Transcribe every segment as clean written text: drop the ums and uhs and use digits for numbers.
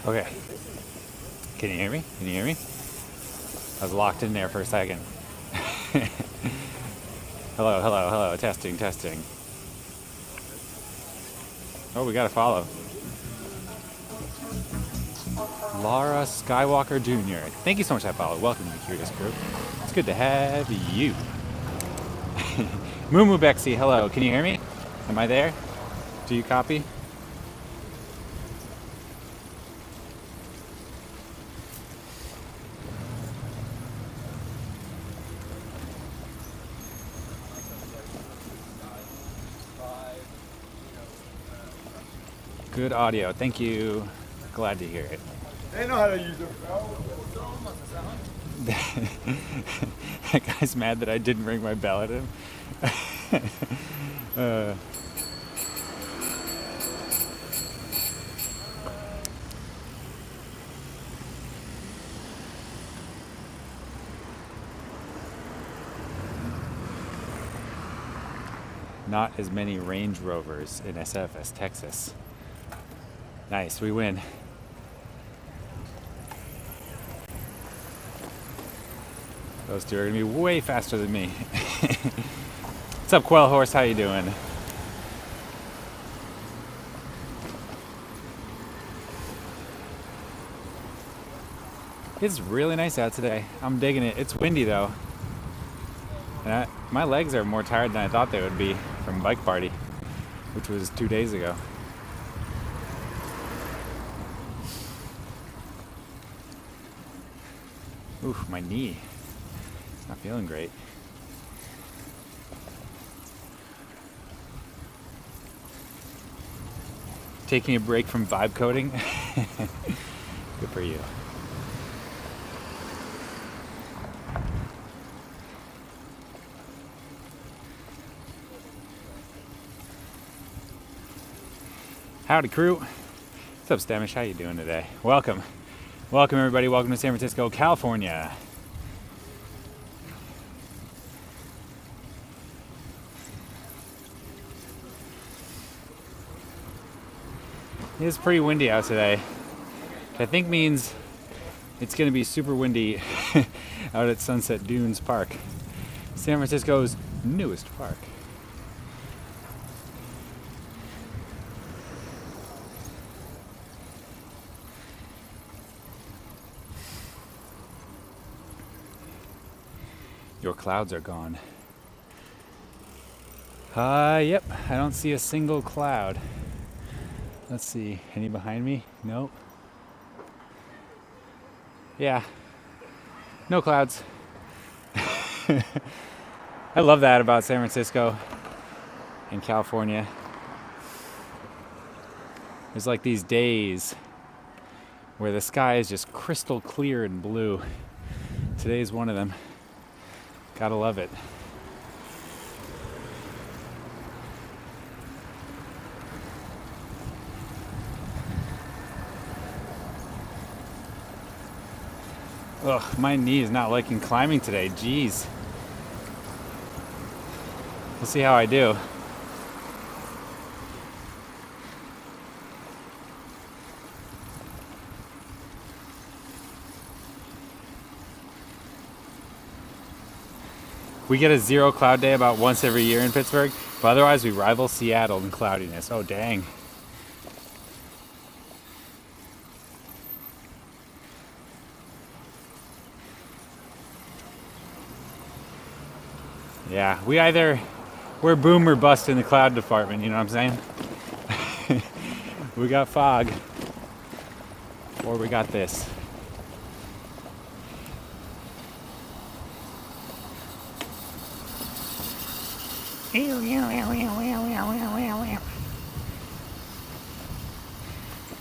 Okay. Can you hear me? Can you hear me? I was locked in there for a second. Hello, hello, hello. Testing, testing. Oh, we got to follow. Laura Skywalker Jr. Thank you so much, I followed. Welcome to the Curious Group. It's good to have you. Moo Bexy, hello. Can you hear me? Am I there? Do you copy? Good audio. Thank you. Glad to hear it. They know how to use it. That guy's mad that I didn't ring my bell at him. Not as many Range Rovers in SF as Texas. Nice, we win. Those two are gonna be way faster than me. What's up, Quail Horse? How you doing? It's really nice out today. I'm digging it. It's windy though. And my legs are more tired than I thought they would be from bike party, which was 2 days ago. Oof, my knee. It's not feeling great. Taking a break from vibe coding. Good for you. Howdy, crew. What's up, Stamish? How you doing today? Welcome. Welcome, everybody. Welcome to San Francisco, California. It is pretty windy out today, which I think means it's going to be super windy out at Sunset Dunes Park, San Francisco's newest park. Your clouds are gone. Yep, I don't see a single cloud. Let's see, any behind me? Nope. Yeah, no clouds. I love that about San Francisco and California. There's like these days where the sky is just crystal clear and blue. Today's one of them. Gotta love it. Ugh, my knee is not liking climbing today. Jeez. We'll see how I do. We get a 0 cloud day about once every year in Pittsburgh, but otherwise we rival Seattle in cloudiness. Oh, dang. Yeah, we're boom or bust in the cloud department, you know what I'm saying? We got fog, or we got this.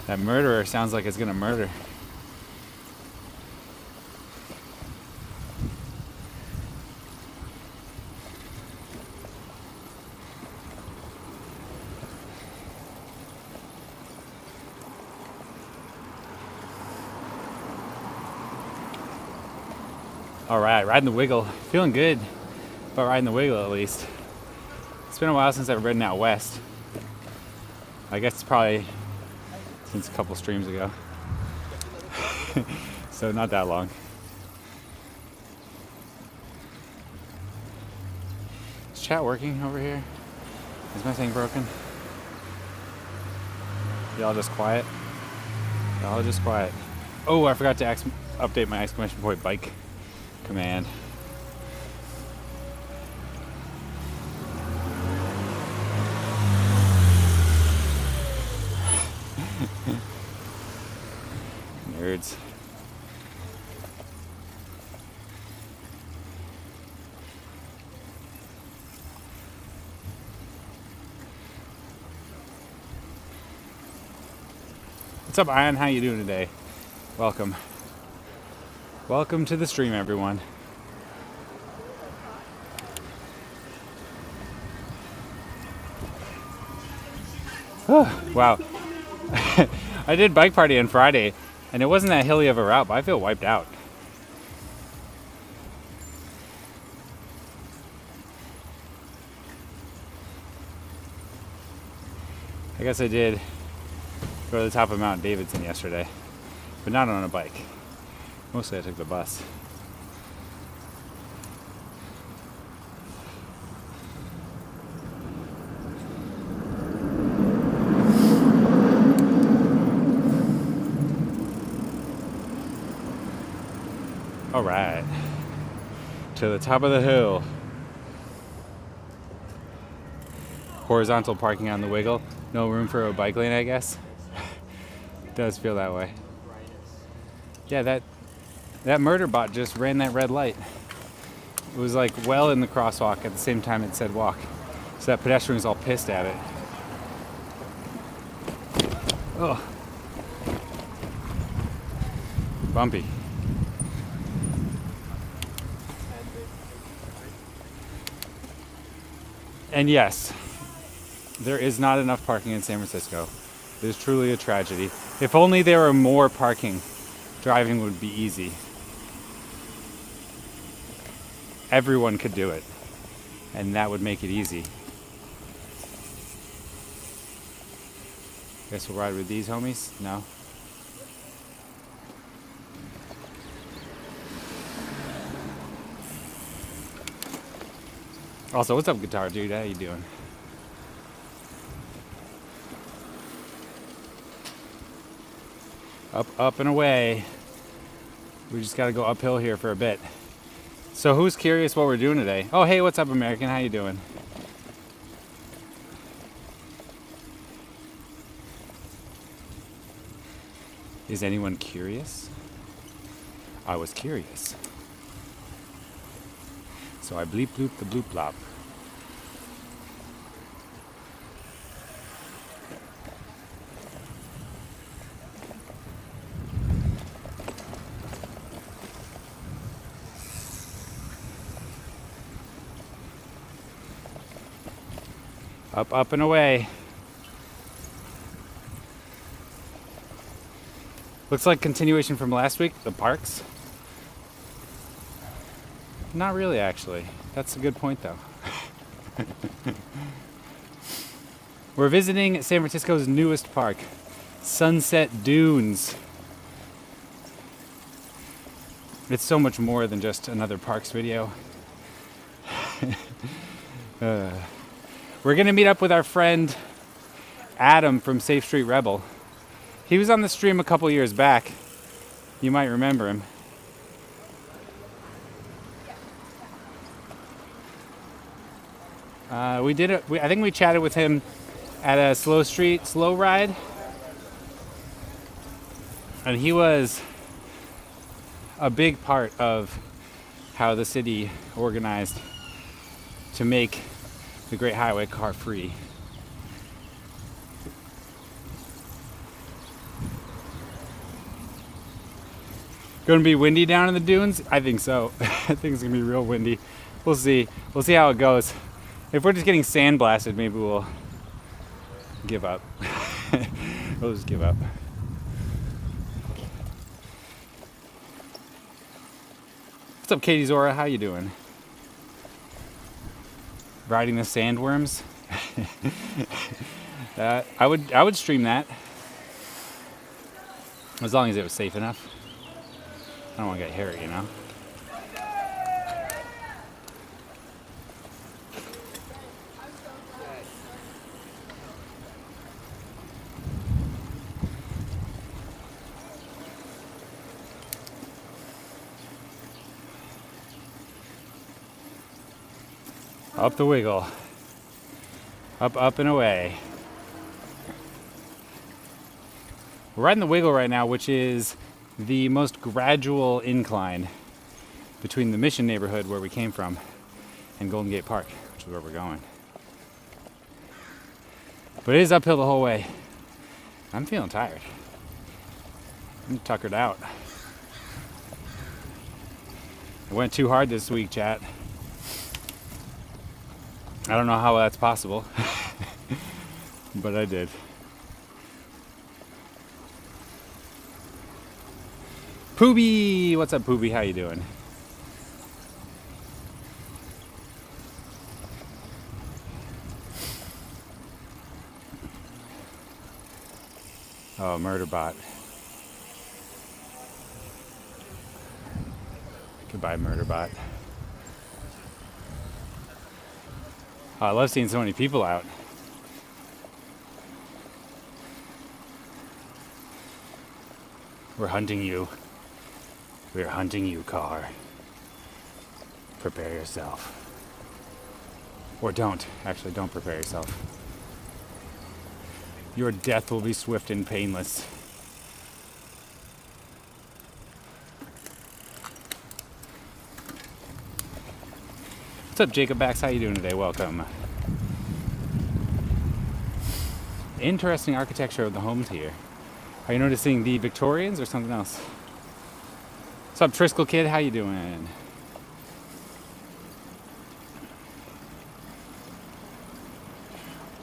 That murderer sounds like it's gonna murder. All right, riding the wiggle. Feeling good about riding the wiggle at least. It's been a while since I've ridden out west. I guess it's probably since a couple streams ago. So not that long. Is chat working over here? Is my thing broken? Y'all just quiet? Y'all just quiet. Oh, I forgot to update my exclamation point bike command. Nerds. What's up, Ian? How you doing today? Welcome. Welcome to the stream, everyone. Wow. I did bike party on Friday, and it wasn't that hilly of a route, but I feel wiped out. I guess I did go to the top of Mount Davidson yesterday, but not on a bike. Mostly I took the bus. All right, to the top of the hill. Horizontal parking on the Wiggle. No room for a bike lane, I guess. It does feel that way. Yeah, that murder bot just ran that red light. It was like well in the crosswalk at the same time it said walk. So that pedestrian was all pissed at it. Oh. Bumpy. And yes, there is not enough parking in San Francisco. It is truly a tragedy. If only there were more parking, driving would be easy. Everyone could do it, and that would make it easy. Guess we'll ride with these homies? No? Also, what's up, Guitar Dude? How you doing? Up and away. We just gotta go uphill here for a bit. So who's curious what we're doing today? Oh, hey, what's up, American? How you doing? Is anyone curious? I was curious. So I bleep bloop the bloop blop. Up and away. Looks like continuation from last week, the parks. Not really, actually. That's a good point, though. We're visiting San Francisco's newest park, Sunset Dunes. It's so much more than just another parks video. We're gonna meet up with our friend Adam from Safe Street Rebel. He was on the stream a couple years back. You might remember him. I think we chatted with him at a slow ride. And he was a big part of how the city organized to make the Great Highway car free. Gonna be windy down in the dunes? I think so. I think it's gonna be real windy. We'll see. We'll see how it goes. If we're just getting sandblasted, maybe we'll give up. We'll just give up. What's up, Katie Zora? How you doing? Riding the sandworms? I would stream that. As long as it was safe enough. I don't want to get hurt, you know? Up the wiggle. Up, up, and away. We're riding the wiggle right now, which is the most gradual incline between the Mission neighborhood where we came from and Golden Gate Park, which is where we're going. But it is uphill the whole way. I'm feeling tired. I'm tuckered out. I went too hard this week, chat. I don't know how that's possible, but I did. Pooby! What's up, Pooby? How you doing? Oh, Murderbot. Goodbye, Murderbot. Oh, I love seeing so many people out. We're hunting you. We're hunting you, car. Prepare yourself. Or don't. Actually, don't prepare yourself. Your death will be swift and painless. What's up, Jacob Bax? How you doing today? Welcome. Interesting architecture of the homes here. Are you noticing the Victorians or something else? What's up, Triskel Kid? How you doing?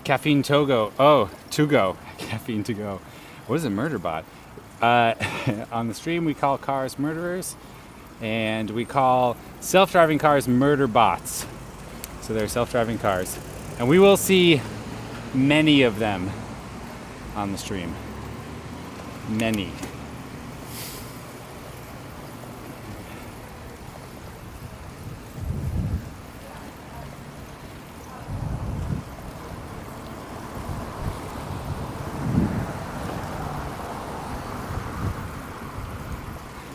Caffeine Togo. Oh, to go. Caffeine to go. What is a Murderbot? On the stream, we call cars murderers, and we call self-driving cars murder bots. So they're self-driving cars. And we will see many of them on the stream. Many.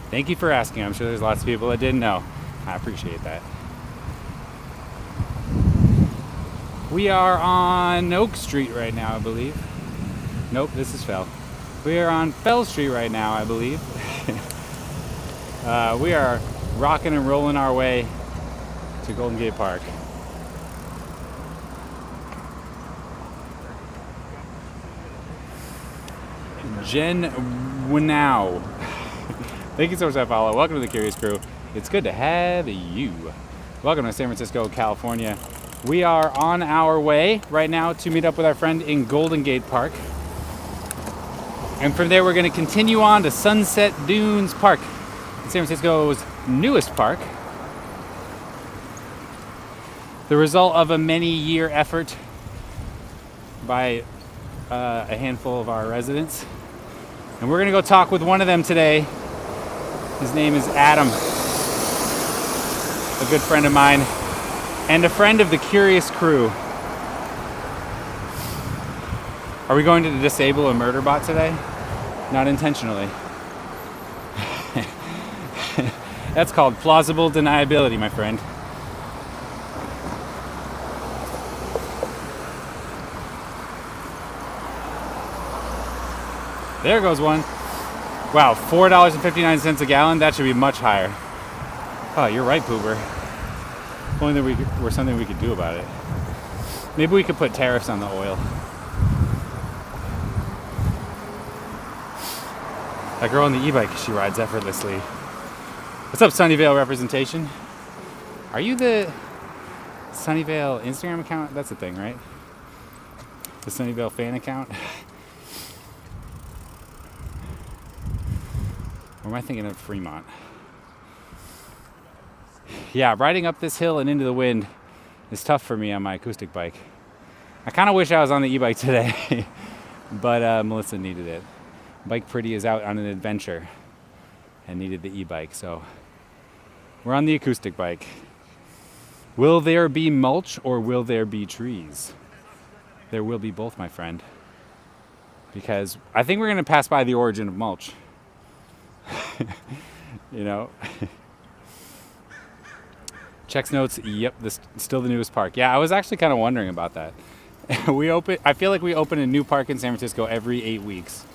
Thank you for asking. I'm sure there's lots of people that didn't know. I appreciate that. We are on Oak Street right now, I believe. Nope, this is Fell. We are on Fell Street right now, I believe. We are rocking and rolling our way to Golden Gate Park. Jen Winnow. Thank you so much for that follow. Welcome to the Curious Crew. It's good to have you. Welcome to San Francisco, California. We are on our way right now to meet up with our friend in Golden Gate Park. And from there, we're going to continue on to Sunset Dunes Park, San Francisco's newest park. The result of a many-year effort by a handful of our residents. And we're going to go talk with one of them today. His name is Adam, a good friend of mine, and a friend of the Curious Crew. Are we going to disable a murder bot today? Not intentionally. That's called plausible deniability, my friend. There goes one. Wow, $4.59 a gallon? That should be much higher. Oh, you're right, Poober. If only there were something we could do about it. Maybe we could put tariffs on the oil. That girl on the e-bike, she rides effortlessly. What's up, Sunnyvale representation? Are you the Sunnyvale Instagram account? That's the thing, right? The Sunnyvale fan account? Or am I thinking of Fremont? Yeah, riding up this hill and into the wind is tough for me on my acoustic bike. I kind of wish I was on the e-bike today, but Melissa needed it. Bike Pretty is out on an adventure. and needed the e-bike. So we're on the acoustic bike. Will there be mulch or will there be trees? There will be both, my friend. Because I think we're going to pass by the origin of mulch. You know? Checks notes, yep, this still the newest park. Yeah, I was actually kind of wondering about that. I feel like we open a new park in San Francisco every 8 weeks.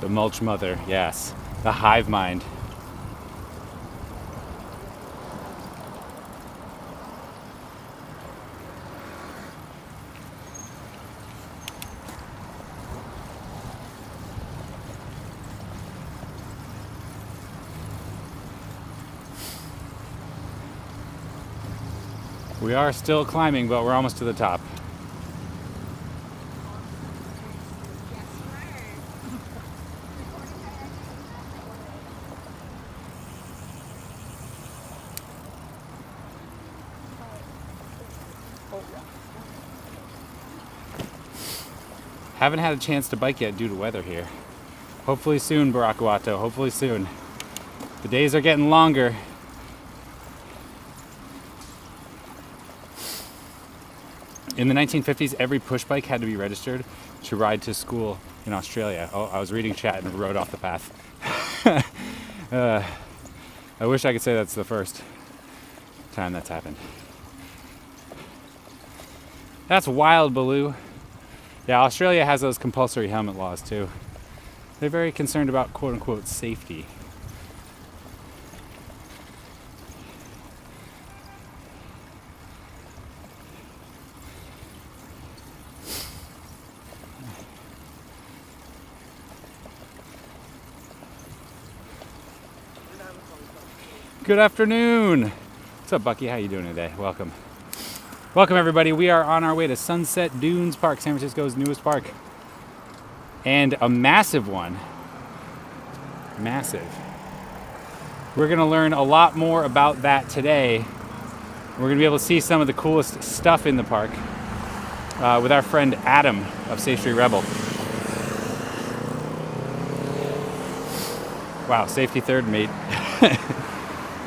The mulch mother, yes. The hive mind. We are still climbing, but we're almost to the top. Haven't had a chance to bike yet due to weather here. Hopefully soon, Barakuato. Hopefully soon. The days are getting longer. In the 1950s, every push bike had to be registered to ride to school in Australia. Oh, I was reading chat and rode off the path. I wish I could say that's the first time that's happened. That's wild, Baloo. Yeah, Australia has those compulsory helmet laws too. They're very concerned about quote-unquote safety. Good afternoon. What's up, Bucky? How you doing today? Welcome. Welcome, everybody. We are on our way to Sunset Dunes Park, San Francisco's newest park. And a massive one. Massive. We're going to learn a lot more about that today. We're going to be able to see some of the coolest stuff in the park with our friend Adam of Safe Street Rebel. Wow, safety third, mate.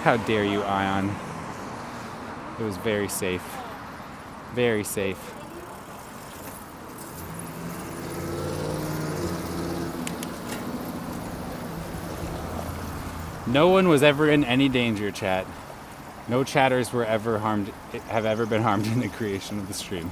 How dare you, Ion. It was very safe. Very safe. No one was ever in any danger, chat. No chatters were ever harmed, have ever been harmed in the creation of the stream.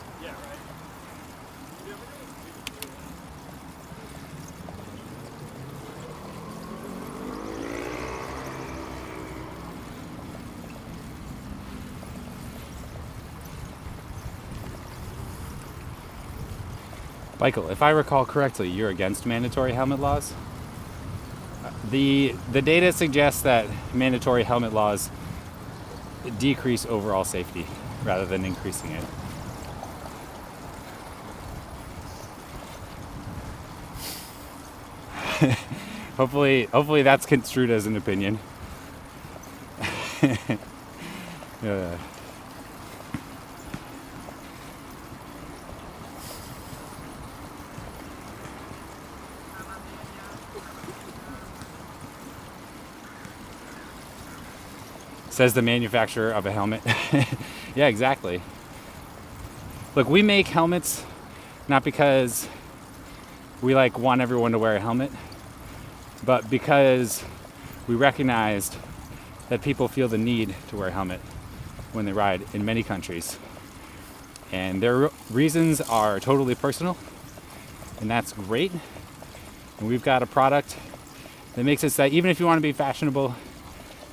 Michael, if I recall correctly, you're against mandatory helmet laws? The data suggests that mandatory helmet laws decrease overall safety rather than increasing it. Hopefully that's construed as an opinion. Says the manufacturer of a helmet. Yeah, exactly. Look, we make helmets not because we want everyone to wear a helmet, but because we recognized that people feel the need to wear a helmet when they ride in many countries. And their reasons are totally personal, and that's great. And we've got a product that makes it so that even if you want to be fashionable,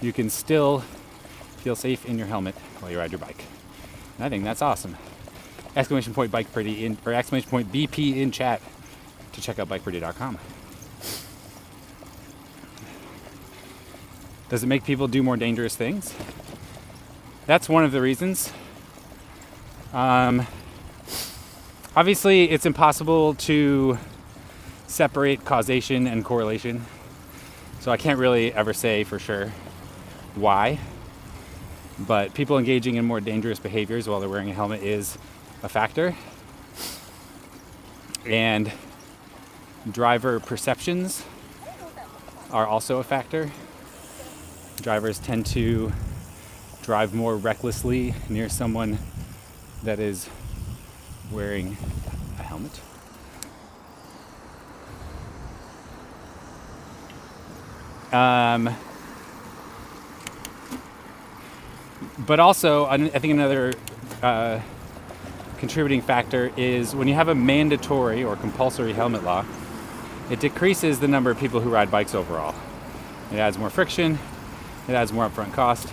you can still feel safe in your helmet while you ride your bike. And I think that's awesome. Exclamation point bike pretty in, or exclamation point BP in chat to check out bikepretty.com. Does it make people do more dangerous things? That's one of the reasons. Obviously, it's impossible to separate causation and correlation, so I can't really ever say for sure why. But people engaging in more dangerous behaviors while they're wearing a helmet is a factor. And driver perceptions are also a factor. Drivers tend to drive more recklessly near someone that is wearing a helmet. But also, I think another contributing factor is when you have a mandatory or compulsory helmet law, it decreases the number of people who ride bikes overall. It adds more friction, it adds more upfront cost,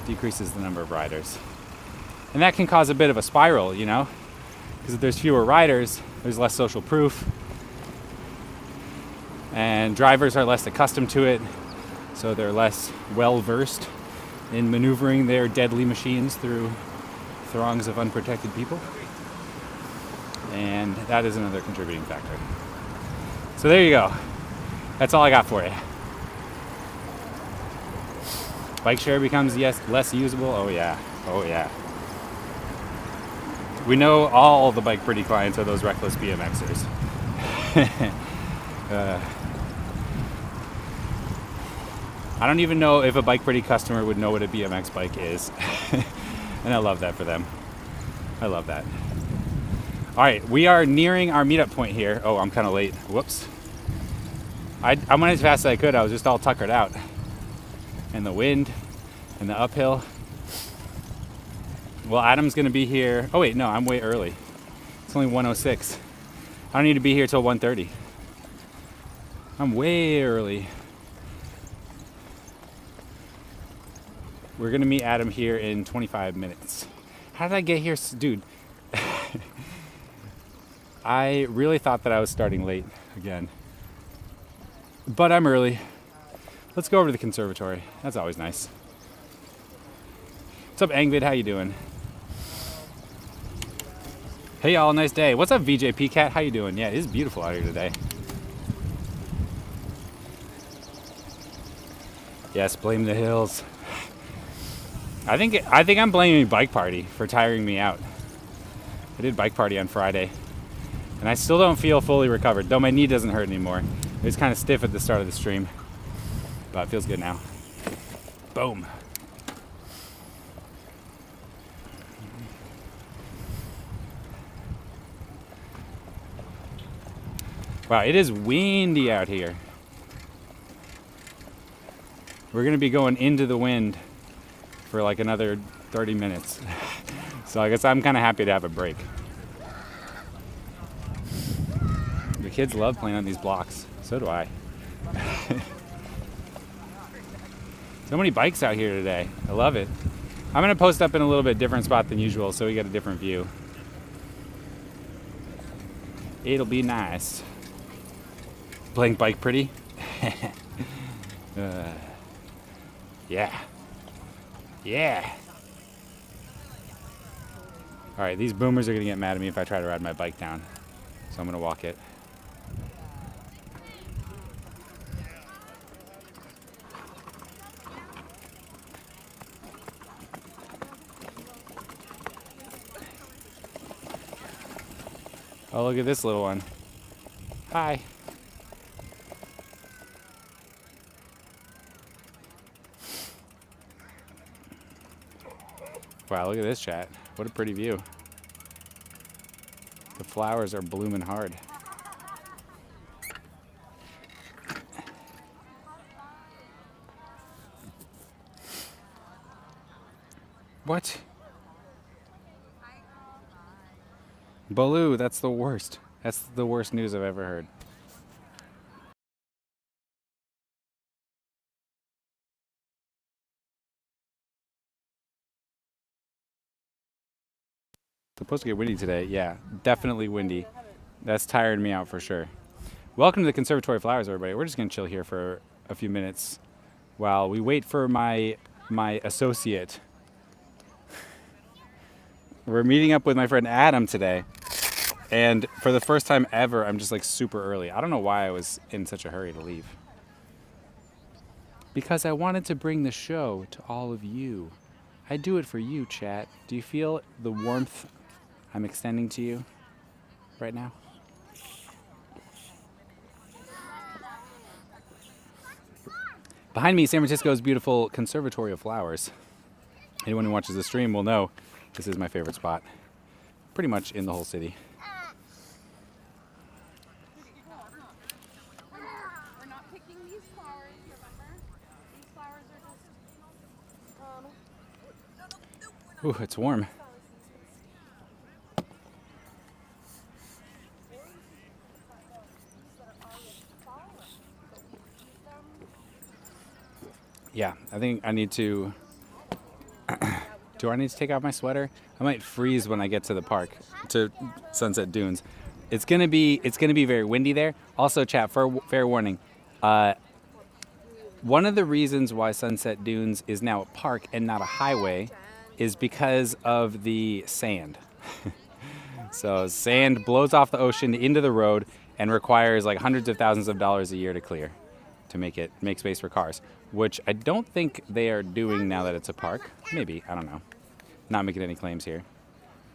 decreases the number of riders. And that can cause a bit of a spiral, you know? Because if there's fewer riders, there's less social proof, and drivers are less accustomed to it, so they're less well-versed in maneuvering their deadly machines through throngs of unprotected people. And that is another contributing factor. So there you go. That's all I got for you. Bike share becomes less usable. Oh yeah. Oh yeah. We know all the Bike Pretty clients are those reckless BMXers. I don't even know if a Bike Pretty customer would know what a BMX bike is. And I love that for them. I love that. All right, we are nearing our meetup point here. Oh, I'm kind of late. Whoops. I went as fast as I could. I was just all tuckered out. And the wind and the uphill. Well, Adam's going to be here. Oh, wait, no, I'm way early. It's only 1:06. I don't need to be here till 1:30. I'm way early. We're going to meet Adam here in 25 minutes. How did I get here? Dude, I really thought that I was starting late again. But I'm early. Let's go over to the conservatory. That's always nice. What's up, Angvid? How you doing? Hey, y'all. Nice day. What's up, VJP Cat? How you doing? Yeah, it is beautiful out here today. Yes, blame the hills. I think I'm blaming Bike Party for tiring me out. I did Bike Party on Friday, and I still don't feel fully recovered, though my knee doesn't hurt anymore. It was kind of stiff at the start of the stream, but it feels good now. Boom. Wow, it is windy out here. We're gonna be going into the wind for like another 30 minutes. So I guess I'm kind of happy to have a break. The kids love playing on these blocks. So do I. So many bikes out here today. I love it. I'm going to post up in a little bit different spot than usual so we get a different view. It'll be nice. Playing Bike Pretty? Yeah. Yeah. All right, these boomers are going to get mad at me if I try to ride my bike down. So I'm going to walk it. Oh, look at this little one. Hi. Wow, look at this, chat. What a pretty view. The flowers are blooming hard. What? Baloo, that's the worst. That's the worst news I've ever heard. Supposed to get windy today. Yeah, definitely windy. That's tired me out for sure. Welcome to the Conservatory Flowers, everybody. We're just going to chill here for a few minutes while we wait for my associate. We're meeting up with my friend Adam today. And for the first time ever, I'm just like super early. I don't know why I was in such a hurry to leave. Because I wanted to bring the show to all of you. I do it for you, chat. Do you feel the warmth I'm extending to you right now. Behind me, San Francisco's beautiful Conservatory of Flowers. Anyone who watches the stream will know this is my favorite spot, pretty much in the whole city. We're not picking these flowers, remember? These flowers are just, Ooh, it's warm. Yeah, I think I need to... Do I need to take off my sweater? I might freeze when I get to the park, to Sunset Dunes. It's gonna be very windy there. Also, chat, fair warning. One of the reasons why Sunset Dunes is now a park and not a highway is because of the sand. So sand blows off the ocean into the road and requires like hundreds of thousands of dollars a year to clear, to make space for cars, which I don't think they are doing now that it's a park. Maybe, I don't know. Not making any claims here.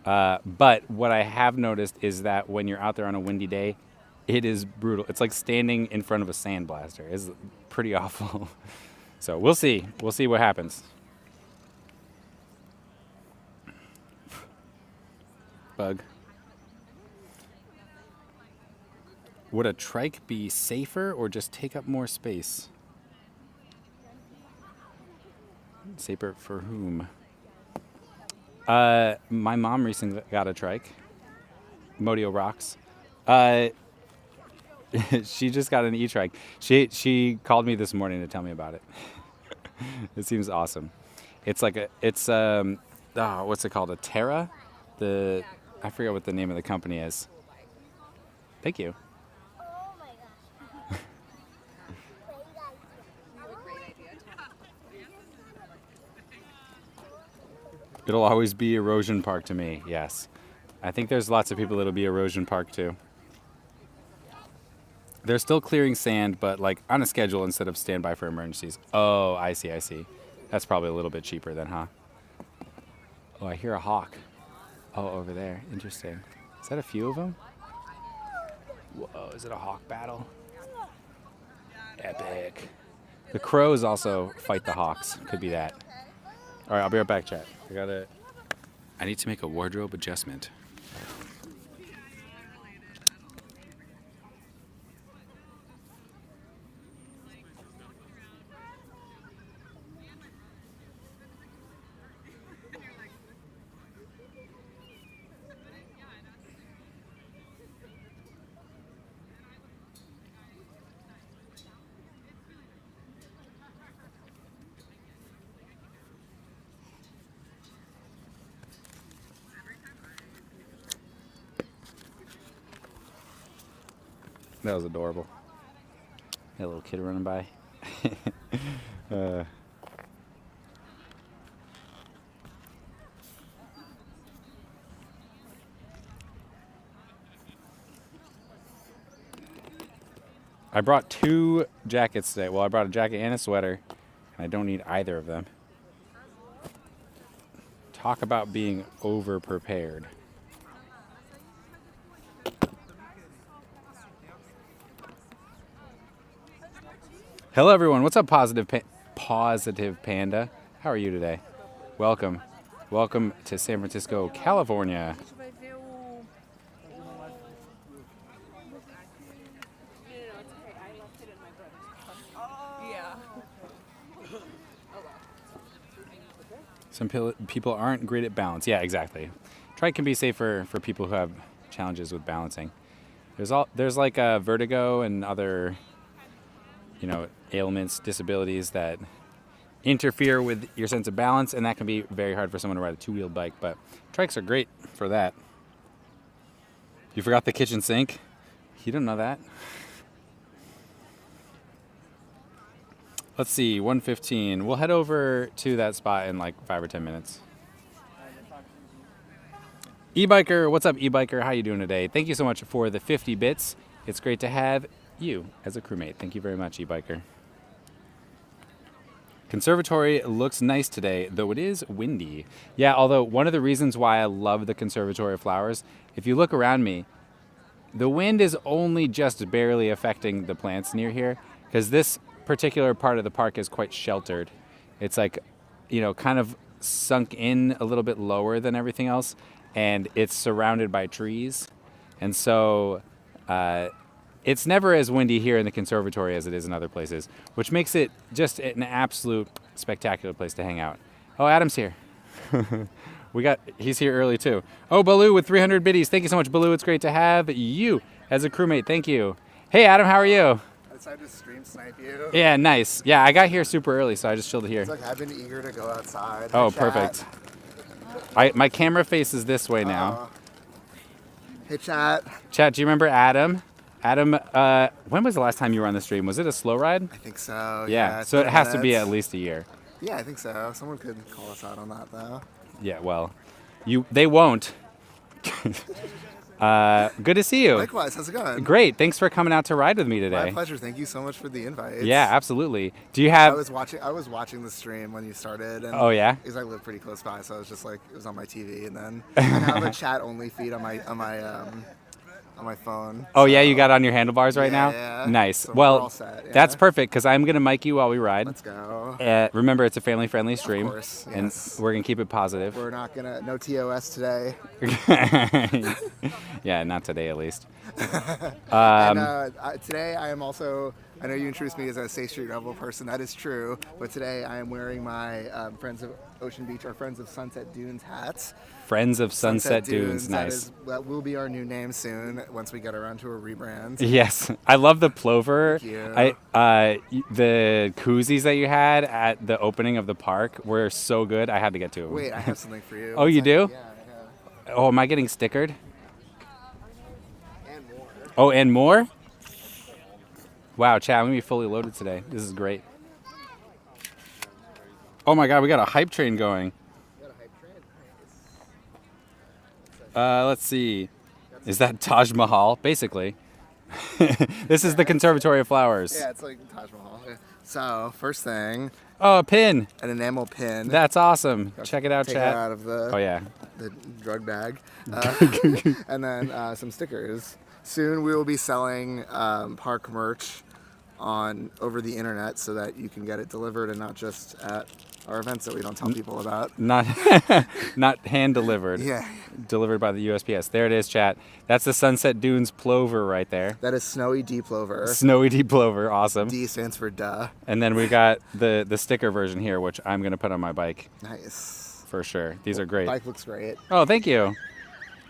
But what I have noticed is that when you're out there on a windy day, it is brutal. It's like standing in front of a sandblaster. It's pretty awful. So we'll see. We'll see what happens. Bug. Would a trike be safer or just take up more space? Safer for whom? My mom recently got a trike. Modio rocks. She just got an e-trike. She called me this morning to tell me about it. It seems awesome. It's like what's it called? A Terra? I forget what the name of the company is. Thank you. It'll always be Erosion Park to me, yes. I think there's lots of people that'll be Erosion Park too. They're still clearing sand, but like on a schedule instead of standby for emergencies. Oh, I see. That's probably a little bit cheaper then, huh? Oh, I hear a hawk. Oh, over there. Interesting. Is that a few of them? Whoa, is it a hawk battle? Epic. The crows also fight the hawks. Could be that. All right, I'll be right back, chat. I need to make a wardrobe adjustment. That was adorable. That little kid running by. I brought 2 jackets today. Well, I brought a jacket and a sweater, and I don't need either of them. Talk about being over-prepared. Hello, everyone. What's up, Positive Panda? How are you today? Welcome. Welcome to San Francisco, California. Some people aren't great at balance. Yeah, exactly. Trike can be safer for people who have challenges with balancing. There's like vertigo and other, ailments, disabilities that interfere with your sense of balance, and that can be very hard for someone to ride a 2-wheeled bike, but trikes are great for that. You forgot the kitchen sink? You don't know that? Let's see, 1:15. We'll head over to that spot in like 5 or 10 minutes. E-Biker, what's up, E-Biker? How you doing today? Thank you so much for the 50 bits. It's great to have you as a crewmate. Thank you very much, E-Biker. Conservatory looks nice today, though it is windy. Yeah, although one of the reasons why I love the Conservatory of Flowers, if you look around me, the wind is only just barely affecting the plants near here, because this particular part of the park is quite sheltered. It's like, kind of sunk in a little bit lower than everything else, and it's surrounded by trees. And so it's never as windy here in the conservatory as it is in other places, which makes it just an absolute spectacular place to hang out. Oh, Adam's here. He's here early too. Oh, Baloo with 300 biddies. Thank you so much, Baloo. It's great to have you as a crewmate. Thank you. Hey, Adam, how are you? I decided to stream snipe you. Yeah, nice. Yeah, I got here super early, so I just chilled here. It's like I've been eager to go outside. Oh, Chat. perfect. My camera faces this way now. Hey, chat. Chat, do you remember Adam? Adam, when was the last time you were on the stream? Was it a slow ride? I think so. Yeah, it's so it 10 has to be minutes. at least a year. Yeah, I think so. Someone could call us out on that, though. Yeah, well, they won't. Good to see you. Likewise, how's it going? Great. Thanks for coming out to ride with me today. My pleasure. Thank you so much for the invite. Yeah, absolutely. Do you I have? was watching the stream when you started. And Oh, yeah? Because I live pretty close by, so I was just like, it was on my TV, and then I have a chat only feed on my phone. Oh yeah, so- you got on your handlebars right now. Yeah. Nice. So Well, we're all set, yeah. that's perfect because I'm gonna mic you while we ride. Let's go. Remember, it's a family-friendly stream, course, and yes. we're gonna keep it positive. We're not gonna no TOS today. Yeah, not today at least. Today I am also. I know you introduced me as a Safe Street Rebel person. That is true. But today I am wearing my Friends of Ocean Beach or Friends of Sunset Dunes hats. Friends of Sunset Dunes, That nice. that will be our new name soon once we get around to a rebrand. Yes, I love the plover. Thank you. The koozies that you had at the opening of the park were so good. I had to get to them. Wait, I have something for you. Oh, you do? Yeah. Oh, am I getting stickered? And more. Oh, and more? Wow, chat, I'm gonna be fully loaded today. This is great. Oh my God, we got a hype train going. Let's see. Is that Taj Mahal? Basically. This is the Conservatory of Flowers. Yeah, it's like Taj Mahal. Yeah. So first thing, Oh, a pin. an enamel pin. That's awesome. Check it out, Take it chat. out of the Oh yeah. the drug bag, and then some stickers. Soon we will be selling park merch over the internet so that you can get it delivered and not just at our events that we don't tell people about. Not not hand delivered. Yeah, Delivered by the USPS. There it is, chat. That's the Sunset Dunes plover right there. that is Snowy D Plover. Snowy D plover, awesome. D stands for duh. And then we got the sticker version here, which I'm gonna put on my bike Nice. for sure. These are great. Bike looks great. Oh, thank you.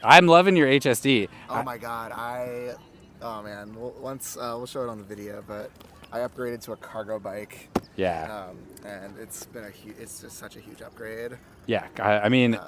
I'm loving your HSD. Oh my god, oh man, we'll show it on the video, but I upgraded to a cargo bike, Yeah, and it's it's just such a huge upgrade. yeah. I mean,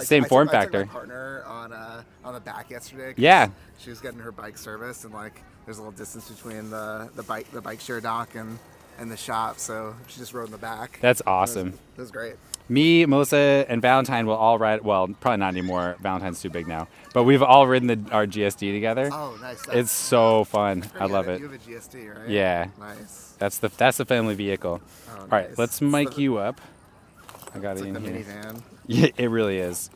Same I form took factor. my partner on the back yesterday. 'Cause Yeah. she was getting her bike serviced, and like there's a little distance between the bike share dock and the shop, so she just rode in the back. that's awesome. It was great. Me, Melissa, and Valentine will all ride. Well, probably not anymore. Valentine's too big now. But we've all ridden our GSD together. Oh, nice. It's so fun. I forget love it. You have a GSD, right? Yeah. Nice. That's the family vehicle. Oh, All right, nice. let's It's mic the- you up. I got It's it like in the here. minivan. Yeah, it really is.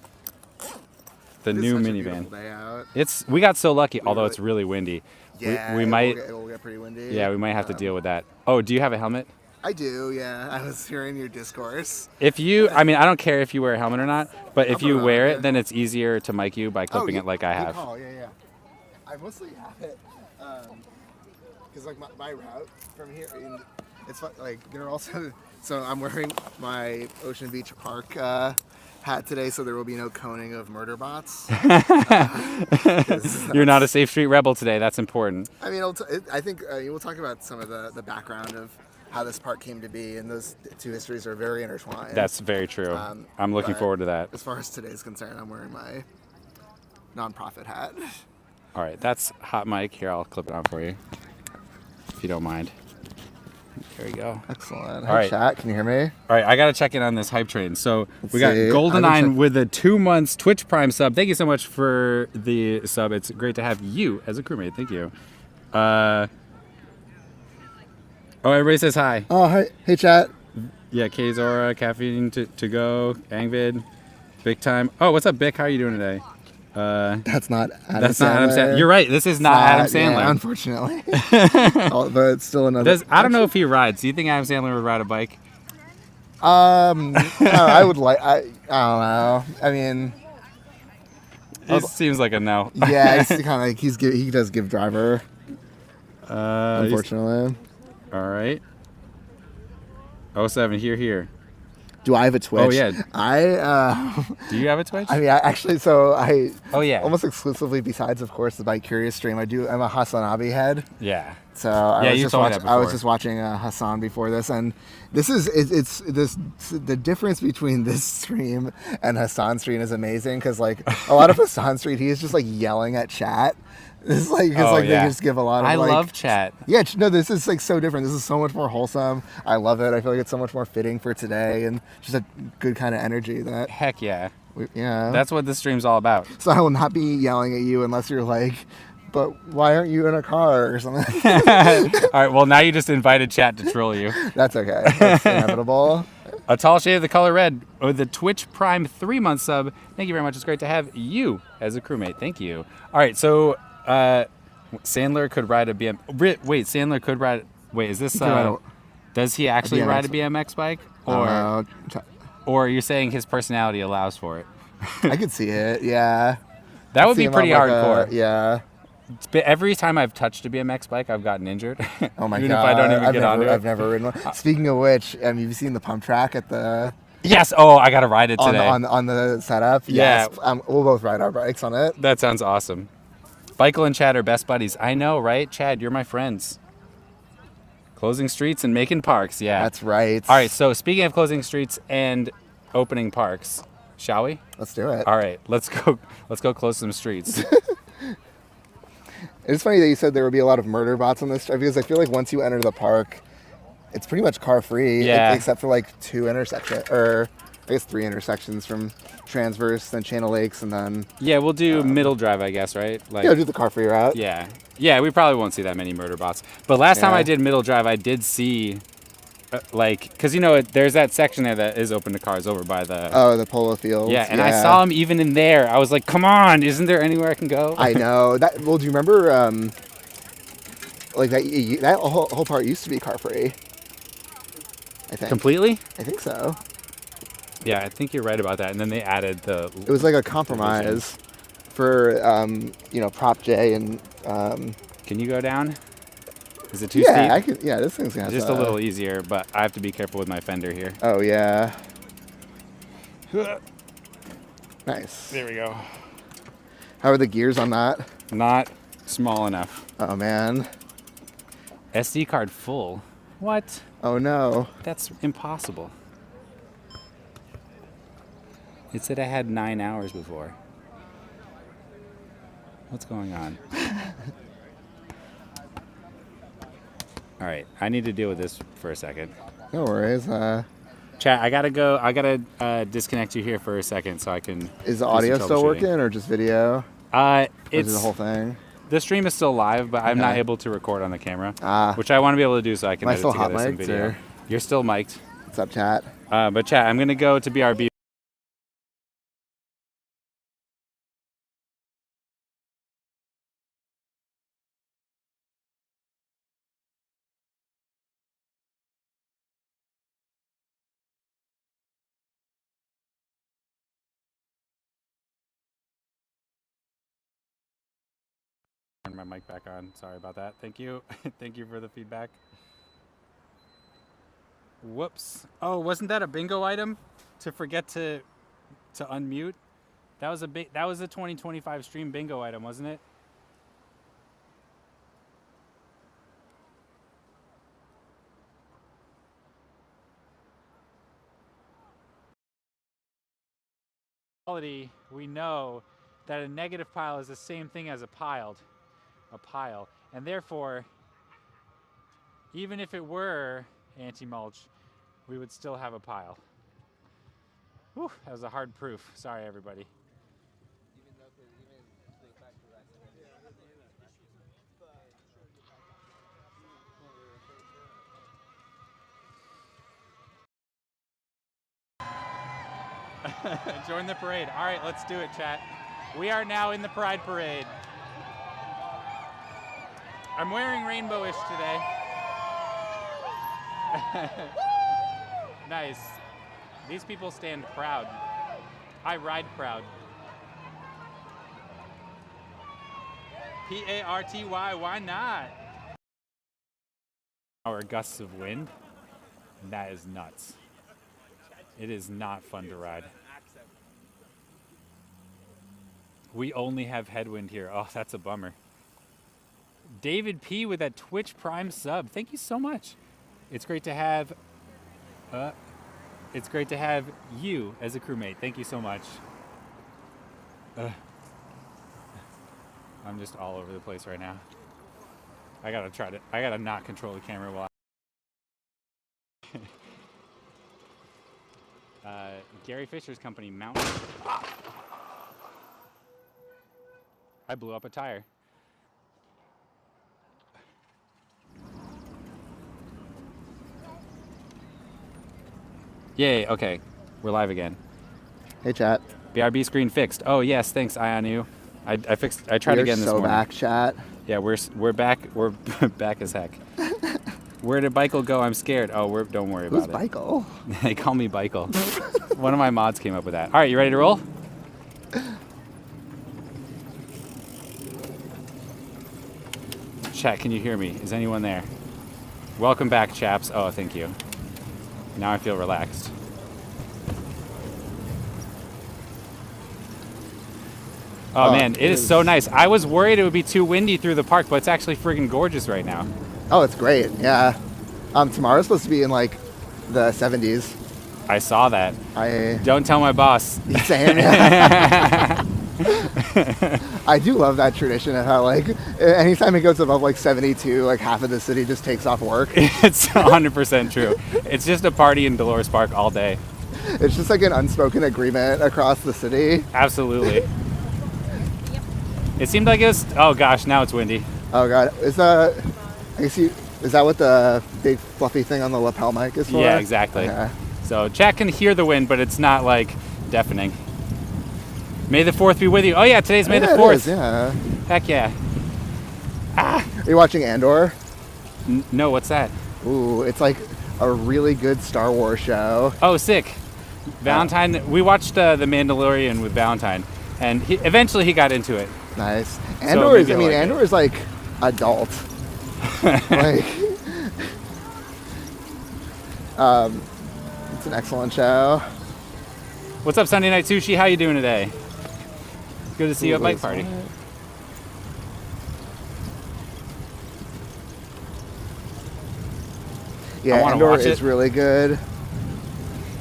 The It is new such a minivan. beautiful day out. We got so lucky, although really- it's really windy. Yeah, we might. It will get pretty windy. Yeah, we might have to deal with that. Oh, do you have a helmet? I do. Yeah, I was hearing your discourse. If you, I mean, I don't care if you wear a helmet or not, but if I'll you put it on, wear yeah. it, then it's easier to mic you by clipping it like I good have. Call. Yeah. I mostly have it because like my route from here, it's like there are also. So I'm wearing my Ocean Beach Park hat today, so there will be no coning of murder bots. You're not a Safe Street Rebel today. That's important. I mean, I think we'll talk about some of the background of how this park came to be, and those two histories are very intertwined. That's very true. I'm looking but forward to that. As far as today's concerned, I'm wearing my nonprofit hat. All right, that's hot mic. Here, I'll clip it on for you, if you don't mind. There we go. Excellent. All right. Chat, can you hear me? All right, I got to check in on this hype train. So we got see. I Goldeneye haven't with a 2 months Twitch Prime sub. Thank you so much for the sub. It's great to have you as a crewmate. Thank you. Oh, everybody says hi. Oh, hey, chat. Yeah, K-Zora, Caffeine to Go, Angvid, Big Time. Oh, what's up, Bick? How are you doing today? That's not Adam That's Sandler. not Adam Sandler. You're right. This is It's not Adam Yeah, Sandler. unfortunately. But it's still another. I don't know if he rides. Do you think Adam Sandler would ride a bike? I would like. I don't know. I mean, It seems like a no. yeah, he's kind of like he does give driver. Unfortunately. All right. 07, here. Do I have a Twitch? Oh, yeah. Do you have a Twitch? I mean, I Oh, yeah. almost exclusively, besides of course the Bike Curious stream, I'm a Hasanabi head. Yeah. So Yeah, you told me that I was before. just watching Hassan before this, and this is it's the difference between this stream and Hassan's stream is amazing because like a lot of Hassan's stream, he is just like yelling at chat. It's like Oh, they yeah. just give a lot of I like, love chat. Yeah, no, this is like so different. This is so much more wholesome. I love it. I feel like it's so much more fitting for today and just a good kind of energy that Heck yeah. yeah. That's what this stream's all about. So I will not be yelling at you unless you're like, but why aren't you in a car or something? All right, well, now you just invited chat to troll you. That's okay. That's inevitable. A Tall Shade of the Color Red with the Twitch Prime 3-month sub. Thank you very much. It's great to have you as a crewmate. Thank you. All right, so Sandler could ride a Wait, Sandler could ride. Wait, is this? could ride Does he actually BMX ride a BMX bike, or you're saying his personality allows for it? I could see it. Yeah. That would See be him pretty on, hardcore. Yeah. But every time I've touched a BMX bike, I've gotten injured. Oh my even god. if I don't even I've get never, onto it. I've never ridden one. Speaking of which, have you seen the pump track at the Yes. Oh, I gotta ride it today. on the setup? Yeah. Yes. We'll both ride our bikes on it. That sounds awesome. Michael and Chad are best buddies. I know, right? Chad, you're my friends. Closing streets and making parks. Yeah. That's right. All right. So speaking of closing streets and opening parks, shall we? Let's do it. All right. Let's go. Let's go close some streets. It's funny that you said there would be a lot of murder bots on this because I feel like once you enter the park, it's pretty much car free. Yeah. Except for like 2 intersections, or I guess 3 intersections from Transverse, then Channel Lakes, and then Yeah, we'll do middle drive, I guess, right? Like, do the car free route. yeah. Yeah, we probably won't see that many murder bots. But last time Yeah. I did middle drive, I did see, because there's that section there that is open to cars over by the. Oh, the polo fields. Yeah, and I saw him even in there. I was like, come on, isn't there anywhere I can go? I know that. Well, do you remember like that whole part used to be car free? I think. Completely? I think so. Yeah, I think you're right about that. And then they added the. It was like a compromise for Prop J and Can you go down? Is it too yeah, steep? I can. Yeah, this thing's gonna It's just a little easier, but I have to be careful with my fender here. Oh yeah. Nice. There we go. How are the gears on that? Not small enough. Oh man. SD card full. What? Oh no. That's impossible. It said I had 9 hours before. What's going on? All right, I need to deal with this for a second. No worries. Chat, I gotta go. I gotta disconnect you here for a second so I can. Is the do audio some still troubleshooting. working or just video? Or is It's it the whole thing? the stream is still live, but I'm not Okay. able to record on the camera, Ah. which I want to be able to do so I can Am I edit still hot together some mic'd, video. or? You're still mic'd, What's up, chat? but chat, I'm gonna go to BRB. Turn my mic back on. Sorry about that. Thank you. Thank you for the feedback. Whoops. Oh, wasn't that a bingo item? To forget to unmute? That was a 2025 stream bingo item, wasn't it? We know that a negative pile is the same thing as a pile, and therefore, even if it were anti-mulch, we would still have a pile. Whew, that was a hard proof. Sorry, everybody. Join the parade. All right, let's do it, chat. We are now in the Pride Parade. I'm wearing rainbowish today. Nice. These people stand proud. I ride proud. P-A-R-T-Y, why not? Our gusts of wind. That is nuts. It is not fun to ride. We only have headwind here. Oh, that's a bummer. David P with that Twitch Prime sub. Thank you so much. It's great to have you as a crewmate. Thank you so much. I'm just all over the place right now. I gotta not control the camera while Gary Fisher's company, Mountain. I blew up a tire. Yay, okay. We're live again. Hey, chat. BRB screen fixed. Oh, yes, thanks, Ionu. I tried again this morning. We're so back, chat. Yeah, we're back. We're back as heck. Where did Beichel go? I'm scared. Oh, don't worry about it. Who's Beichel? They call me Beichel. One of my mods came up with that. All right, you ready to roll? Chat, can you hear me? Is anyone there? Welcome back, chaps. Oh, thank you. Now I feel relaxed. Oh man, it is so nice. I was worried it would be too windy through the park, but it's actually friggin' gorgeous right now. Oh, it's great. Yeah. Tomorrow's supposed to be in like the 70s. I saw that. I Don't tell my boss. Same. I do love that tradition of how like anytime it goes above like 72, like half of the city just takes off work. It's 100% true. It's just a party in Dolores Park all day. It's just like an unspoken agreement across the city. Absolutely. It seemed like it was. Oh gosh, now it's windy. Oh god, is that what the big fluffy thing on the lapel mic is for? Yeah, exactly. Yeah. So chat can hear the wind, but it's not like deafening. May the 4th be with you. Oh yeah, today's May the 4th. It is, yeah. Heck yeah. Are you watching Andor? No, what's that? Ooh, it's like a really good Star Wars show. Oh, sick. Valentine. We watched The Mandalorian with Valentine, and eventually he got into it. Nice. Andor is. Andor is like adult. Like, it's an excellent show. What's up, Sunday Night Sushi? How you doing today? Good to see you at Bike Party. Yeah, Andor is really good.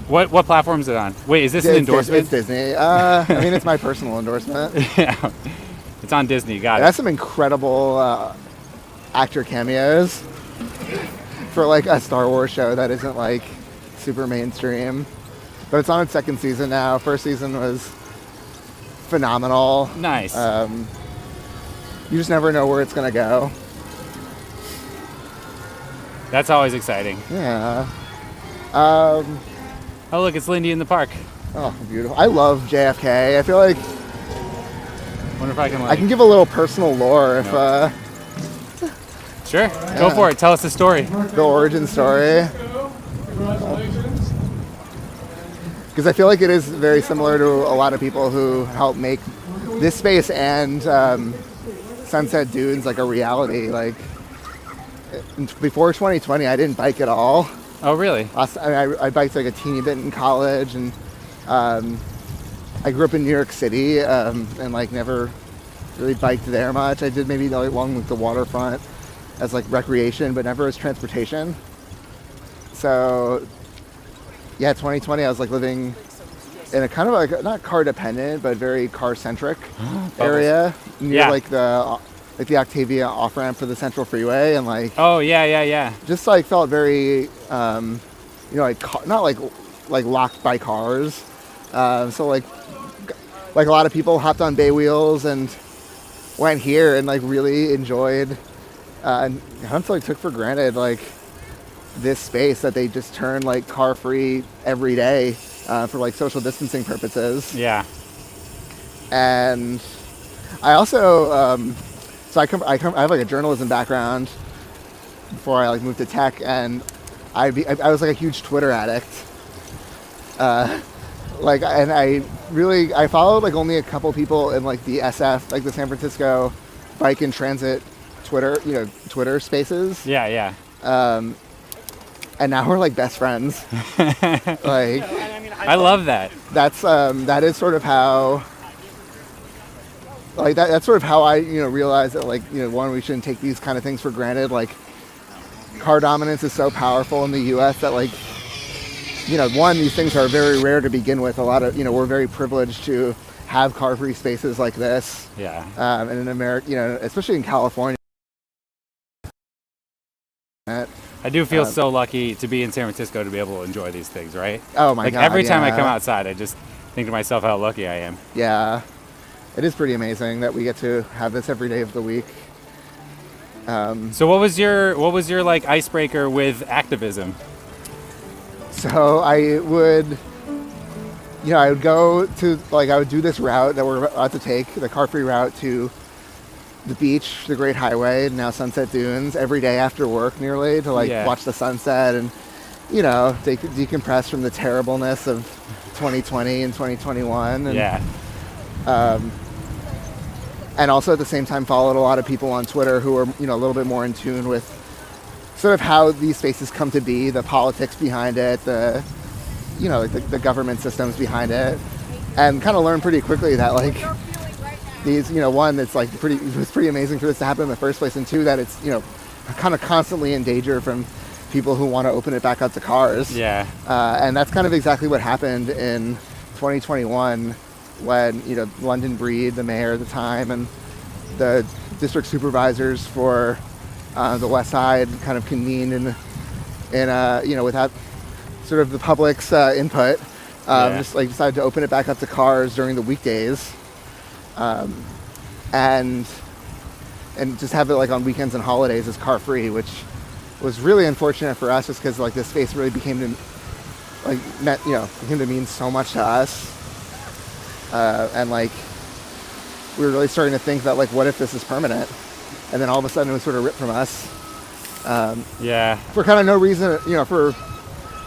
What platform is it on? Wait, is this an endorsement? It's Disney. I mean, it's my personal endorsement. Yeah, it's on Disney. Got it. That's some incredible actor cameos for like a Star Wars show that isn't like super mainstream. But it's on its second season now. First season was phenomenal. Nice. You just never know where it's gonna go. That's always exciting. Yeah. Oh look, it's Lindy in the park. Oh, beautiful. I love JFK. I feel like Wonder if I can. I can give a little personal lore if Sure. Go for it. Tell us the story. The origin story. Because I feel like it is very similar to a lot of people who helped make this space and Sunset Dunes like a reality. Like before 2020, I didn't bike at all. Oh, really? I biked like a teeny bit in college, and I grew up in New York City and like never really biked there much. I did maybe like along like the waterfront as like recreation, but never as transportation. So yeah, 2020, I was like living in a kind of like not car dependent, but very car centric area near like the Octavia off ramp for the Central Freeway, and like just like felt very not like locked by cars. So like a lot of people hopped on Bay Wheels and went here and like really enjoyed and sometimes like took for granted like this space that they just turned like car free every day for like social distancing purposes. Yeah. And I also so I have like a journalism background before I like moved to tech, and I was like a huge Twitter addict. Like, and I followed like only a couple people in like the SF, like the San Francisco Bike and Transit Twitter spaces. Yeah, yeah. And now we're like best friends. Like, I love that. that is sort of how, like that's sort of how I realize that, like, one, we shouldn't take these kind of things for granted. Like, car dominance is so powerful in the U.S. that, like, one, these things are very rare to begin with. A lot of, we're very privileged to have car-free spaces like this. Yeah. And in America, especially in California. I do feel so lucky to be in San Francisco to be able to enjoy these things, right? Oh my God! Every time I yeah. come outside, I just think to myself how lucky I am. Yeah, it is pretty amazing that we get to have this every day of the week. So what was your like icebreaker with activism? So I would go to, like, I would do this route that we're about to take, the car-free route to the beach, the Great Highway, now Sunset Dunes, every day after work nearly, to like watch the sunset and decompress from the terribleness of 2020 and 2021. And, Yeah. And also at the same time followed a lot of people on Twitter who are a little bit more in tune with sort of how these spaces come to be, the politics behind it, the government systems behind it, and kind of learned pretty quickly that, like, these, one, it's like it was pretty amazing for this to happen in the first place, and two, that it's kind of constantly in danger from people who want to open it back up to cars. Yeah. And that's kind of exactly what happened in 2021 when London Breed, the mayor at the time, and the district supervisors for the West Side kind of convened in without sort of the public's input, just like decided to open it back up to cars during the weekdays, and just have it like on weekends and holidays as car free, which was really unfortunate for us, just because like this space really became to mean so much to us, and like we were really starting to think that, like, what if this is permanent? And then all of a sudden it was sort of ripped from us. For kind of no reason, for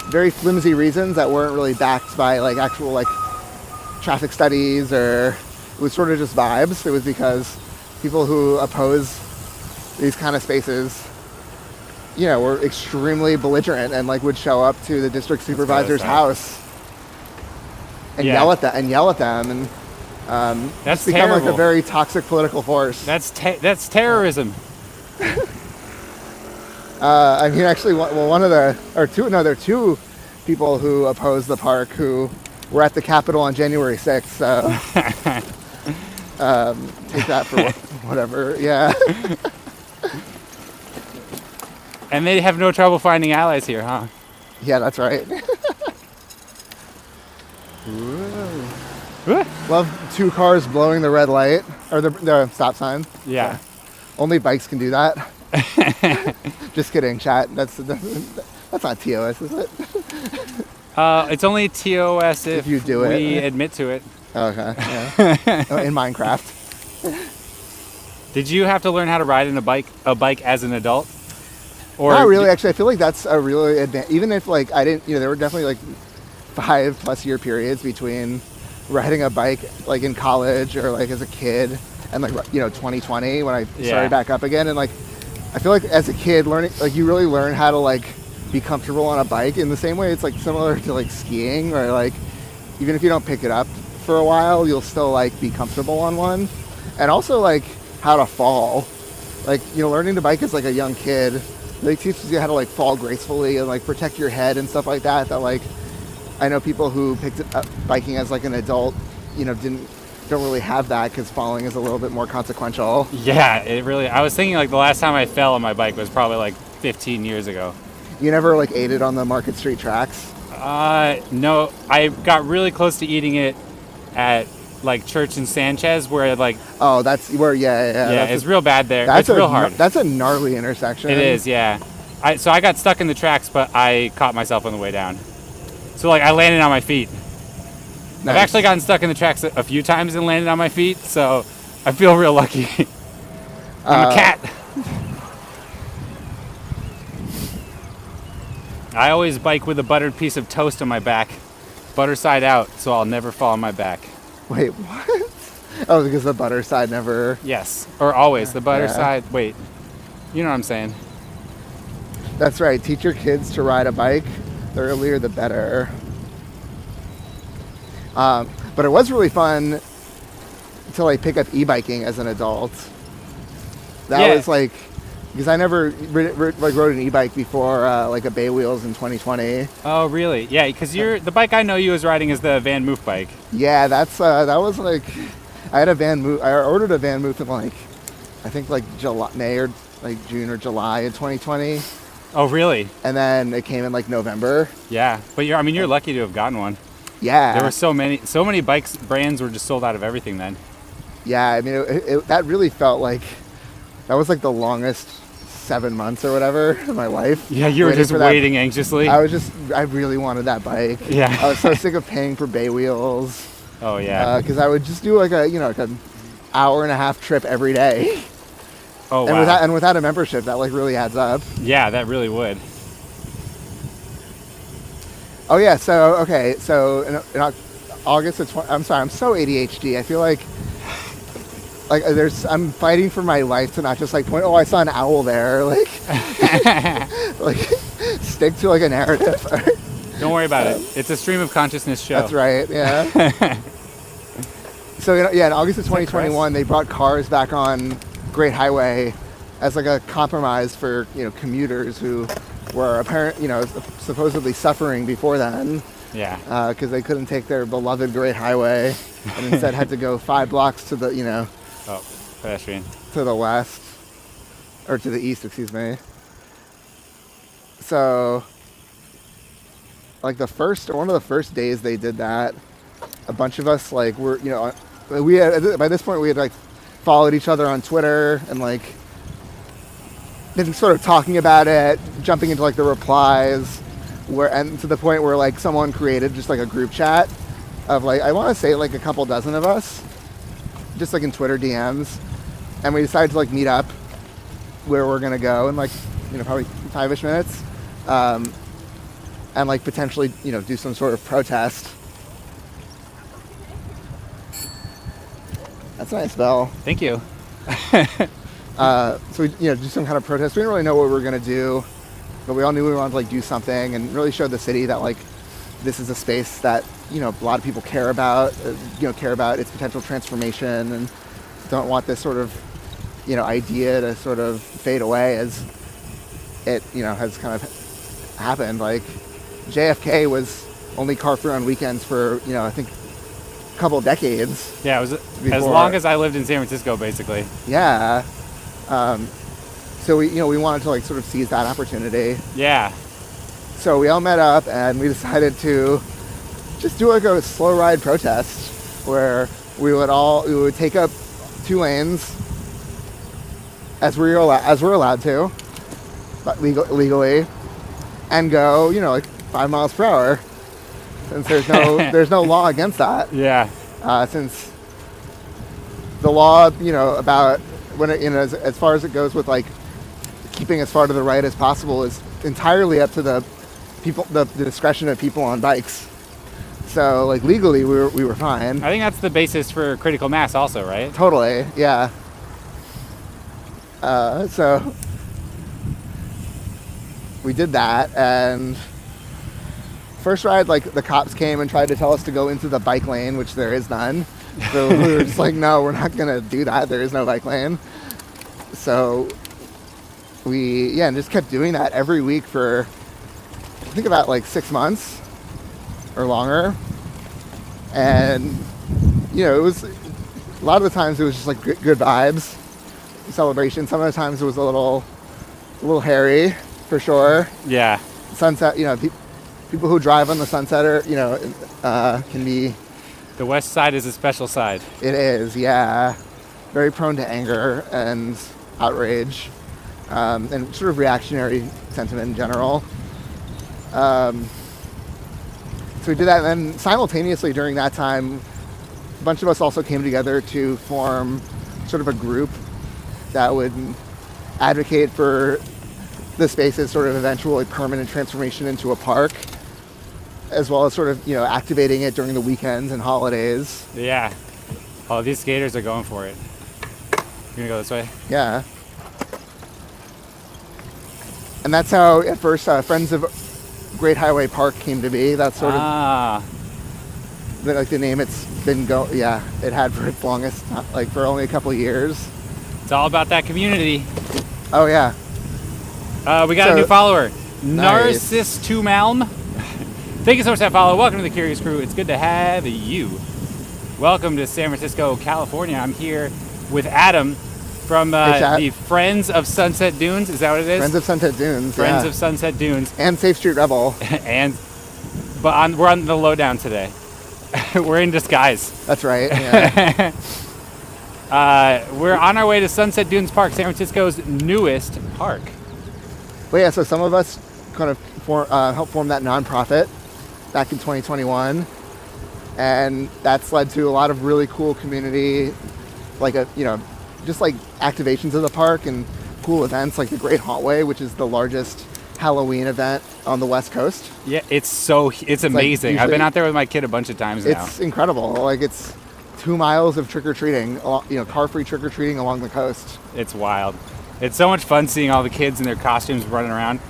very flimsy reasons that weren't really backed by like actual like traffic studies, or it was sort of just vibes. It was because people who oppose these kind of spaces, were extremely belligerent and like would show up to the district supervisor's house and yell at them and that's become terrible. like a very toxic political force. That's terrorism. I mean, actually, there are two people who oppose the park who were at the Capitol on January 6th. So take that for whatever. Yeah. And they have no trouble finding allies here, huh? Yeah, that's right. Love two cars blowing the red light or the stop sign. Yeah. Only bikes can do that. Just kidding, chat. That's not TOS, is it? It's only TOS if you do we it. admit to it. Okay. Yeah. In Minecraft. Did you have to learn how to ride in a bike as an adult? Or not really. Actually, I feel like that's a really even if like I didn't, there were definitely like 5+ year periods between riding a bike like in college or like as a kid and like 2020 when I started back up again, and like I feel like as a kid learning, like, you really learn how to like be comfortable on a bike in the same way it's like similar to like skiing, or like even if you don't pick it up for a while, you'll still like be comfortable on one. And also like how to fall, like learning to bike as like a young kid, like teaches you how to like fall gracefully and like protect your head and stuff like that. That like I know people who picked up biking as like an adult, don't really have that, because falling is a little bit more consequential. Yeah, it really. I was thinking like the last time I fell on my bike was probably like 15 years ago. You never like ate it on the Market Street tracks? No, I got really close to eating it at like Church and Sanchez, where like. Oh, that's where. Yeah. It's real bad there. It's real hard. That's a gnarly intersection. It is, yeah. So I got stuck in the tracks, but I caught myself on the way down. So like I landed on my feet. I've Nice. actually gotten stuck in the tracks a few times and landed on my feet, so I feel real lucky. I'm a cat. I always bike with a buttered piece of toast on my back, butter side out, so I'll never fall on my back. Wait, what? Oh, because the butter side never. Yes, or always the butter Yeah. side. Wait, you know what I'm saying? That's right. Teach your kids to ride a bike. The earlier, the better. But it was really fun to like pick up e-biking as an adult. That Yeah. was like, because I never rode an e-bike before, like a Bay Wheels in 2020. Oh, really? Yeah, because the bike I know you as riding is the Van Moof bike. Yeah, that was like, I had a Van Moof. I ordered a Van Moof in like, I think like May or like June or July of 2020, Oh, really? and then it came in like November. Yeah, but you're lucky to have gotten one. Yeah, There were so many bikes brands were just sold out of everything then. yeah. I mean, that really felt like that was like the longest 7 months or whatever of my life. Yeah, you were waiting just for that. waiting anxiously. I really wanted that bike. Yeah. I was so sick of paying for Bay Wheels. Oh yeah. Because I would just do like an hour and a half trip every day. Oh And wow. without a membership, that like really adds up. Yeah, that really would. Oh yeah, so in August of I'm sorry, I'm so ADHD. I feel like I'm fighting for my life to not just like point. Oh, I saw an owl there. Like like stick to like a narrative. Don't worry about it. It's a stream of consciousness show. That's right. Yeah. So in August of 2021, they brought cars back on Great Highway as like a compromise for commuters who were supposedly suffering before then Yeah. because they couldn't take their beloved Great Highway and instead had to go 5 blocks to the Oh, pedestrian. to the west or to the east, excuse me. So like one of the first days they did that, a bunch of us like were we had, by this point we had like followed each other on Twitter and like been sort of talking about it, jumping into like the replies, and to the point where like someone created just like a group chat of like I want to say like a couple dozen of us, just like in Twitter DMs, and we decided to like meet up where we're gonna go in like probably 5-ish minutes, and like potentially do some sort of protest. That's a nice bell. Thank you. So we do some kind of protest. We didn't really know what we were gonna do, but we all knew we wanted to like do something and really show the city that like this is a space that a lot of people care about. Care about its potential transformation and don't want this sort of idea to sort of fade away as it has kind of happened. Like JFK was only car free on weekends for I think a couple of decades. Yeah, it was as Before- long as I lived in San Francisco, basically. Yeah. So we wanted to like sort of seize that opportunity. Yeah. So we all met up and we decided to just do like a slow ride protest where we would take up 2 lanes as we're allowed to, but legally, and go like 5 miles per hour, since there's no law against that. Yeah. Since the law about when it as far as it goes with like keeping as far to the right as possible is entirely up to the discretion of people on bikes. So like legally we were fine. I think that's the basis for critical mass also, right? Totally, yeah. So we did that, and first ride, like the cops came and tried to tell us to go into the bike lane, which there is none. So we were just like, no, we're not gonna do that. There is no bike lane. So we and just kept doing that every week for I think about like 6 months or longer. And it was a lot of the times it was just like good vibes, celebration. Some of the times it was a little hairy, for sure. Yeah. Sunset, people who drive on the Sunsetter, can be. The west side is a special side. It is, yeah, very prone to anger and outrage, and sort of reactionary sentiment in general. So we did that, and then simultaneously during that time, a bunch of us also came together to form sort of a group that would advocate for the space's sort of eventual permanent transformation into a park, as well as sort of, activating it during the weekends and holidays. Yeah. Oh, these skaters are going for it. You're gonna go this way? Yeah. And that's how, at first, Friends of Great Highway Park came to be. That's sort of the name it's been it had for its longest, for only a couple of years. It's all about that community. Oh, yeah. We got a new follower, Nice. Narcissus Tumalm. Thank you so much for that follow. Welcome to the Curious Crew. It's good to have you. Welcome to San Francisco, California. I'm here with Adam from the Friends of Sunset Dunes. Is that what it is? Friends of Sunset Dunes. Friends of Sunset Dunes. And Safe Street Rebel. We're on the lowdown today. We're in disguise. That's right. Yeah. We're on our way to Sunset Dunes Park, San Francisco's newest park. Well, yeah. So some of us kind of helped form that nonprofit back in 2021, and that's led to a lot of really cool community, just like activations of the park and cool events like the Great Hauntway, which is the largest Halloween event on the West Coast. Yeah, it's amazing. I've been out there with my kid a bunch of times now. It's incredible. Like, it's 2 miles of trick-or-treating, car-free trick-or-treating along the coast. It's wild. It's so much fun seeing all the kids in their costumes running around.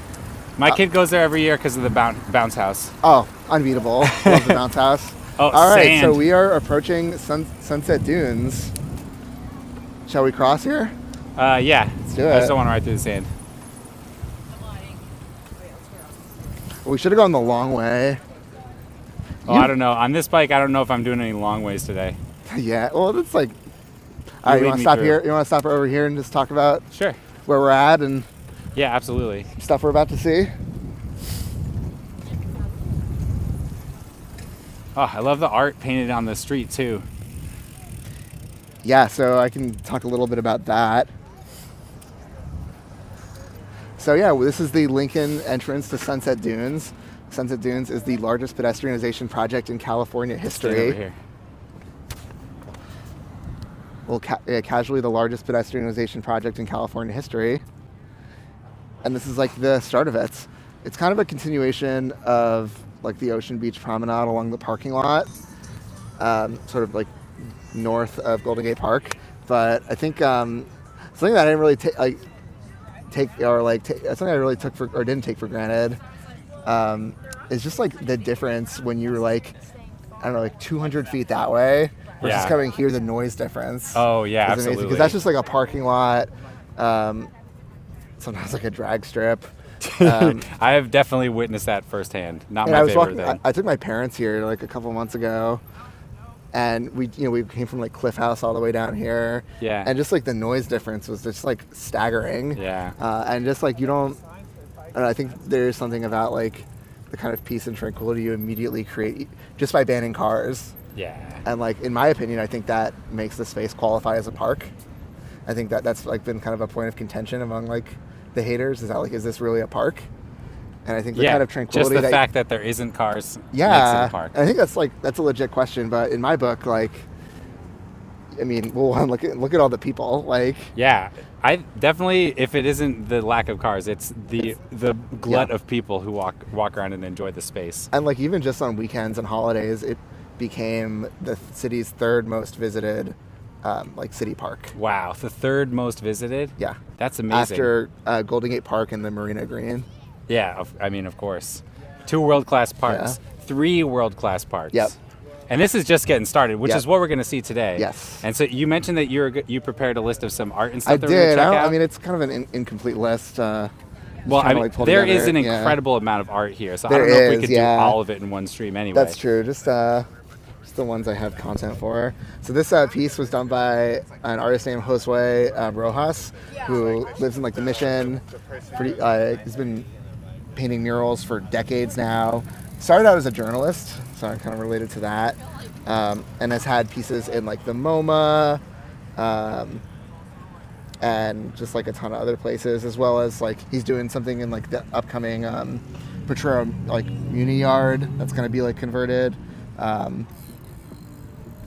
My kid goes there every year because of the bounce house. Oh, unbeatable. Love the bounce house. Oh, all right, sand. so we are approaching Sunset Dunes. Shall we cross here? Yeah. Let's do it. I just don't want to ride through the sand. We should have gone the long way. Oh, I don't know. On this bike, I don't know if I'm doing any long ways today. Yeah, well, it's like... All right, you want to stop here? You want to stop over here and just talk about Sure. where we're at and Yeah, absolutely. stuff we're about to see? Oh, I love the art painted on the street, too. Yeah, so I can talk a little bit about that. So yeah, this is the Lincoln entrance to Sunset Dunes. Sunset Dunes is the largest pedestrianization project in California history. Stand over here. Well, casually the largest pedestrianization project in California history. And this is like the start of it. It's kind of a continuation of like the Ocean Beach Promenade along the parking lot, sort of like north of Golden Gate Park. But I think something that I didn't really something I really took for or didn't take for granted is just like the difference when you're like, I don't know, like 200 feet that way versus coming here, the noise difference. Oh, yeah, is absolutely. Because that's just like a parking lot, sometimes like a drag strip. I have definitely witnessed that firsthand. Not my favorite thing. I took my parents here like a couple months ago, and we came from like Cliff House all the way down here. Yeah. And just like the noise difference was just like staggering. Yeah. And just like I don't know, I think there's something about like the kind of peace and tranquility you immediately create just by banning cars. Yeah. And like in my opinion, I think that makes the space qualify as a park. I think that's like been kind of a point of contention among like the haters, is that like, is this really a park? And I think the kind of tranquility, just the fact that there isn't cars makes it a park. I think that's a legit question, but in my book, like, I mean, well, look at all the people, like. Yeah, I definitely, if it isn't the lack of cars, it's the glut of people who walk around and enjoy the space. And like even just on weekends and holidays, it became the city's third most visited like city park. Wow, the third most visited? Yeah. That's amazing. After Golden Gate Park and the Marina Green. Yeah, I mean, of course. 2 world-class parks. 3 world-class parks. Yep. And this is just getting started, which is what we're going to see today. Yes. And so you mentioned that you prepared a list of some art and stuff I that we're going to did. check out. I mean, it's kind of an incomplete list. Well, I mean, there is an incredible amount of art here, so I don't know if we could do all of it in one stream anyway. That's true. Just the ones I have content for. So this piece was done by an artist named Josue Rojas, who lives in like the Mission. He's been painting murals for decades now. Started out as a journalist, so I'm kind of related to that, and has had pieces in like the MoMA, and just like a ton of other places, as well as like he's doing something in like the upcoming Potrero like Muni Yard that's going to be like converted. And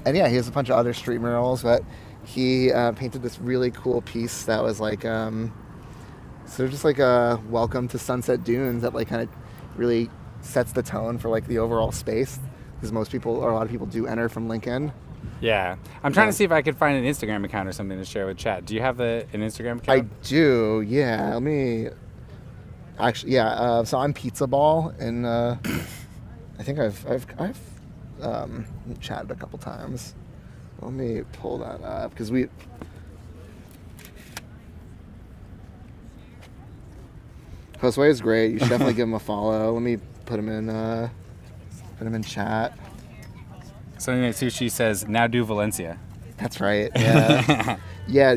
yeah, he has a bunch of other street murals, but he painted this really cool piece that was like sort of just like a welcome to Sunset Dunes that like kind of really sets the tone for like the overall space, because most people, or a lot of people, do enter from Lincoln. Yeah. I'm trying to see if I could find an Instagram account or something to share with chat. Do you have an Instagram account? I do, yeah. Let me actually, yeah. So I'm Pizza Ball, and I think I've chatted a couple times. Let me pull that up because Josue is great. You should definitely give him a follow. Let me put him in chat. Sunday Night Sushi says, now do Valencia. That's right. Yeah. Yeah.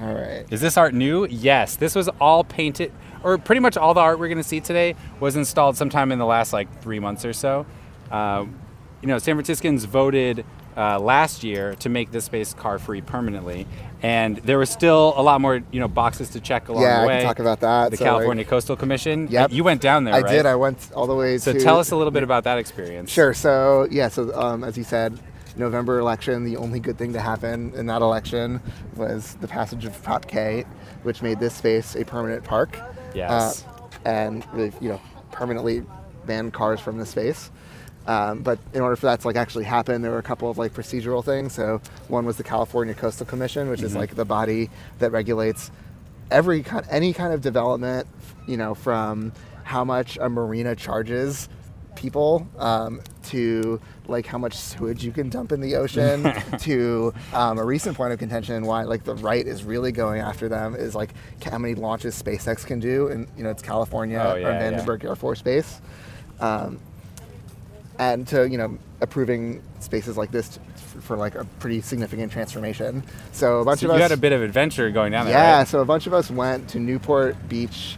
All right. Is this art new? Yes. This was all painted, or pretty much all the art we're going to see today was installed sometime in the last like 3 months or so. San Franciscans voted last year to make this space car-free permanently, and there was still a lot more, boxes to check along the way. Yeah, I can talk about that. The California Coastal Commission. Yep. You went down there, right? I did. I went all the way So to... tell us a little bit about that experience. Sure. So, yeah, as you said, November election, the only good thing to happen in that election was the passage of Prop K, which made this space a permanent park. Yes. And really, permanently banned cars from the space. But in order for that to actually happen, there were a couple of procedural things. So one was the California Coastal Commission, which is the body that regulates any kind of development, from how much a marina charges people to how much sewage you can dump in the ocean to a recent point of contention why the right is really going after them is how many launches SpaceX can do, and it's California or Vandenberg Air Force Base. And to approving spaces like this for a pretty significant transformation. So a bunch of us. You had a bit of adventure going down there. Yeah, right? So a bunch of us went to Newport Beach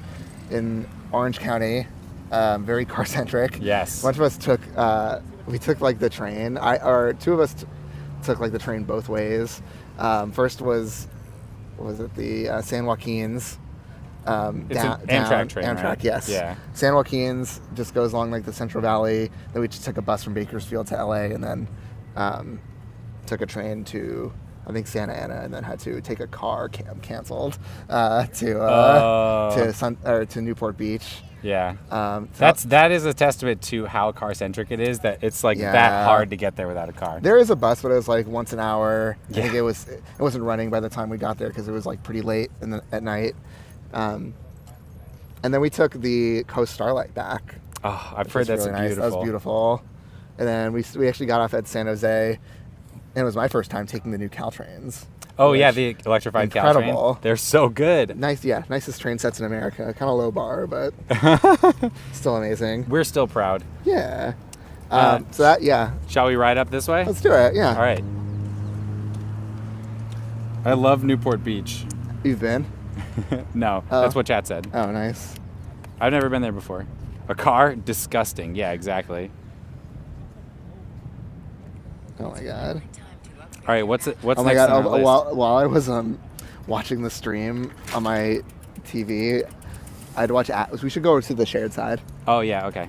in Orange County, very car centric. Yes. A bunch of us took the train. Two of us took the train both ways. First was it the San Joaquin's. It's an Amtrak train, Amtrak, right? yes. Yeah. San Joaquin's just goes along the Central Valley. Then we just took a bus from Bakersfield to LA, and then took a train to I think Santa Ana, and then had to take a car canceled to Newport Beach. Yeah. That is a testament to how car centric it is. That it's that hard to get there without a car. There is a bus, but it was once an hour. Yeah. I think it wasn't running by the time we got there because it was pretty late at night. And then we took the Coast Starlight back. Oh, I've heard that's really beautiful. Nice. That was beautiful. And then we actually got off at San Jose, and it was my first time taking the new Caltrains. Oh yeah, the electrified Caltrain. They're so good. Nice, yeah, nicest train sets in America. Kind of low bar, but still amazing. We're still proud. Yeah. So that, yeah. Shall we ride up this way? Let's do it. Yeah. All right. I love Newport Beach. You've been? No, that's what chat said. Oh, nice. I've never been there before. A car? Disgusting. Yeah, exactly. Oh my god. All right, what's next my god! on our list? While I was watching the stream on my TV, I had to watch ads. We should go over to the shared side. Oh yeah, okay.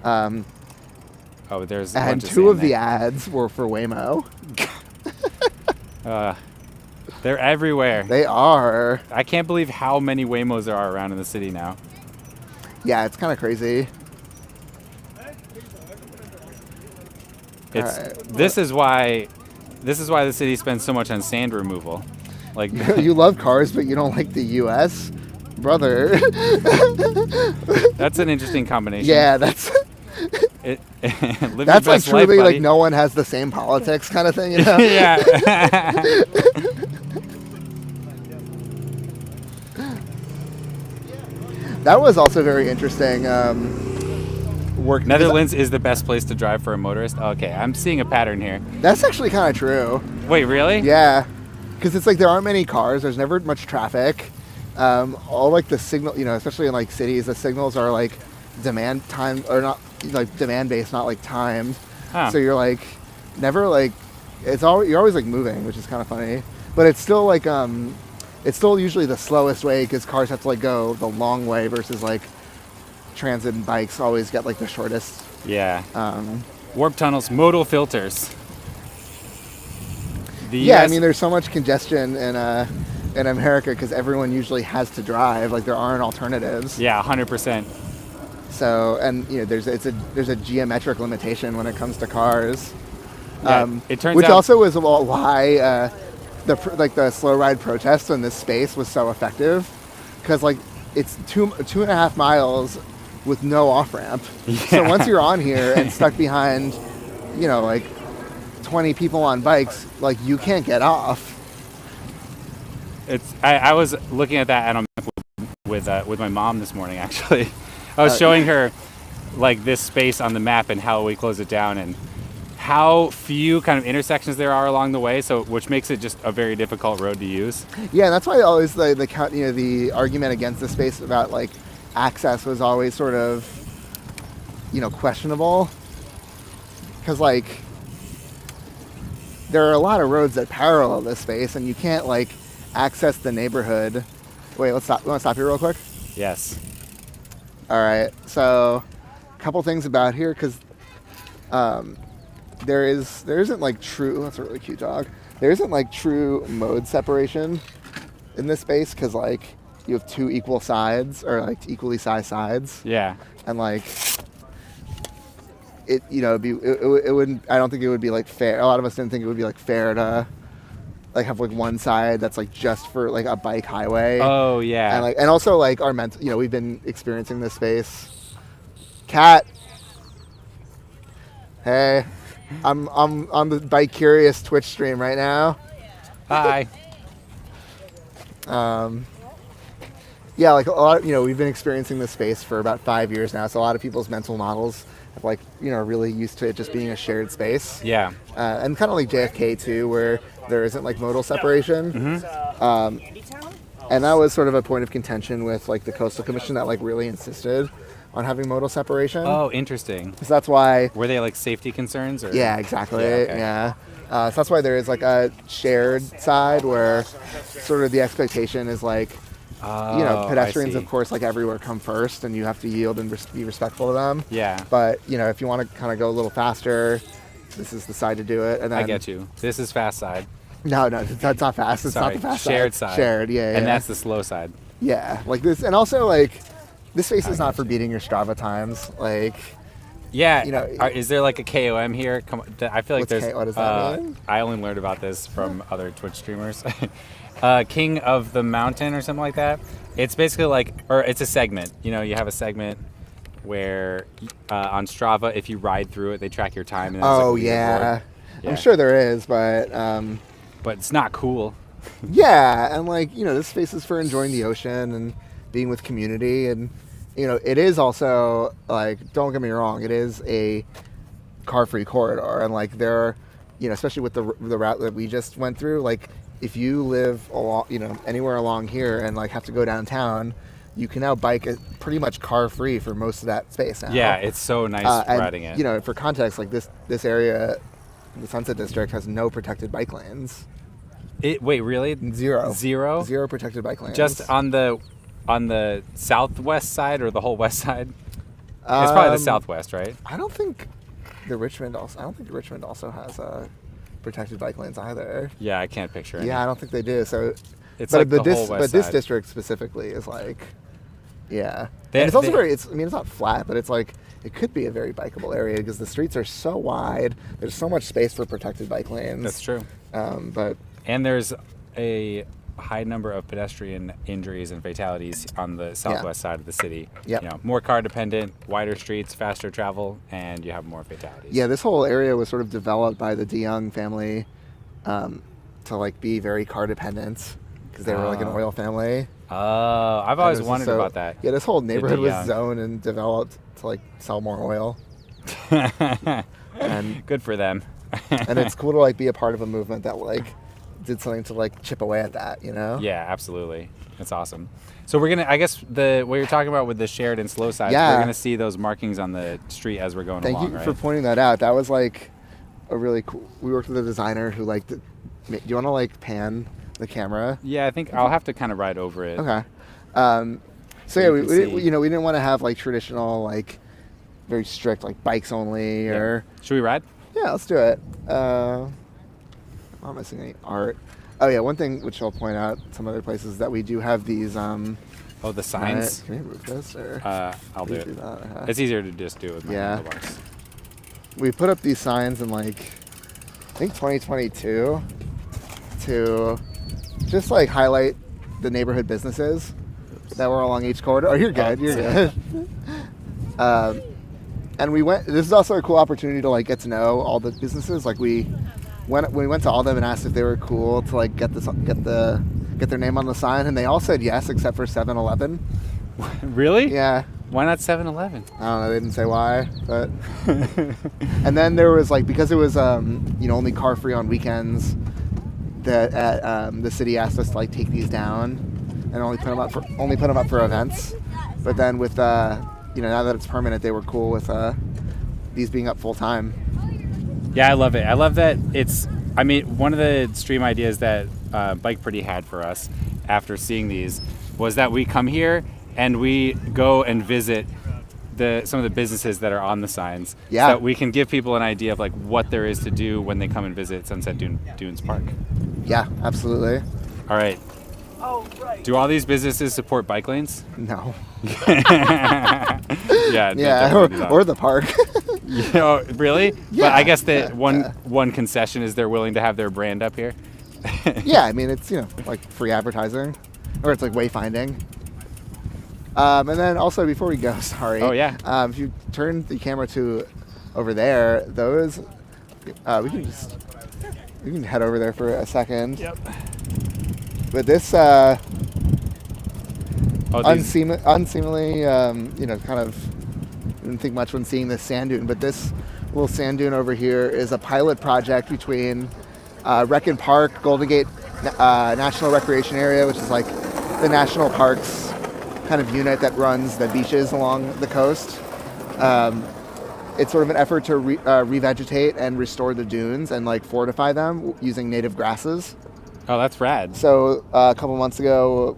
There's a and bunch two of there. the ads were for Waymo. They're everywhere. They are. I can't believe how many Waymos there are around in the city now. Yeah, it's kind of crazy. This is why the city spends so much on sand removal. You love cars, but you don't like the U.S., brother. That's an interesting combination. Yeah, that's. That's truly life, no one has the same politics kind of thing, you know? Yeah. That was also very interesting. Netherlands is the best place to drive for a motorist. Okay, I'm seeing a pattern here. That's actually kind of true. Wait, really? Yeah, because it's there aren't many cars. There's never much traffic. All the signal, especially in cities, the signals are demand time or not demand based, not timed. Huh. So you're you're always moving, which is kind of funny. But it's still it's it's still usually the slowest way because cars have to like go the long way versus like transit and bikes always get like the shortest. Yeah. Um, Warp tunnels, modal filters. The yeah, I US mean, there's so much congestion in America because everyone usually has to drive. Like there aren't alternatives. Yeah, 100%. So, and you know, there's a geometric limitation when it comes to cars. Yeah, it turns which out- also was why the slow ride protests in this space was so effective, because like it's 2.5 miles with no off ramp. So Yeah. once you're on here and stuck behind, you know, like 20 people on bikes, like you can't get off. I was looking at that with my mom this morning, actually. I was showing her like this space on the map and how we close it down and how few kind of intersections there are along the way, so which makes it just a very difficult road to use. Yeah, and that's why always the argument against the space about like access was always sort of, you know, questionable, because like there are a lot of roads that parallel this space, and you can't like access the neighborhood. Wait, let's stop. You want to stop here real quick? Yes. All right. So, a couple things about here, because there isn't like true. That's a really cute dog. There isn't like true mode separation in this space, because like you have two equal sides or like equally sized sides, Yeah. and like it, you know, it wouldn't. I don't think it would be like fair. A lot of us didn't think it would be like fair to like have like one side that's like just for like a bike highway. Oh yeah. And also like our mental, you know, we've been experiencing this space. Cat. Hey, I'm on the Bike Curious Twitch stream right now. Hi. Yeah, like a lot, you know, we've been experiencing this space for about 5 years now. So a lot of people's mental models have like, you know, really used to it just being a shared space. Yeah. And kind of like JFK too, where there isn't like modal separation. And that was sort of a point of contention with like the Coastal Commission that like really insisted on having modal separation. Oh, interesting. So that's why. Were they like safety concerns or? Yeah, exactly. Yeah, okay. Yeah. So that's why there is like a shared side where sort of the expectation is like, Oh, you know, I pedestrians see. of course like everywhere come first, and you have to yield and be respectful to them. Yeah. But you know, if you want to kind of go a little faster, this is the side to do it. And then I get you. This is fast side. No, that's not fast. It's Sorry, not the fast shared side. side. Shared, yeah. And that's the slow side. yeah, like this, and also like this space is not for beating your Strava times. Like, Yeah. You know, Is there like a KOM here? I feel like What's there's. what does that mean? I only learned about this from other Twitch streamers. King of the Mountain or something like that. It's basically like, or it's a segment. You know, you have a segment where on Strava, if you ride through it, they track your time. And oh it's like a yeah. leaderboard. Yeah. I'm sure there is, but But it's not cool. yeah, and like you know, this space is for enjoying the ocean and being with community, and you know, it is also like, don't get me wrong, it is a car-free corridor, and like there are, you know, especially with the route that we just went through, like if you live along, you know, anywhere along here and like have to go downtown, you can now bike it pretty much car-free for most of that space now. Yeah, it's so nice And, riding it. You know, for context, like this area, the Sunset District has no protected bike lanes. Wait, really? Zero. Zero Protected bike lanes. Just on the southwest side or the whole west side? It's probably the southwest, right? I don't think Richmond also has protected bike lanes either. Yeah, I can't picture any. Yeah, I don't think they do. So, It's but like the this whole west this side. district specifically is like, yeah. They- and it's also they- very. I mean, it's not flat, but it's like it could be a very bikeable area because the streets are so wide. There's so much space for protected bike lanes. That's true. But And there's a high number of pedestrian injuries and fatalities on the southwest side of the city. Yep. You know, more car dependent, wider streets, faster travel, and you have more fatalities. yeah, this whole area was sort of developed by the DeYoung family to like be very car dependent because they were like an Oh. oil family. Oh, I've And always it was wondered so- about that. Yeah, this whole neighborhood was DeYoung. zoned and developed to like sell more oil, and Good for them. and it's cool to like be a part of a movement that like did something to like chip away at that, you know? Yeah, absolutely. That's awesome. So we're gonna, I guess what you're talking about with the shared and slow sides, Yeah. we're gonna see those markings on the street as we're going Thank along, you right? for pointing that out. That was like a really cool. We worked with a designer who like. Do you want to like pan the camera. Yeah, I think I'll have to kind of ride over it. Okay. So So yeah, you we can didn't, see. you know, we didn't want to have like traditional, like very strict, like bikes only Yeah. or. Should we ride? Yeah, let's do it. I'm not missing any art. Oh yeah, one thing which I'll point out some other places that we do have these. Oh, the signs. Can we move this or? I'll do Please it. that, It's easier to just do it with my Yeah. handlebars. We put up these signs in like I think 2022 to just like highlight the neighborhood businesses that were along each corridor. Oh, you're good. You're good. And we went. This is also a cool opportunity to like get to know all the businesses. Like we went to all of them and asked if they were cool to like get their name on the sign, and they all said yes except for 7-Eleven. Really? Yeah. Why not 7-Eleven? I don't know. They didn't say why, but. And then there was like because it was only car free on weekends. That the city asked us to like take these down and only put them up for events. But then with now that it's permanent, they were cool with these being up full time. Yeah, I love it. I love that it's. I mean, one of the stream ideas that Bike Pretty had for us after seeing these was that we come here and we go and visit some of the businesses that are on the signs. Yeah. So that we can give people an idea of like what there is to do when they come and visit Sunset Dunes Park. Yeah, absolutely. All right. Do all these businesses support bike lanes? No. Yeah. they definitely do not. or the park. You know, really? Yeah, But I guess that yeah. one concession is they're willing to have their brand up here. Yeah, I mean it's like free advertising, or it's like wayfinding. And then also before we go, sorry. Oh, yeah. If you turn the camera to over there, those we can head over there for a second. Yep. But this Oh, these, unseemly, kind of didn't think much when seeing this sand dune. But this little sand dune over here is a pilot project between Reckin Park, Golden Gate National Recreation Area, which is like the national parks kind of unit that runs the beaches along the coast. It's sort of an effort to revegetate and restore the dunes and like fortify them using native grasses. oh, that's rad. So a couple months ago,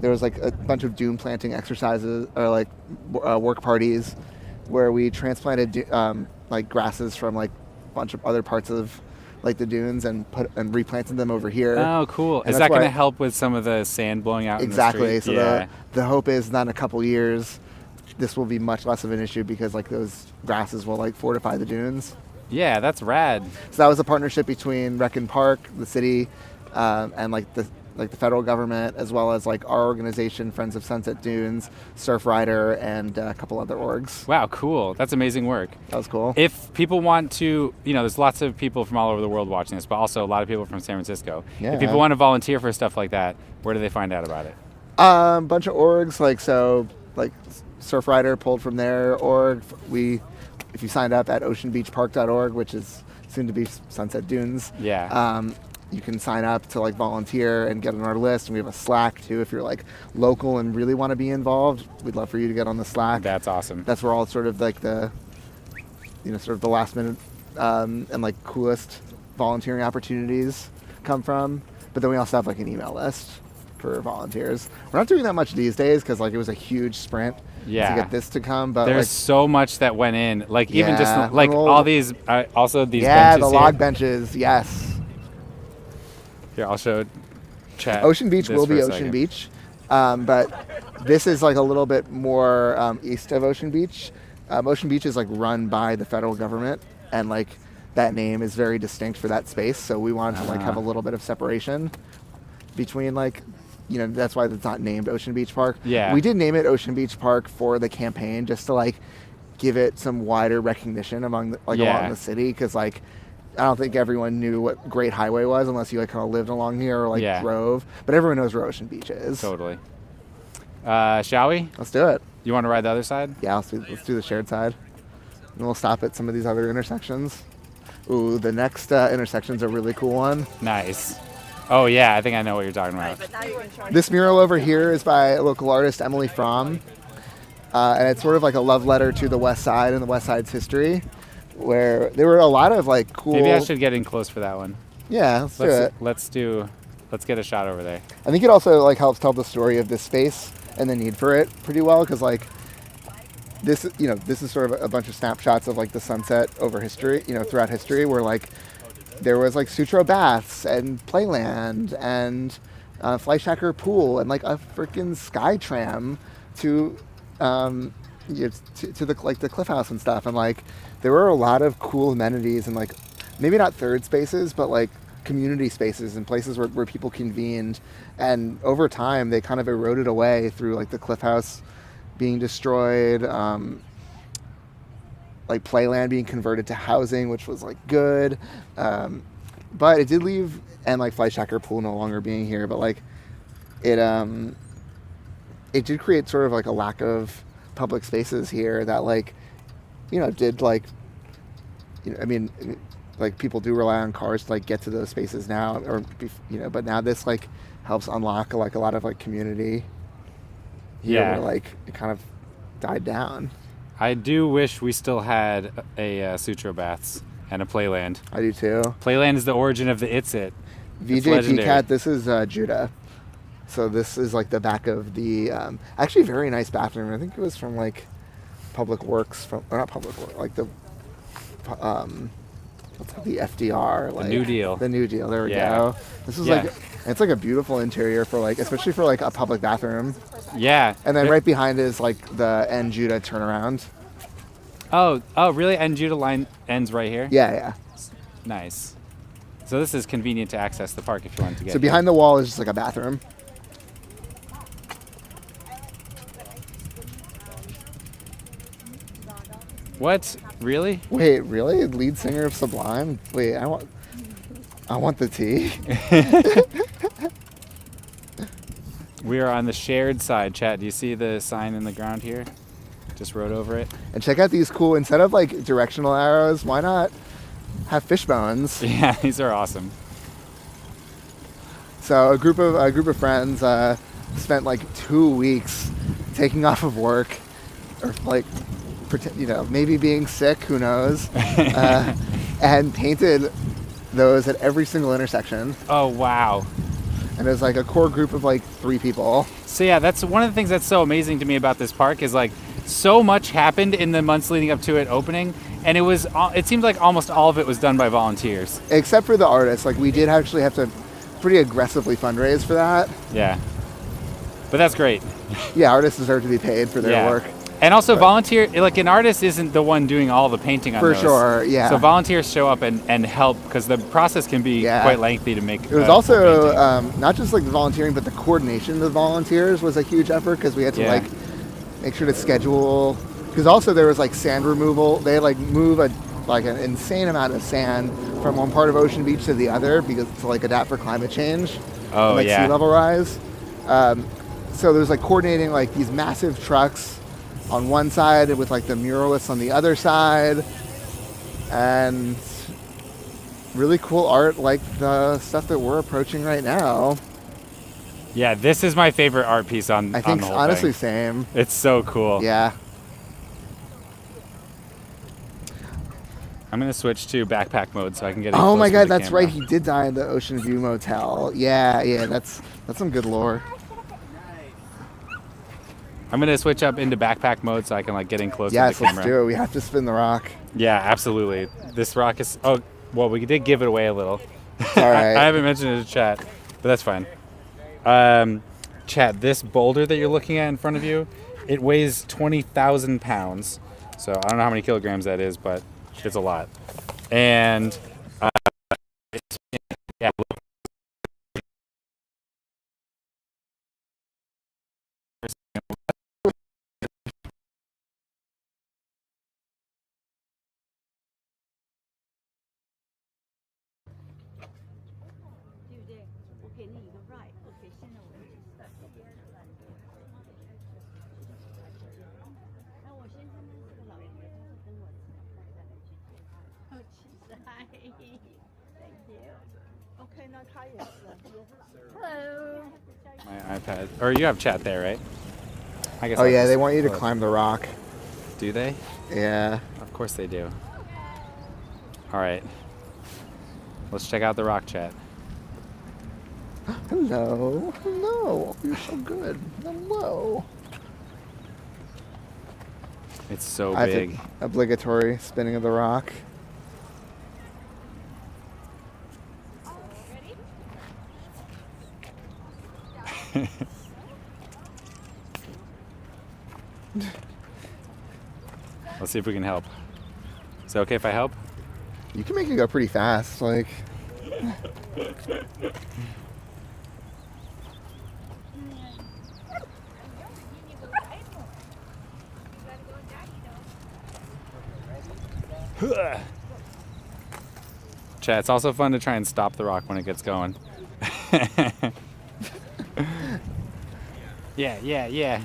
there was like a bunch of dune planting exercises or like work parties where we transplanted like grasses from like a bunch of other parts of like the dunes and replanted them over here. Oh, cool. And Is that's that going to why- help with some of the sand blowing out Exactly. in the So street? Yeah. the hope is that in a couple years, this will be much less of an issue because like those grasses will like fortify the dunes. Yeah, that's rad. So that was a partnership between Reckin Park, the city, and like the federal government, as well as like our organization, Friends of Sunset Dunes, Surf Rider, and a couple other orgs. Wow, cool. That's amazing work. That was cool. If people want to, there's lots of people from all over the world watching this, but also a lot of people from San Francisco. Yeah. If people want to volunteer for stuff like that, where do they find out about it? Bunch of orgs, like Surf Rider pulled from their org. If you signed up at oceanbeachpark.org, which is soon to be Sunset Dunes. Yeah. You can sign up to like volunteer and get on our list, and we have a Slack too. If you're like local and really want to be involved, we'd love for you to get on the Slack. That's awesome. That's where all sort of like the last minute and like coolest volunteering opportunities come from. But then we also have like an email list for volunteers. We're not doing that much these days because like it was a huge sprint to get this to come. But There's so much that went in, like even Yeah, just like well, all these, also these yeah, benches the log here. benches, yes. Here, I'll show chat. Ocean Beach this will for be a Ocean second. Beach, but this is like a little bit more east of Ocean Beach. Ocean Beach is like run by the federal government, and like that name is very distinct for that space. So we wanted to like have a little bit of separation between like, that's why it's not named Ocean Beach Park. Yeah. We did name it Ocean Beach Park for the campaign just to like give it some wider recognition along the city, because like I don't think everyone knew what Great Highway was unless you like kind of lived along here or like drove. But everyone knows where Ocean Beach is. Totally. Shall we? Let's do it. You want to ride the other side? Yeah, let's do the shared side. And we'll stop at some of these other intersections. Ooh, the next intersection's a really cool one. Nice. Oh yeah, I think I know what you're talking about. This mural over here is by local artist Emily Fromm. And it's sort of like a love letter to the West Side and the West Side's history, where there were a lot of like cool... Maybe I should get in close for that one. Yeah, let's do it. Let's do... Let's get a shot over there. I think it also like helps tell the story of this space and the need for it pretty well, because like this, you know, this is sort of a bunch of snapshots of like the sunset over history, you know, throughout history, where like there was like Sutro baths and Playland and Fleischhacker pool and like a freaking sky tram to to the like the Cliff House and stuff, and like there were a lot of cool amenities and like maybe not third spaces, but like community spaces and places where people convened, and over time they kind of eroded away through like the Cliff House being destroyed, like Playland being converted to housing, which was like good, but it did leave, and like Fleischhacker pool no longer being here, but like it did create sort of like a lack of public spaces here that like, you know, did like, you know, I mean, like people do rely on cars to like get to those spaces now, or you know, but now this like helps unlock like a lot of like community here, Yeah. where like it kind of died down. I do wish we still had a Sutro Baths and a Playland. I do too. Playland is the origin of the It's It. It's VJ legendary. PCAT, this is Judah. So this is like the back of the actually very nice bathroom. I think it was from like Public Works, or not Public Works, like the what's called the FDR, like New Deal. The New Deal. There we Yeah. go. This is Yeah. like, it's like a beautiful interior for like, especially for like a public bathroom. Yeah. And then right behind is like the N Judah turnaround. Oh, really? And Judah line ends right here? Yeah, yeah. Nice. So this is convenient to access the park if you want to get So behind the wall is just like a bathroom. What? Really? Wait, really? Lead singer of Sublime? Wait, I want the tea. We are on the shared side, chat. Do you see the sign in the ground here? Just rode over it. And check out these cool, instead of like directional arrows, why not have fish bones? Yeah, these are awesome. So a group of friends spent like 2 weeks taking off of work, or like, you know, maybe being sick, who knows, and painted those at every single intersection. Oh, wow. And it was like a core group of like 3 people. So yeah, that's one of the things that's so amazing to me about this park is like so much happened in the months leading up to it opening, and it seemed like almost all of it was done by volunteers. Except for the artists. Like we did actually have to pretty aggressively fundraise for that. Yeah. But that's great. Yeah, artists deserve to be paid for their Yeah. work. And also volunteer, like an artist isn't the one doing all the painting on For those. sure, yeah. So volunteers show up and help, because the process can be Yeah. quite lengthy to make. It was also not just like the volunteering, but the coordination of the volunteers was a huge effort, because we had to Yeah. like make sure to schedule. Because also there was like sand removal. They like move an insane amount of sand from one part of Ocean Beach to the other, because to like adapt for climate change. Oh, and, like yeah. sea level rise. So there's like coordinating like these massive trucks on one side with like the muralists on the other side, and really cool art like the stuff that we're approaching right now. Yeah, this is my favorite art piece on. I think the whole honestly thing. same. It's so cool. Yeah. I'm gonna switch to backpack mode so I can get. Oh my closer to god, the that's camera. right. He did die in the Ocean View Motel. Yeah, that's some good lore. I'm gonna switch up into backpack mode so I can like get in closer Yes, to the let's camera. do it. We have to spin the rock. Yeah, absolutely. This rock is. Oh, well, we did give it away a little. All right. I haven't mentioned it to chat, but that's fine. Chat, this boulder that you're looking at in front of you, it weighs 20,000 pounds. So I don't know how many kilograms that is, but it's a lot. And yeah, Hello. my iPad. Or you have chat there, right? I guess. Oh I'll yeah, just they want you to close. climb the rock. Do they? Yeah. Of course they do. All right. Let's check out the rock chat. Hello. Hello. You're so good. Hello. It's so I have big. the obligatory spinning of the rock. Let's see if we can help. Is it okay if I help? You can make it go pretty fast. Like, Chat, it's also fun to try and stop the rock when it gets going. Yeah.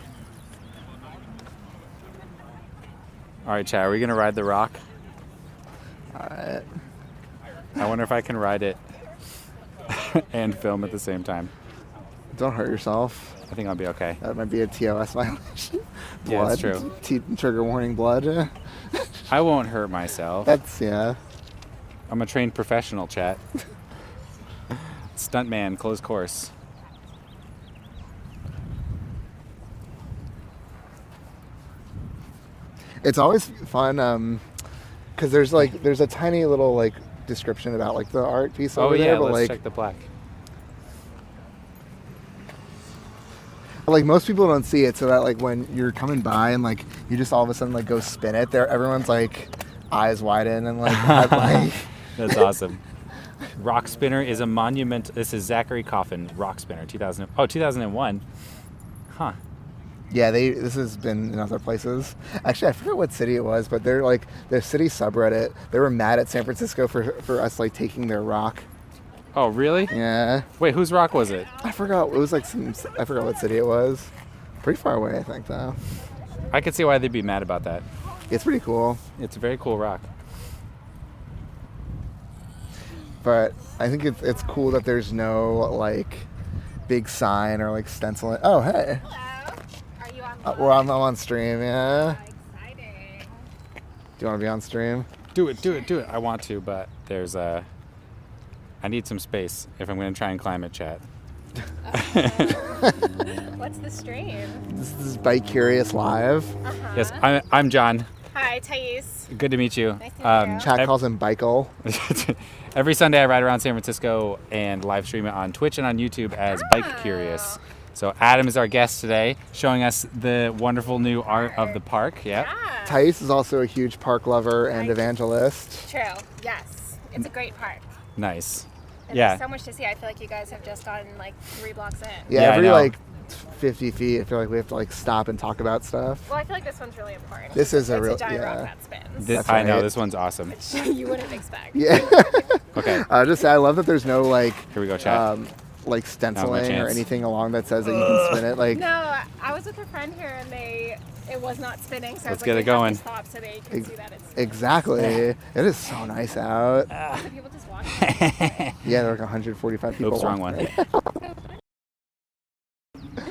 All right, chat, are we going to ride the rock? alright. I wonder if I can ride it and film at the same time. Don't hurt yourself. I think I'll be okay. That might be a TOS violation. Yeah, Blood. that's true. Trigger warning blood. I won't hurt myself. That's, yeah. I'm a trained professional, chat. Stuntman, closed course. It's always fun because there's a tiny little like description about like the art piece over Oh, yeah, there, but let's like check the plaque. most people don't see it, so that like when you're coming by and like you just all of a sudden like go spin it, there everyone's like eyes widen and like That's awesome. Rock Spinner is a monument. This is Zachary Coffin, Rock Spinner, 2001. Huh. yeah, this has been in other places. Actually, I forget what city it was, but they're like the city subreddit. They were mad at San Francisco for us like taking their rock. Oh, really? Yeah, Wait, whose rock was it? I forgot. It was like I forgot what city it was. Pretty far away, I think, though. I could see why they'd be mad about that. It's pretty cool. It's a very cool rock. But I think it's cool that there's no like big sign or like stencil. Oh, hey. Hello. Are you on? Well, I'm on stream, yeah. Exciting. Do you want to be on stream? Do it. I want to, but there's a... I need some space if I'm going to try and climb it, chat. What's the stream? This is Bike Curious Live. Yes, I'm John. Hi, Thais. Good to meet you. Nice to meet you. Chat calls him Bike'll. Every Sunday I ride around San Francisco and live stream it on Twitch and on YouTube as Bike Curious. So Adam is our guest today, showing us the wonderful new art of the park. Yeah. Yeah. Thais is also a huge park lover and evangelist. True. Yes. It's a great park. Nice. And Yeah. There's so much to see. I feel like you guys have just gotten like 3 blocks in. Yeah, Yeah, I every know. like 50 feet, I feel like we have to like stop and talk about stuff. Well, I feel like this one's really important. This is a It's real- a giant yeah. rock that spins. That's I know, right. this one's awesome. You wouldn't expect. Yeah. Okay, Just I love that there's no like here we go, chat. like stenciling or chance. anything along that says that you can spin it. Like No, I was with a friend here and it was not spinning, so I Let's was get like, it "We have going." to stop so they can see that it's exactly. It is so nice out. So people just walk. Yeah, there are like 145 people. Oops, wrong walking. one.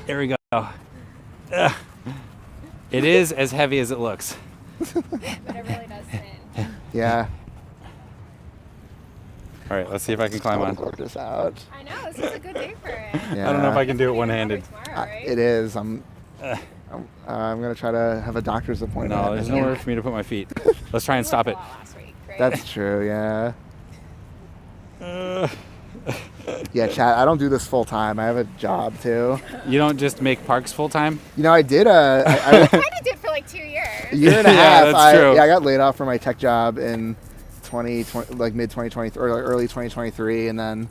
There we go. Ugh. It is as heavy as it looks. But it really does spin. Yeah. All right, let's see if I can climb on. Work this out. I know, this is a good day for it. Yeah. I don't know if I can do it Maybe one-handed. tomorrow, right? It is. I'm gonna try to have a doctor's appointment. No, there's nowhere for me to put my feet. Let's try and You stop worked it. a lot last week, right? That's true. Yeah. Uh, Yeah, chat. I don't do this full time. I have a job too. you don't just make parks full time? You know, I did. I I kind of did for like 2 years. a year and a Yeah, half. that's true. Yeah, I got laid off from my tech job in 2020, like mid 2023 or like early 2023, and then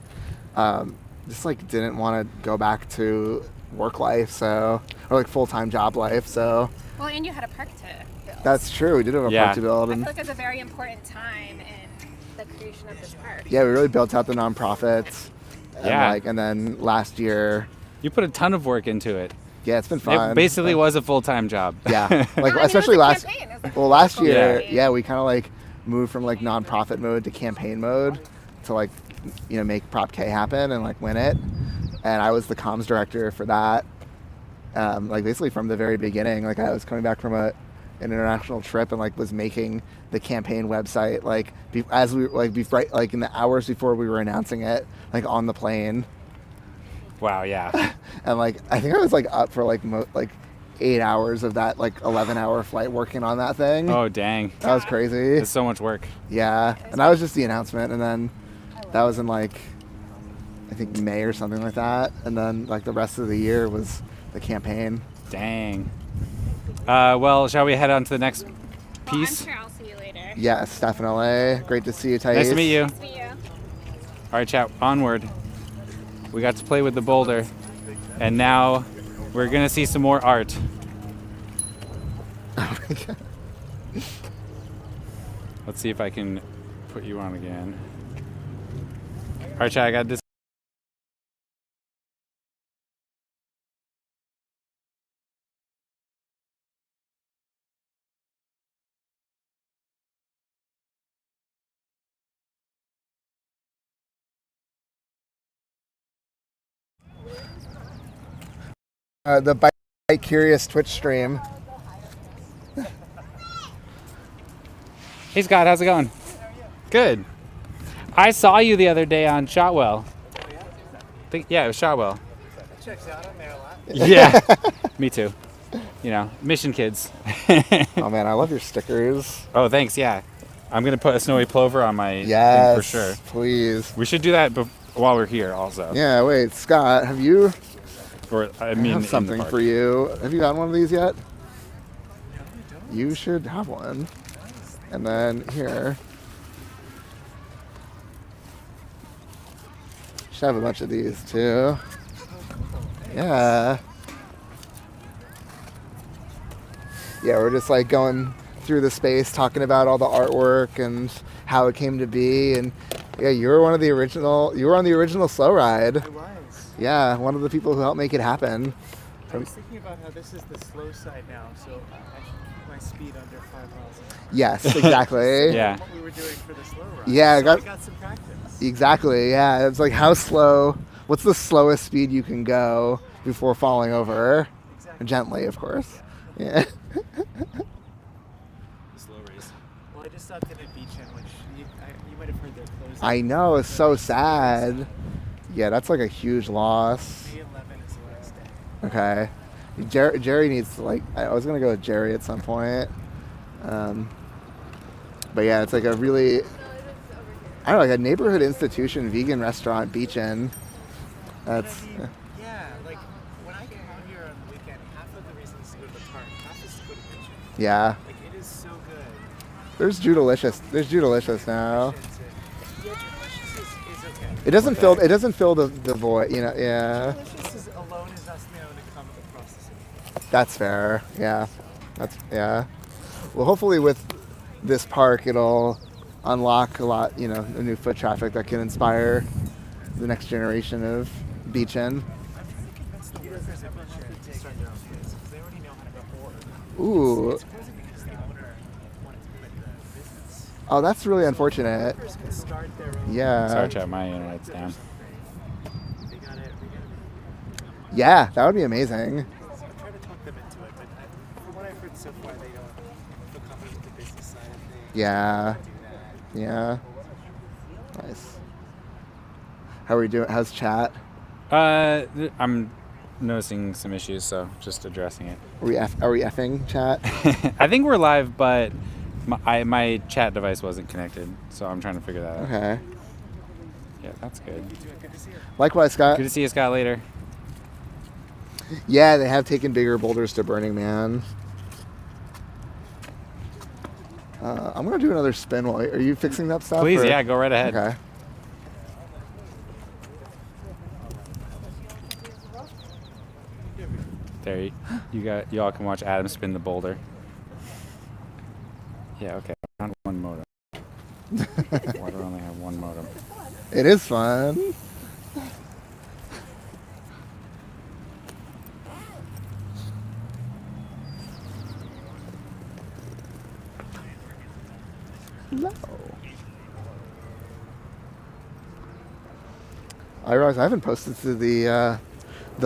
just like didn't want to go back to work life, so or like full time job life. So Well, and you had a park to build. that's true. We did have a Yeah. park to build, I and feel like it's a very important time in the creation of this park. yeah, we really built out the nonprofits. And Yeah. and then last year, You put a ton of work into it. yeah, it's been fun. It basically was a full-time job. Yeah, like Well, I mean, especially it was a last. campaign. It was like Well, last a year, campaign. yeah, we kind of like moved from like nonprofit mode to campaign mode to like, you know, make Prop K happen and like win it. And I was the comms director for that. Like basically from the very beginning. Like I was coming back from an international trip and like was making the campaign website like as we like right like in the hours before we were announcing it, like on the plane. Wow, yeah. And like I think I was like up for like 8 hours of that like 11-hour flight working on that thing. Oh, dang. That was crazy. It's so much work. Yeah, and that was just the announcement, and then that was in like I think May or something like that, and then like the rest of the year was the campaign. Dang. Well, shall we head on to the next piece? I'm sure I'll see you later. Yes, definitely. Great to see you, Thais. Nice to meet you. See you. All right, chat. Onward. We got to play with the boulder, and now we're gonna see some more art. Oh my God. Let's see if I can put you on again. All right, chat. I got this. The Bike Curious Twitch stream. Hey, Scott. How's it going? Good. I saw you the other day on Shotwell. Yeah, it was Shotwell. Checks out on there a lot. Yeah, me too. You know, mission kids. Oh man, I love your stickers. Oh, thanks. Yeah, I'm gonna put a snowy plover on my Yes, thing for sure. please. We should do that while we're here, also. Yeah, wait, Scott, have you? Or I I mean, have in the something park. for you. Have you gotten one of these yet? You should have one. And then here. Should have a bunch of these too. Yeah. Yeah, we're just like going through the space talking about all the artwork and how it came to be, and yeah, you were on the original slow ride. I was. Yeah, one of the people who helped make it happen. I was thinking about how this is the slow side now, so I should keep my speed under 5 miles an hour. Yes, exactly. Yeah. What we were doing for the slow ride. Yeah, so I got some practice. Exactly, yeah. It's like how slow, what's the slowest speed you can go before falling over? Exactly. Gently, of course. Yeah. The slow race. Well, I just stopped in at Beach End, which you might have heard they're closing. I know, it's so sad. Yeah, that's like a huge loss. May 11 is the last day. Okay. Jerry needs to like, I was going to go with Jerry at some point. But yeah, it's like a really, I don't know, like a neighborhood institution vegan restaurant, Beach Inn. That's, But I mean, yeah, like when I come out here on the weekend, half of the reason is to go to the park, half is to go to Beach End. yeah. Like it is so good. There's Judalicious. There's Judalicious now. Yeah, Delicious is okay. It doesn't fill the void, you know, yeah. Delicious is alone is us now to come across the city. That's fair. Yeah. Yeah. Well, hopefully with this park, it'll unlock a lot, you know, new foot traffic that can inspire the next generation of Beach Inn. I'm trying to convince the workers at Beach End to start their own place because they already know how to go forward. Ooh. It's closing because the owner wanted to quit the business. Oh, that's really unfortunate. Workers can start their own. Yeah. Sorry, chat. My internet's down. They got it. Yeah, that would be amazing. I'm trying to talk them into it, but from what I've heard so far, they don't feel confident with the business side of things. Yeah. Do that. Yeah. Nice. How are we doing? How's chat? I'm noticing some issues, so just addressing it. Are we effing chat? I think we're live, but my chat device wasn't connected, so I'm trying to figure that out. Okay. Yeah, that's good. Good to see you. Likewise, Scott. Good to see you, Scott, later. Yeah, they have taken bigger boulders to Burning Man. I'm gonna do another spin. Are you fixing that stuff? Please, or- yeah, go right ahead. Okay. There, you all can watch Adam spin the boulder. Yeah, okay. Not one modem. Why do I only have one modem? It is fun. Hello. I realize I haven't posted to the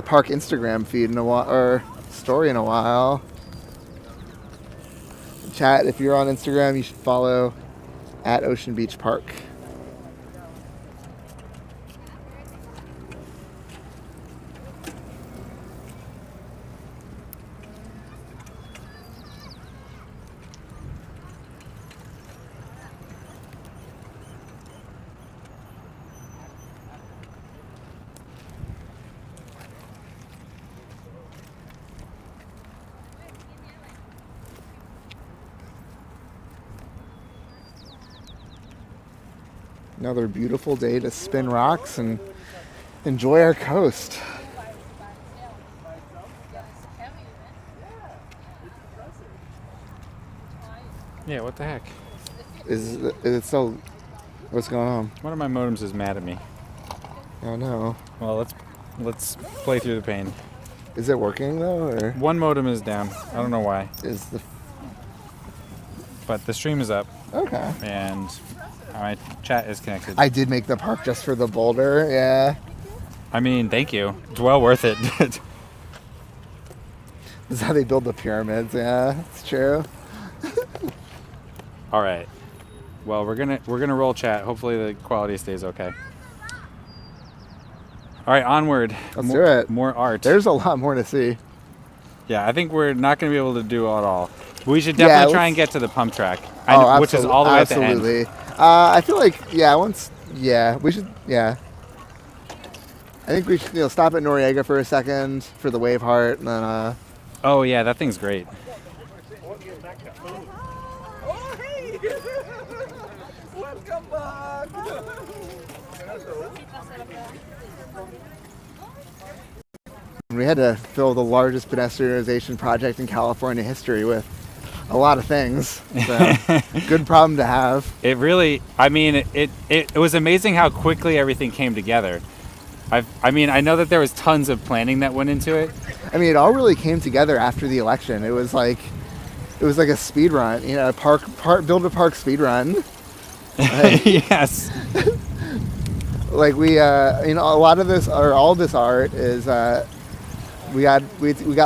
park Instagram feed in a while, or story in a while. Chat, if you're on Instagram, you should follow at Ocean Beach Park. Another beautiful day to spin rocks and enjoy our coast. Yeah, what the heck? Is it still? What's going on? One of my modems is mad at me. Oh no. Well, let's play through the pain. Is it working though, or One modem is down. I don't know why, is the? but the stream is up Okay. and my chat is connected. I did make the park just for the boulder. Yeah. I mean, thank you. It's well worth it. This is how they build the pyramids. Yeah, it's true. All right. Well, we're gonna roll chat. Hopefully the quality stays okay. All right, onward. Let's more, do it. More art. There's a lot more to see. Yeah, I think we're not going to be able to do it all. We should definitely try and get to the pump track, which is all the way at the end. Absolutely. I feel like we should. Yeah. I think we should stop at Noriega for a second for the wave heart, and then. Oh yeah, that thing's great. Welcome back. We had to fill the largest pedestrianization project in California history with a lot of things. So, good problem to have. It really, I mean, it was amazing how quickly everything came together. I know that there was tons of planning that went into it. I mean, it all really came together after the election. It was like a speed run, build a park speed run. Like, Yes. like we, a lot of this or all this art is, we got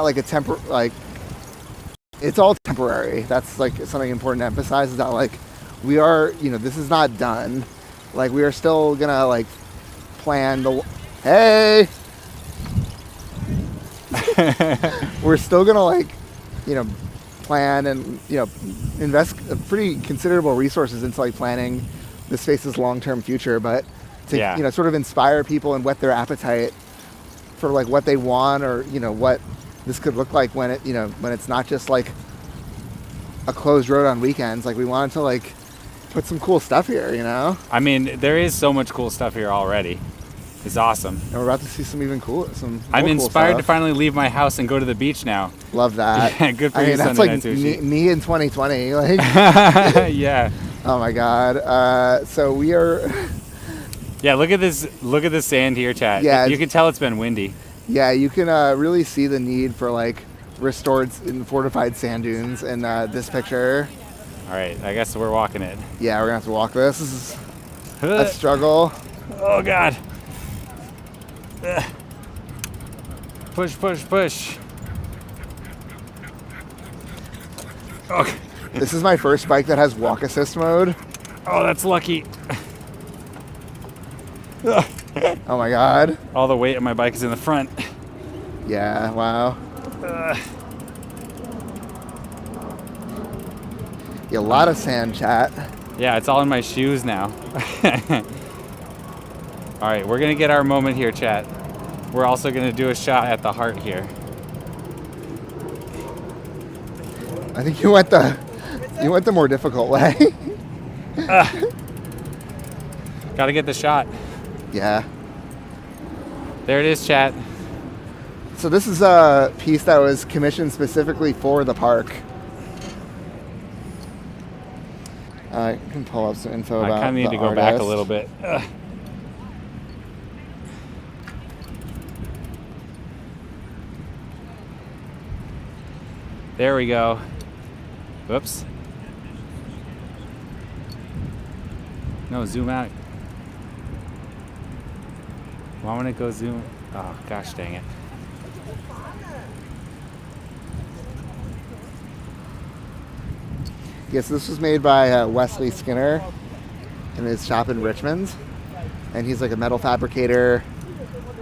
like it's all temporary. That's like something important to emphasize is that like we are, this is not done. Like we are still gonna like plan hey. We're still gonna like, plan and invest pretty considerable resources into like planning the space's long-term future, but to sort of inspire people and whet their appetite for like what they want or what this could look like when it's not just like a closed road on weekends. Like we wanted to like put some cool stuff here, I mean, there is so much cool stuff here already. It's awesome. And we're about to see some I'm inspired cool to finally leave my house and go to the beach now. Love that. Yeah, good for you, that's Sunday like Night Sushi. me in 2020. Like, Yeah. oh my God. So we are. Yeah, look at this sand here, chat. Yeah, You can tell it's been windy. Yeah, you can really see the need for like restored and fortified sand dunes in this picture. All right, I guess we're walking it. Yeah, we're gonna have to walk this. This is a struggle. Oh God. Push, push, push. Okay. This is my first bike that has walk assist mode. Oh, that's lucky. Oh my God. All the weight of my bike is in the front. Yeah, wow. Yeah, a lot of sand, chat. Yeah, it's all in my shoes now. All right, we're gonna get our moment here, chat. We're also gonna do a shot at the heart here. I think you went the more difficult way. Gotta get the shot. Yeah. There it is, chat. So this is a piece that was commissioned specifically for the park. I can pull up some info about I kind of need to go back a little bit. There we go. Whoops. No, zoom out. Why won't it go zoom? Oh, gosh dang it. Yes, this was made by Wesley Skinner in his shop in Richmond. And he's like a metal fabricator.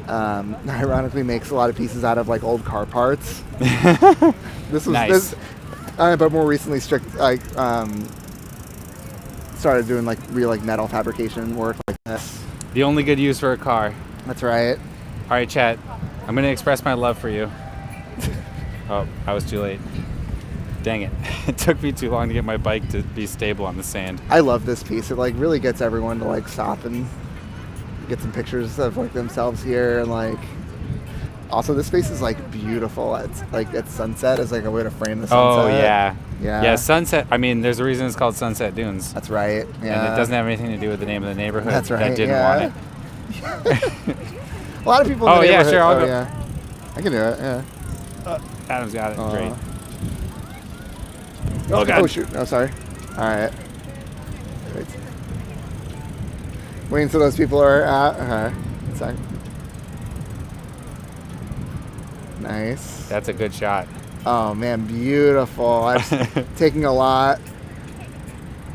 Ironically makes a lot of pieces out of like old car parts. This was Nice. But more recently started doing like real like metal fabrication work like this. The only good use for a car. That's right. All right, chat. I'm going to express my love for you. Oh, I was too late. Dang it. It took me too long to get my bike to be stable on the sand. I love this piece. It like really gets everyone to like stop and get some pictures of like themselves here, and like also this space is like beautiful at sunset as like a way to frame the sunset. Oh, yeah. Yeah. Yeah, Sunset. I mean, there's a reason it's called Sunset Dunes. That's right. Yeah. And it doesn't have anything to do with the name of the neighborhood That's right. that didn't yeah. want it. A lot of people in Oh, the yeah, neighborhood- sure, I'll oh, go. yeah. I can do it, yeah. Adam's got it. Great. Oh, God. oh shoot. Oh, sorry. All right. Wait. Waiting until those people are at. Okay. Sorry. Nice. That's a good shot. Oh man, beautiful. I'm taking a lot.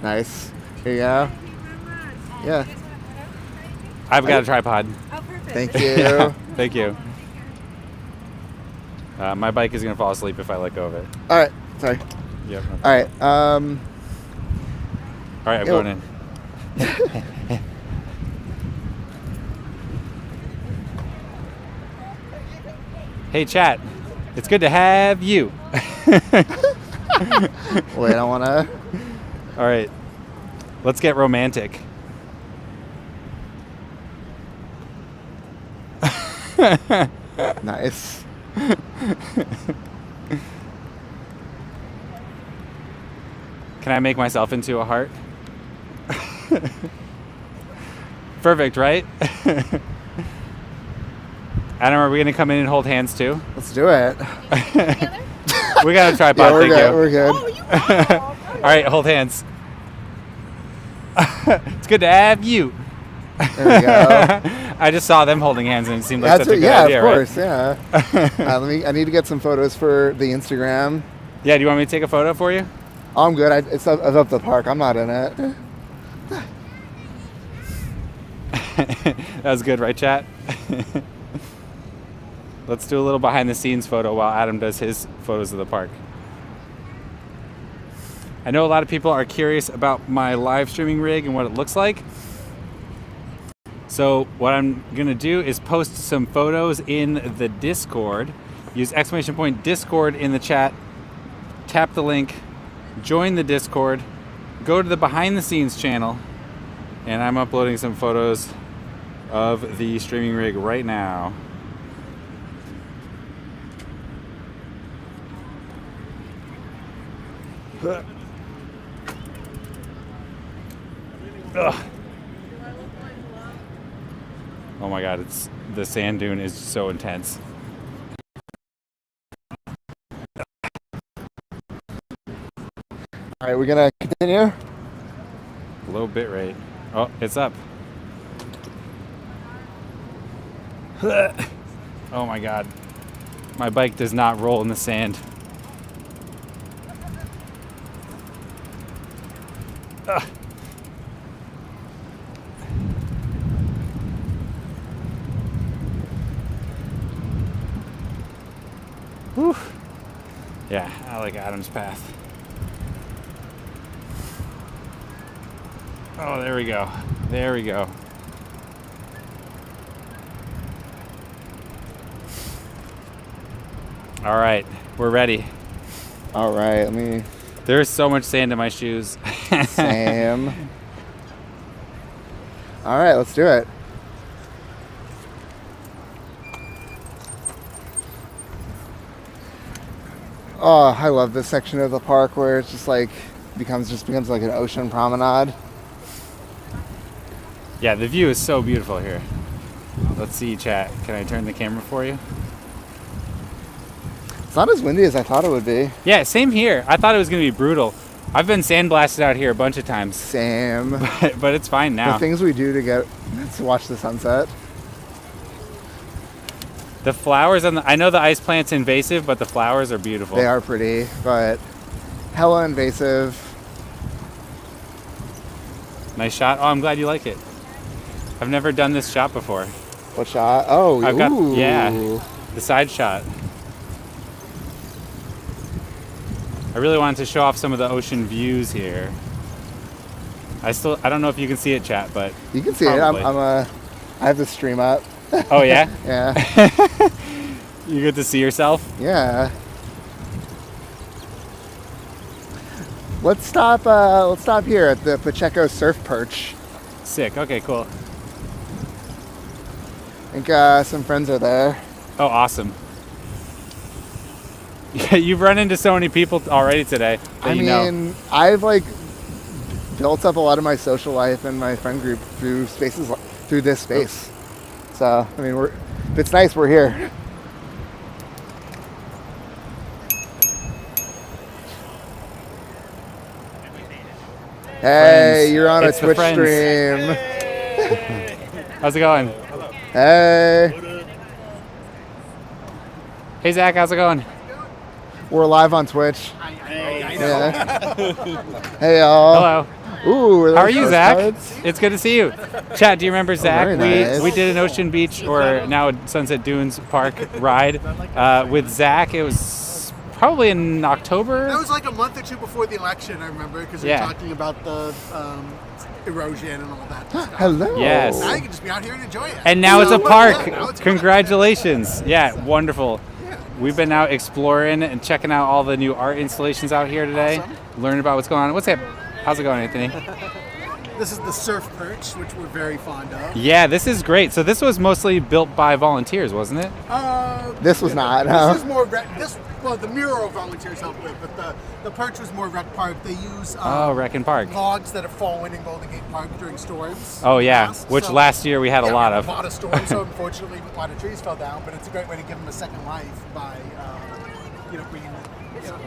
Nice. Here you go. Yeah. I've got a tripod. Oh, perfect. Thank you. Yeah, thank you. My bike is going to fall asleep if I let go of it. All right. Sorry. Yep. All right. All right, I'm Yo. going in. Hey, chat. It's good to have you. Wait, I want to. All right. Let's get romantic. Nice. Can I make myself into a heart? Perfect, right? Adam, are we going to come in and hold hands too? Let's do it. We got a tripod, Yeah, we're thank good. you. We're good. Oh, you are. All right, hold hands. It's good to have you. There we go. I just saw them holding hands and it seemed like That's such a what, good yeah, idea, of course, right? yeah. I need to get some photos for the Instagram. Yeah, do you want me to take a photo for you? Oh, I'm good. It's up the park. I'm not in it. That was good, right, chat? Let's do a little behind the scenes photo while Adam does his photos of the park. I know a lot of people are curious about my live streaming rig and what it looks like. So what I'm gonna do is post some photos in the Discord. Use ! Discord in the chat. Tap the link, join the Discord, go to the behind the scenes channel, and I'm uploading some photos of the streaming rig right now. Ugh. Oh my god, the sand dune is so intense. All right, we're gonna continue. Low bit rate. Oh, it's up. Oh my god. My bike does not roll in the sand. Ugh. Whew. Yeah, I like Adam's path. Oh, there we go. There we go. All right, we're ready. All right, let me. There's so much sand in my shoes. Sam. All right, let's do it. Oh, I love this section of the park where it's just like becomes like an ocean promenade. Yeah, the view is so beautiful here. Let's see, chat. Can I turn the camera for you? It's not as windy as I thought it would be. Yeah, same here. I thought it was going to be brutal. I've been sandblasted out here a bunch of times, Sam. but it's fine now. The things we do to watch the sunset. The flowers on I know the ice plant's invasive, but the flowers are beautiful. They are pretty, but hella invasive. Nice shot. Oh, I'm glad you like it. I've never done this shot before. What shot? Oh, I've got ooh. the side shot. I really wanted to show off some of the ocean views here. I don't know if you can see it, chat, but You can see probably. it. I have the stream up. Oh yeah? Yeah. You get to see yourself? Yeah. Let's stop here at the Pacheco Surf Perch. Sick. Okay, cool. I think some friends are there. Oh, awesome. Yeah, you've run into so many people already today. That I you know. mean, I've like built up a lot of my social life and my friend group through this space. So I mean, if it's nice, we're here. Hey, Friends. you're on It's a the Twitch friends. stream. How's it going? Hey, Hey, Zach. How's it going? we're live on Twitch. Yeah. Hey, y'all. Hello. Ooh, How are you, Zach? postcards? It's good to see you. Chat, do you remember Zach? very nice. We did an Ocean Beach, or now Sunset Dunes Park ride with Zach. It was probably in October. That was like a month or two before the election, I remember, because we were Yeah. talking about the erosion and all that stuff. Hello. Yes. Now you can just be out here and enjoy it. And now it's a Yeah, park. now it's Congratulations. Yeah, wonderful. We've been out exploring and checking out all the new art installations out here today. Learning about what's going on. What's up? How's it going, Anthony? This is the surf perch, which we're very fond of. Yeah, this is great. So this was mostly built by volunteers, wasn't it? This was not. No. This is more the mural volunteers helped with, but the perch was more rec park. They use Oh, Rec and Park. logs that have fallen in Golden Gate Park during storms. Oh yeah, Past, which so- last year we had a Yeah, lot we of. had a lot of storms, so unfortunately a lot of trees fell down. But it's a great way to give them a second life by bringing these out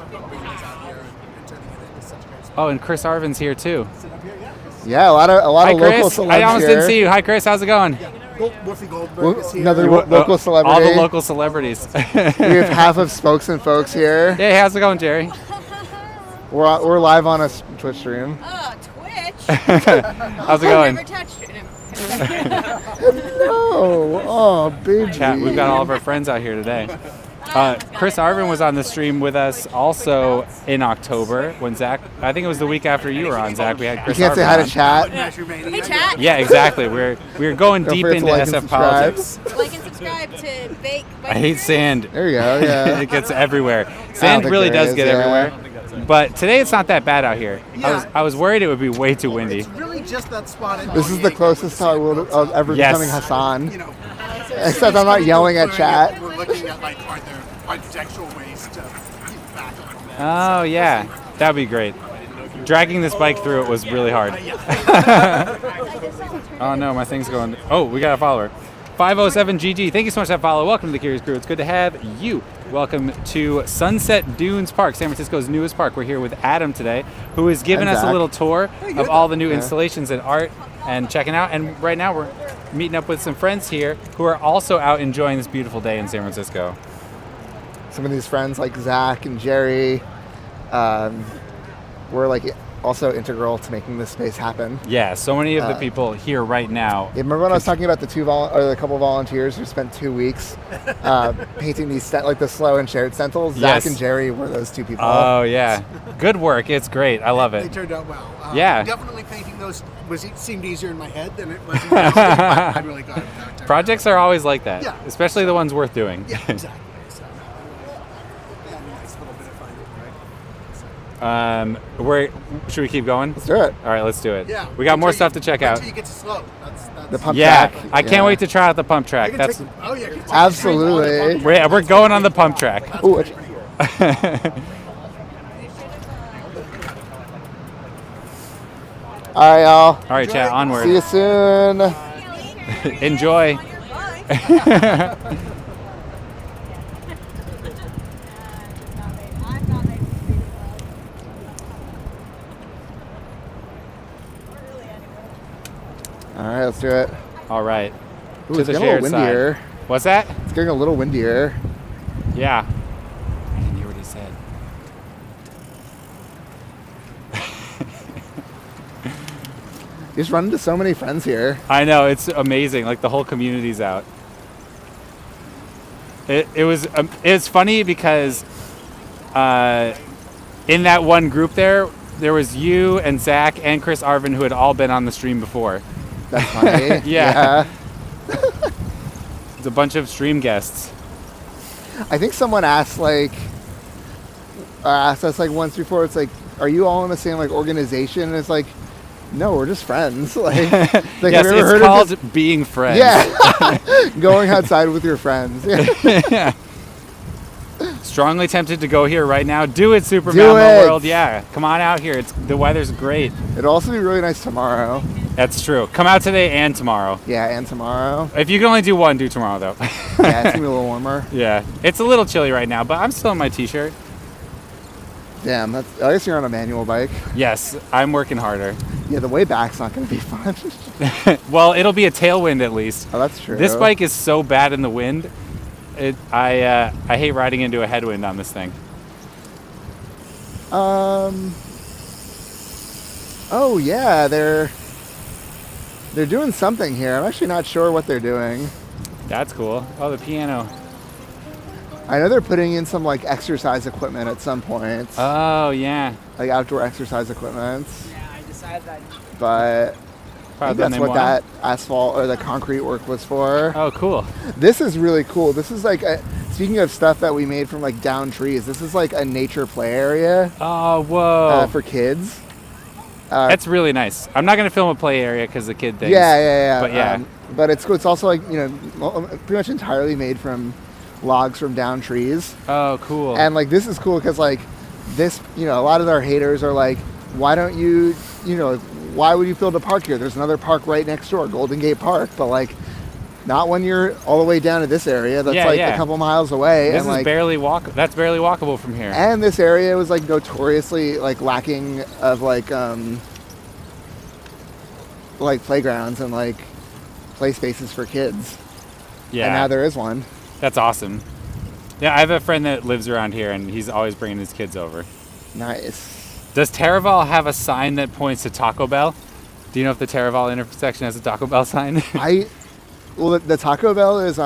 here and turning it into such a great spot. Oh, and Chris Arvin's here too. Sit up here, yeah. Yeah, a lot Hi, of local Chris. celebs I almost here. didn't see you. Hi, Chris. How's it going? Wolfie Goldberg is here. Another You- local celebrity. All the local celebrities. We have half of Spokes and Folks here. Hey, how's it going, Jerry? We're live on a Twitch stream. Oh, Twitch. How's it I've going? never touched it. Oh, baby. Chat. We've got all of our friends out here today. Chris Arvin was on the stream with us also in October when Zach. I think it was the week after you were on, Zach. We had You Chris. can't say Arvin hi on. to chat. Hey, chat. Yeah, exactly. We're going Don't deep forget to into like and SF subscribe. politics. Like and subscribe to Bake. I hate sand. There you go. Yeah. It gets everywhere. Sand think really there does is, get yeah. everywhere. But today it's not that bad out here. I was worried it would be way too windy. It's really just that spot. In This is the closest I will of ever Yes. becoming Hassan. You know, Except I'm not yelling at chat. We're looking at like are there architectural ways to get back a little bit. Oh yeah, that'd be great. Dragging this bike through it was really hard. Oh no, my thing's going. Oh, we got a follower. 507GG, thank you so much for that follow. Welcome to the Curious Crew. It's good to have you. Welcome to Sunset Dunes Park, San Francisco's newest park. We're here with Adam today, who is giving Hi, us a Zach. little tour of all the new installations and art and checking out. And right now we're meeting up with some friends here who are also out enjoying this beautiful day in San Francisco. Some of these friends like Zach and Jerry were like also integral to making this space happen. Yeah, so many of the people here right now. Yeah, remember when I was talking about the couple volunteers who spent 2 weeks painting these like the slow and shared stencils? Yes. Zach and Jerry were those two people. Oh yeah, good work. It's great. I love They it. turned out well. Yeah. Definitely painting those seemed easier in my head than it was. I really got it. Projects are always like that, Yeah. especially the ones worth doing. Yeah, exactly. So, yeah, nice little bit of fun, right? Where should we keep going? Let's do it. All right, let's do it. Yeah. We got more Until stuff you- to check out. Until you get to slow. That's The pump Yeah, track. I can't wait to try out the pump track. You can That's take- oh yeah, you can take Absolutely. we're going on the pump track. Ooh, all right, y'all. All right, chat. See you Onward. soon. Enjoy. All right, let's do it. All right. Ooh, To it's the getting a shared little side. windier. What's that? It's getting a little windier. Yeah. I didn't hear what he said. You just run into so many friends here. I know, it's amazing. Like the whole community's out. It's funny because in that one group there was you and Zach and Chris Arvin who had all been on the stream before. That's funny. Yeah. It's a bunch of stream guests. I think someone asked us like once before. It's like, are you all in the same like organization? And it's like, no, we're just friends. Like, Yes, have you ever it's heard called of being friends. Yeah, going outside with your friends. Yeah. Strongly tempted to go here right now. Do it, Super Do Mammo it. World. Yeah, come on out here. The weather's great. It'll also be really nice tomorrow. That's true. Come out today and tomorrow. Yeah, and tomorrow. If you can only do one, do tomorrow though. Yeah, it's gonna be a little warmer. Yeah, it's a little chilly right now, but I'm still in my t-shirt. Damn, at least you're on a manual bike. Yes, I'm working harder. Yeah, the way back's not gonna be fun. Well, it'll be a tailwind at least. Oh, that's true. This bike is so bad in the wind. I hate riding into a headwind on this thing. Oh yeah, they're doing something here. I'm actually not sure what they're doing. That's cool. Oh, the piano. I know they're putting in some like exercise equipment at some point, Oh yeah. like outdoor exercise equipment. Yeah, I decided that. But I think that's what that asphalt or the concrete work was for. Oh, cool. This is really cool. This is like speaking of stuff that we made from like down trees. This is like a nature play area Oh, whoa. for kids. That's really nice. I'm not gonna film a play area because the kid things. Yeah. But yeah. But it's cool. It's also like, you know, pretty much entirely made from logs from down trees. Oh, cool. And like this is cool because like this, you know, a lot of our haters are like, why don't you, you know, why would you build a park here? There's another park right next door, Golden Gate Park. But like, not when you're all the way down to this area. That's a couple miles away. This and is like, barely That's barely walkable from here. and this area was like notoriously like lacking of like playgrounds and like play spaces for kids. Yeah. And now there is one. That's awesome. Yeah, I have a friend that lives around here, and he's always bringing his kids over. Nice. Does Taraval have a sign that points to Taco Bell? Do you know if the Taraval intersection has a Taco Bell sign? Well, the Taco Bell is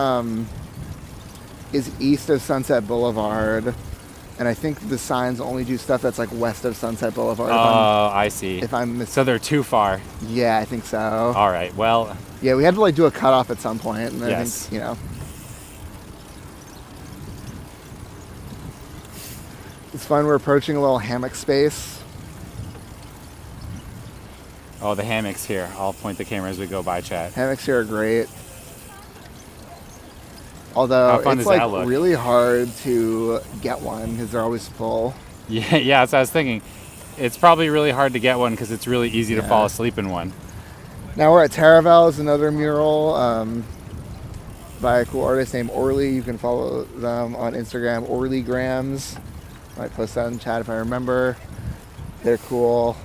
east of Sunset Boulevard, and I think the signs only do stuff that's like west of Sunset Boulevard. Oh, I see. If I'm So they're too far. yeah, I think so. All right. Well, Yeah, we had to like do a cutoff at some point, and I Yes. think, you know. It's fun. We're approaching a little hammock space. oh, the hammocks here. I'll point the camera as we go by, chat. Hammocks here are great. Although How fun it's does like that look? really hard to get one because they're always full. Yeah, that's what I was thinking. It's probably really hard to get one because it's really easy to Yeah. fall asleep in one. Now we're at Taraval's, another mural by a cool artist named Orly. You can follow them on Instagram, Orlygrams. Might post that in chat if I remember. They're cool.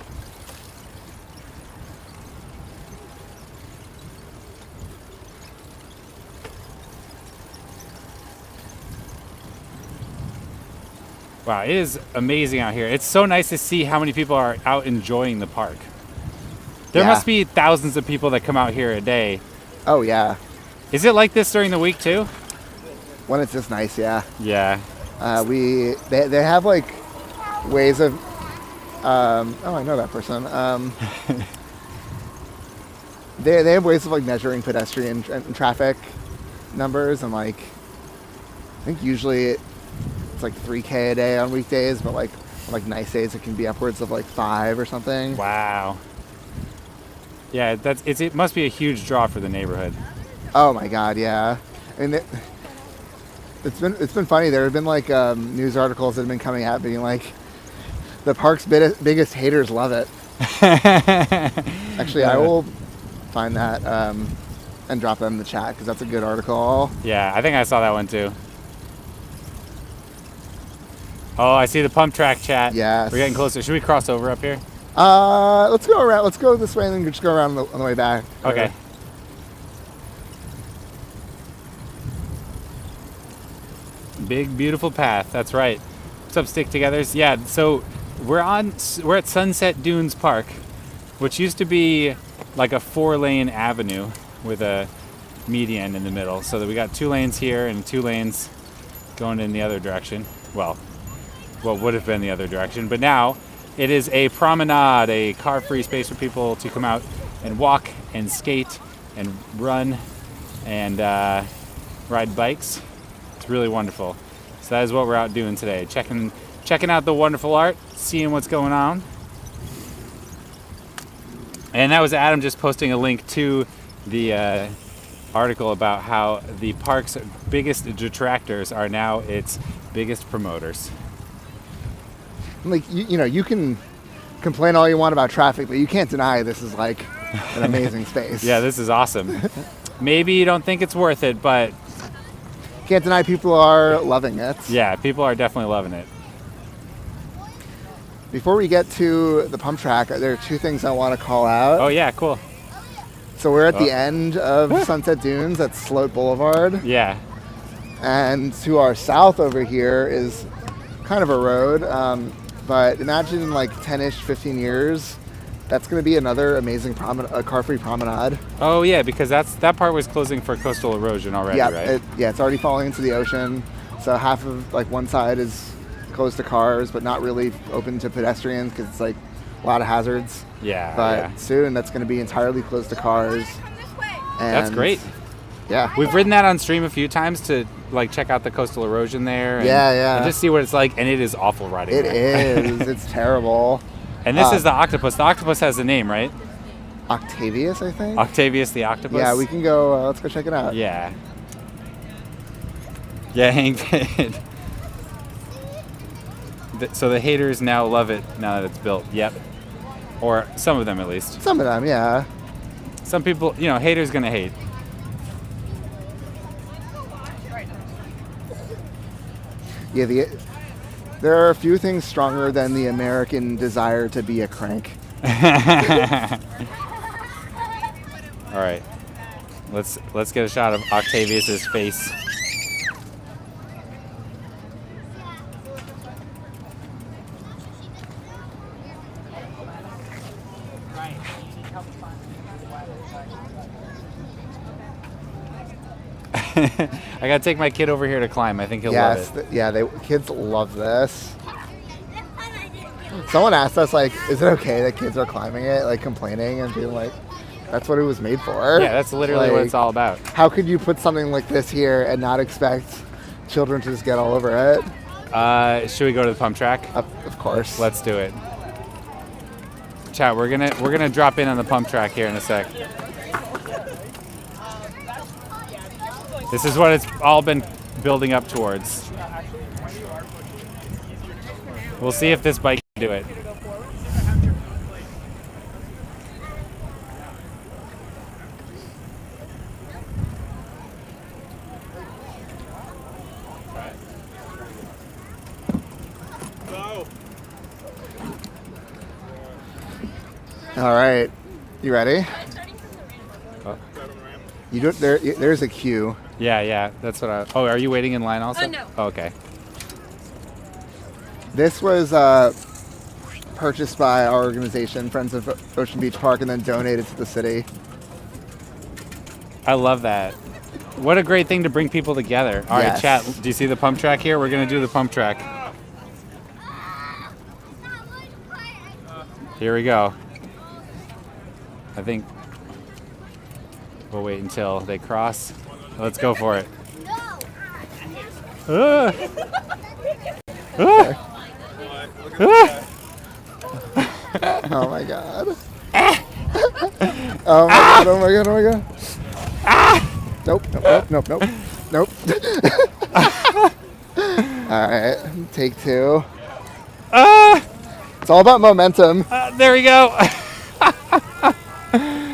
Wow, it is amazing out here. It's so nice to see how many people are out enjoying the park. There Yeah. must be thousands of people that come out here a day. Oh yeah, Is it like this during the week too? when it's this nice, yeah. Yeah. They have like ways of oh, I know that person. They have ways of like measuring pedestrian and traffic numbers, and like I think usually it's like 3K a day on weekdays, but like on like nice days it can be upwards of like 5 or something. Wow. Yeah, it must be a huge draw for the neighborhood. Oh my god, yeah. I mean, it's been funny. There have been like news articles that have been coming out being like, the park's biggest haters love it. Actually, I will find that and drop that in the chat because that's a good article. Yeah, I think I saw that one too. Oh, I see the pump track, chat. Yes. We're getting closer. Should we cross over up here? Let's go around. Let's go this way and then just go around on the way back. Okay. Big, beautiful path. That's right. What's up, Stick Togethers? Yeah, so we're at Sunset Dunes Park, which used to be like a 4-lane avenue with a median in the middle. So that we got 2 lanes here and 2 lanes going in the other direction. Well, what would have been the other direction, but now it is a promenade, a car-free space for people to come out and walk and skate and run and ride bikes. It's really wonderful. So that is what we're out doing today. Checking out the wonderful art, seeing what's going on. And that was Adam just posting a link to the article about how the park's biggest detractors are now its biggest promoters. Like you can complain all you want about traffic, but you can't deny this is like an amazing space. Yeah, this is awesome. Maybe you don't think it's worth it, but Can't deny people are loving it. yeah, people are definitely loving it. Before we get to the pump track, there are two things I want to call out. Oh yeah, cool. So we're at the end of Sunset Dunes at Sloat Boulevard, Yeah. and to our south over here is kind of a road. But imagine in like 10-ish, 15 years, that's going to be another amazing car-free promenade. Oh yeah, because that part was closing for coastal erosion already, Yeah, right? it's already falling into the ocean. So half of like one side is closed to cars, but not really open to pedestrians because it's like a lot of hazards. Yeah. But yeah. soon that's going to be entirely closed to cars. And That's great. Yeah. We've ridden that on stream a few times to like check out the coastal erosion there. And, Yeah. And just see what it's like, and it is awful riding. It there. is. It's terrible. And this is the octopus. The octopus has a name, right? Octavius, I think. Octavius the octopus. Yeah, we can go. Let's go check it out. Yeah. Yeah, Hank did. So the haters now love it now that it's built. Yep. Or some of them at least. Some of them, yeah. Some people, haters gonna hate. Yeah, there are a few things stronger than the American desire to be a crank. All right. Let's get a shot of Octavius's face. I gotta take my kid over here to climb. I think he'll love it. Kids love this. Someone asked us, like, is it okay that kids are climbing it, like complaining and being like, that's what it was made for? Yeah, that's literally what it's all about. How could you put something like this here and not expect children to just get all over it? Should we go to the pump track? Of course. Let's do it. Chat, we're gonna drop in on the pump track here in a sec. This is what it's all been building up towards. We'll see if this bike can do it. All right. You ready? Oh. You do there's a queue. Yeah, that's what I... Oh, are you waiting in line also? No. Oh, okay. This was purchased by our organization, Friends of Ocean Beach Park, and then donated to the city. I love that. What a great thing to bring people together. All right, Yes. chat, do you see the pump track here? We're going to do the pump track. Here we go. I think we'll wait until they cross. Let's go for it. Ah. Ah. Ah. Oh my god. Oh my god. Nope. Alright, take two. It's all about momentum. There we go.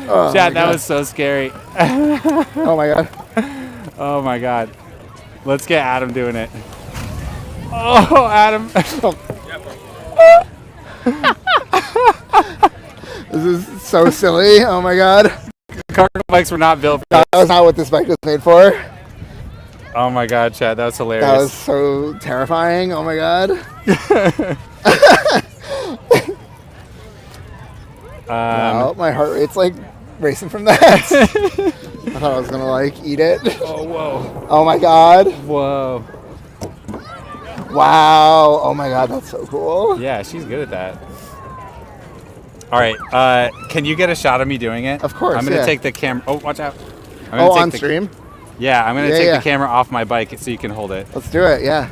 Oh Chat, my that God. was so scary. Oh my god. Oh my god. Let's get Adam doing it. Oh, Adam. This is so silly. Oh my god. Cargo bikes were not built for That was not what this bike was made for. Oh my god, Chad, that was hilarious. That was so terrifying. Oh my god. Wow, my heart rate's like racing from that. I thought I was gonna like eat it. Oh, whoa. Oh my god. Whoa. Wow. Oh my god, that's so cool. Yeah, she's good at that. All right, can you get a shot of me doing it? Of course, I'm gonna yeah. take the camera. Oh, watch out. I'm gonna Oh, take on the- stream? Yeah, I'm gonna Yeah, take yeah. the camera off my bike so you can hold it. Let's do it, yeah.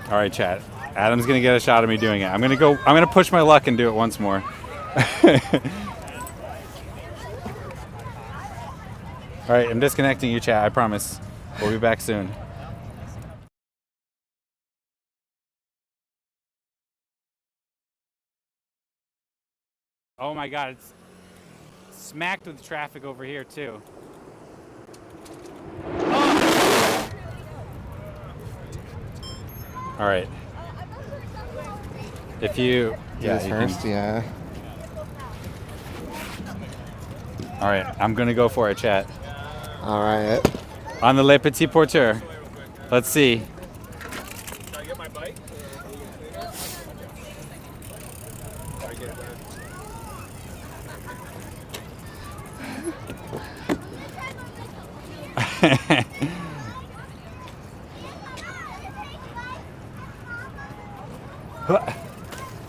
All right, chat. Adam's gonna get a shot of me doing it. I'm gonna push my luck and do it once more. All right, I'm disconnecting you, chat. I promise. We'll be back soon. Oh my God, it's smacked with traffic over here too. Oh! All right. If you, yeah, you first, can, yeah. all right, I'm gonna go for it, chat. All right. On the Le Petit Porteur. Let's see. Should I get my bike?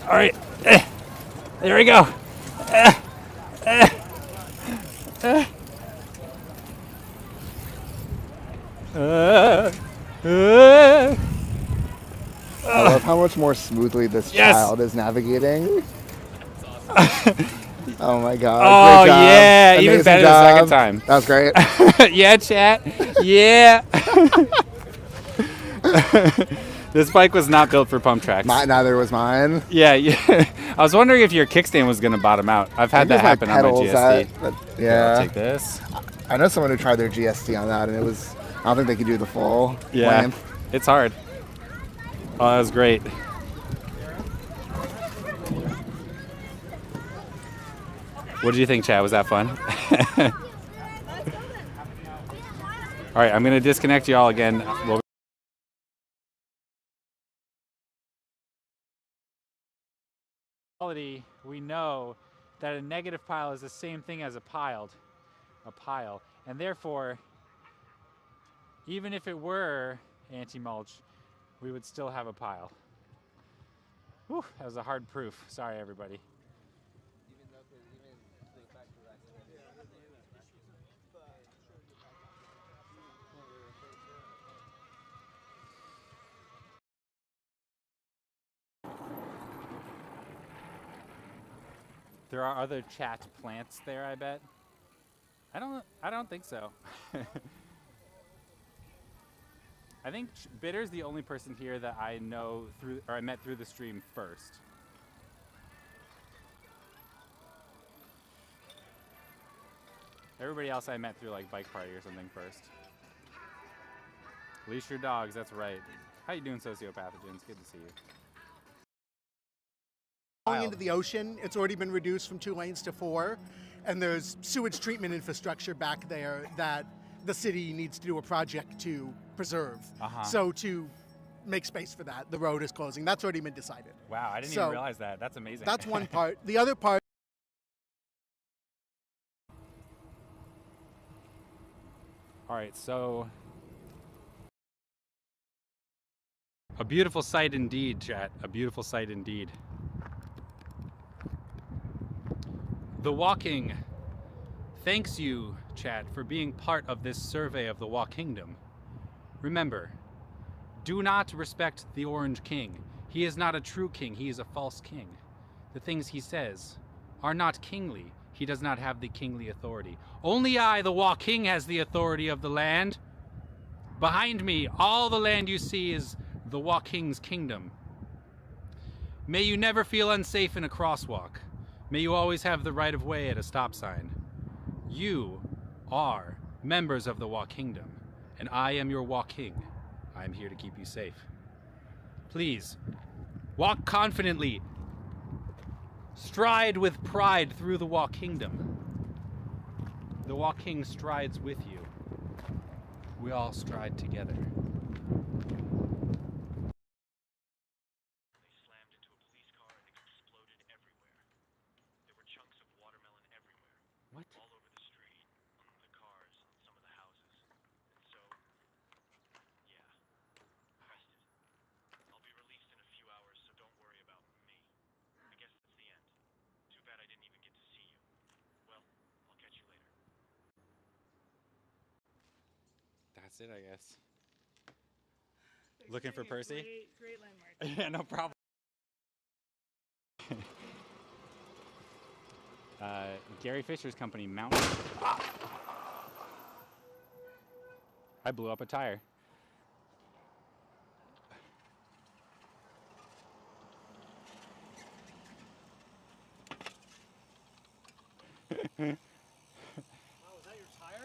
All right, there we go. I love how much more smoothly this Yes. child is navigating. Oh my God. Oh, Great job. yeah, even Amazing better the job. second time. That was great. Yeah, chat. Yeah. This bike was not built for pump tracks. Neither was mine. Yeah. I was wondering if your kickstand was gonna bottom out. I've had that happen on my GSD. But Here, I'll yeah. take this. I know someone who tried their GST on that, and I don't think they could do the full Yeah. length. It's hard. Oh, that was great. What did you think, Chad? Was that fun? All right, I'm gonna disconnect you all again. We know that a negative pile is the same thing as a pile, and therefore, even if it were anti-mulch, we would still have a pile. Whew, that was a hard proof. Sorry, everybody. There are other chat plants there, I bet. I don't think so. I think Bitter's the only person here that I know I met through the stream first. Everybody else I met through like Bike Party or something first. Leash your dogs, that's right. How you doing, sociopathogens? Good to see you. Going into the ocean, it's already been reduced from 2 lanes to 4, and there's sewage treatment infrastructure back there that the city needs to do a project to preserve. So to make space for that, the road is closing. That's already been decided. Wow, I didn't even realize that. That's amazing. That's one part. The other part. All right, so a beautiful sight indeed, chat. A beautiful sight indeed. The Walking thanks you, chat, for being part of this survey of the Walk Kingdom. Remember, do not respect the Orange King. He is not a true king, he is a false king. The things he says are not kingly. He does not have the kingly authority. Only I, the Walk King, has the authority of the land. Behind me, all the land you see is the Walk King's kingdom. May you never feel unsafe in a crosswalk. May you always have the right of way at a stop sign. You are members of the Walk Kingdom, and I am your Walk King. I am here to keep you safe. Please, walk confidently. Stride with pride through the Walk Kingdom. The Walk King strides with you. We all stride together. What? All over the street, on the cars, on some of the houses. And so, yeah, arrested. I'll be released in a few hours, so don't worry about me. That's it, I guess. Looking for Percy? Great landmark. Yeah, no problem. Gary Fisher's company, Mountain. I blew up a tire.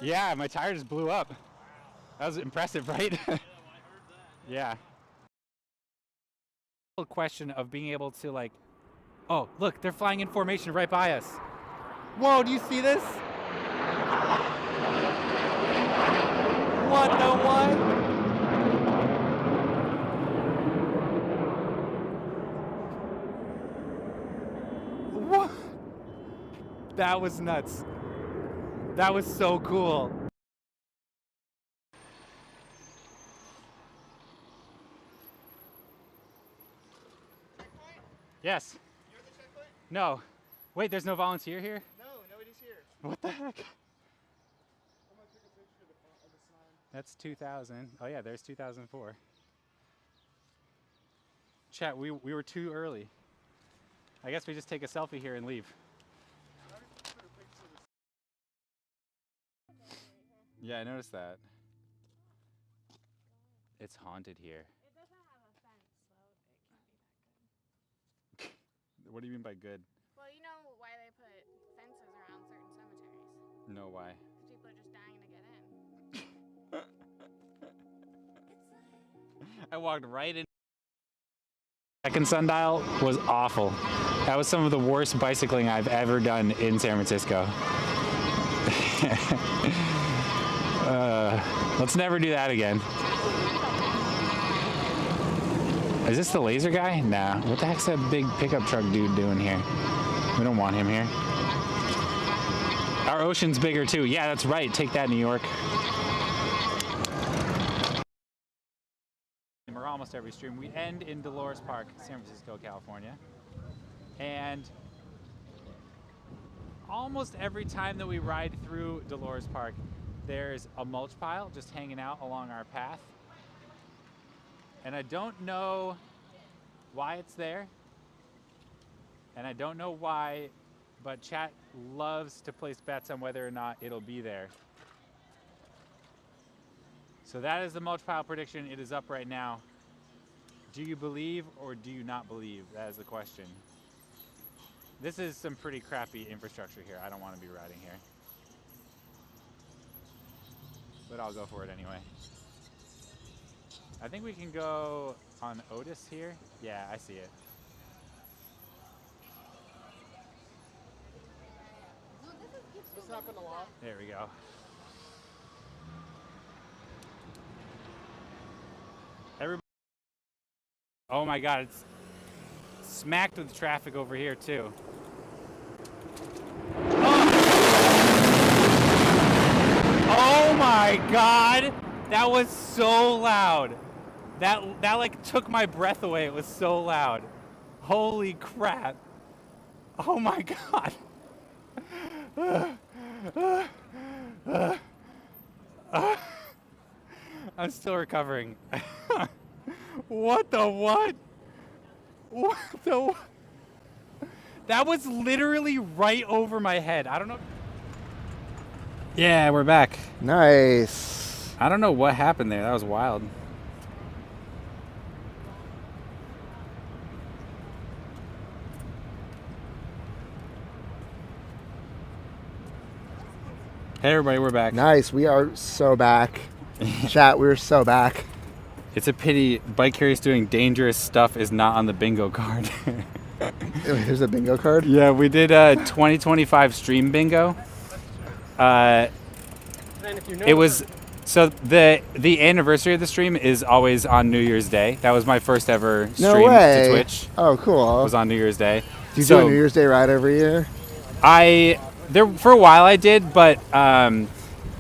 Yeah, my tire just blew up. That was impressive, right? Yeah. Question of being able to like, oh look, they're flying in formation right by us. Whoa, do you see this? What the what? What? That was nuts. That was so cool. Yes. You're the checkpoint? No. Wait, there's no volunteer here? No, nobody's here. What the heck? That's 2000. Oh yeah, there's 2004. Chat, we were too early. I guess we just take a selfie here and leave. Yeah, I noticed that. It's haunted here. It doesn't have a fence, so it can't be that good. What do you mean by good? Well, you know why they put fences around certain cemeteries? No, why? Because people are just dying to get in. I walked right in. Second sundial was awful. That was some of the worst bicycling I've ever done in San Francisco. Let's never do that again. Is this the laser guy? Nah. What the heck's that big pickup truck dude doing here? We don't want him here. Our ocean's bigger too. Yeah, that's right. Take that, New York. We're almost every stream. We end in Dolores Park, San Francisco, California. And almost every time that we ride through Dolores Park, there's a mulch pile just hanging out along our path. And I don't know why it's there. And I don't know why, but chat loves to place bets on whether or not it'll be there. So that is the mulch pile prediction. It is up right now. Do you believe or do you not believe? That is the question. This is some pretty crappy infrastructure here. I don't want to be riding here. But I'll go for it anyway. I think we can go on Otis here. Yeah, I see it. This happened a lot. There we go. Everybody. Oh my God, it's smacked with traffic over here too. Oh my God, that was so loud. That like took my breath away. It was so loud. Holy crap. Oh my God. I'm still recovering. What the what? What the what? That was literally right over my head. I don't know. Yeah, we're back. Nice. I don't know what happened there. That was wild. Hey everybody, we're back. Nice. We are so back. Chat, we're so back. It's a pity Bike Carrier's doing dangerous stuff is not on the bingo card. There's a bingo card? Yeah, we did a 2025 stream bingo. It was so the anniversary of the stream is always on New Year's Day. That was my first ever stream to Twitch. Oh, cool. It was on New Year's Day. Do you do a New Year's Day ride every year? For a while I did, but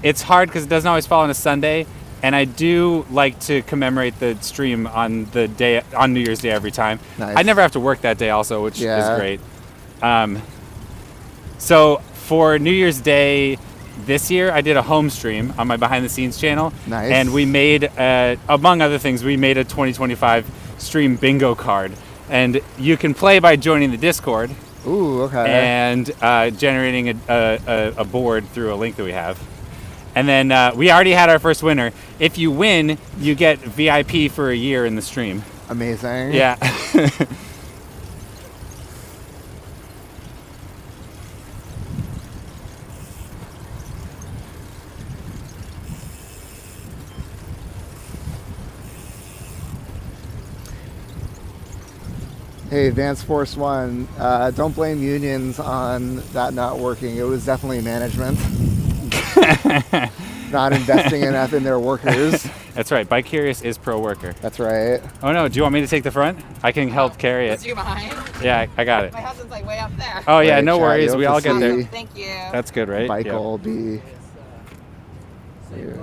it's hard because it doesn't always fall on a Sunday. And I do like to commemorate the stream on New Year's Day every time. Nice. I never have to work that day also, which is Yeah. great. So for New Year's Day, this year I did a home stream on my behind the scenes channel. Nice. And we made, among other things, we made a 2025 stream bingo card. And you can play by joining the Discord Ooh, okay. and generating a board through a link that we have. And then we already had our first winner. If you win, you get VIP for a year in the stream. Amazing. Yeah. Hey, Advanced Force One, don't blame unions on that not working. It was definitely management. Not investing enough in their workers. That's right. Bike Curious is pro worker. That's right. Oh no, do you want me to take the front? I can help carry it. Do you mind? Yeah, I got it. My husband's like way up there. Oh yeah, Right, no Chad, worries. you'll We have all to get there. see. Thank you. That's good, right? Bike Yeah. will be. Yeah.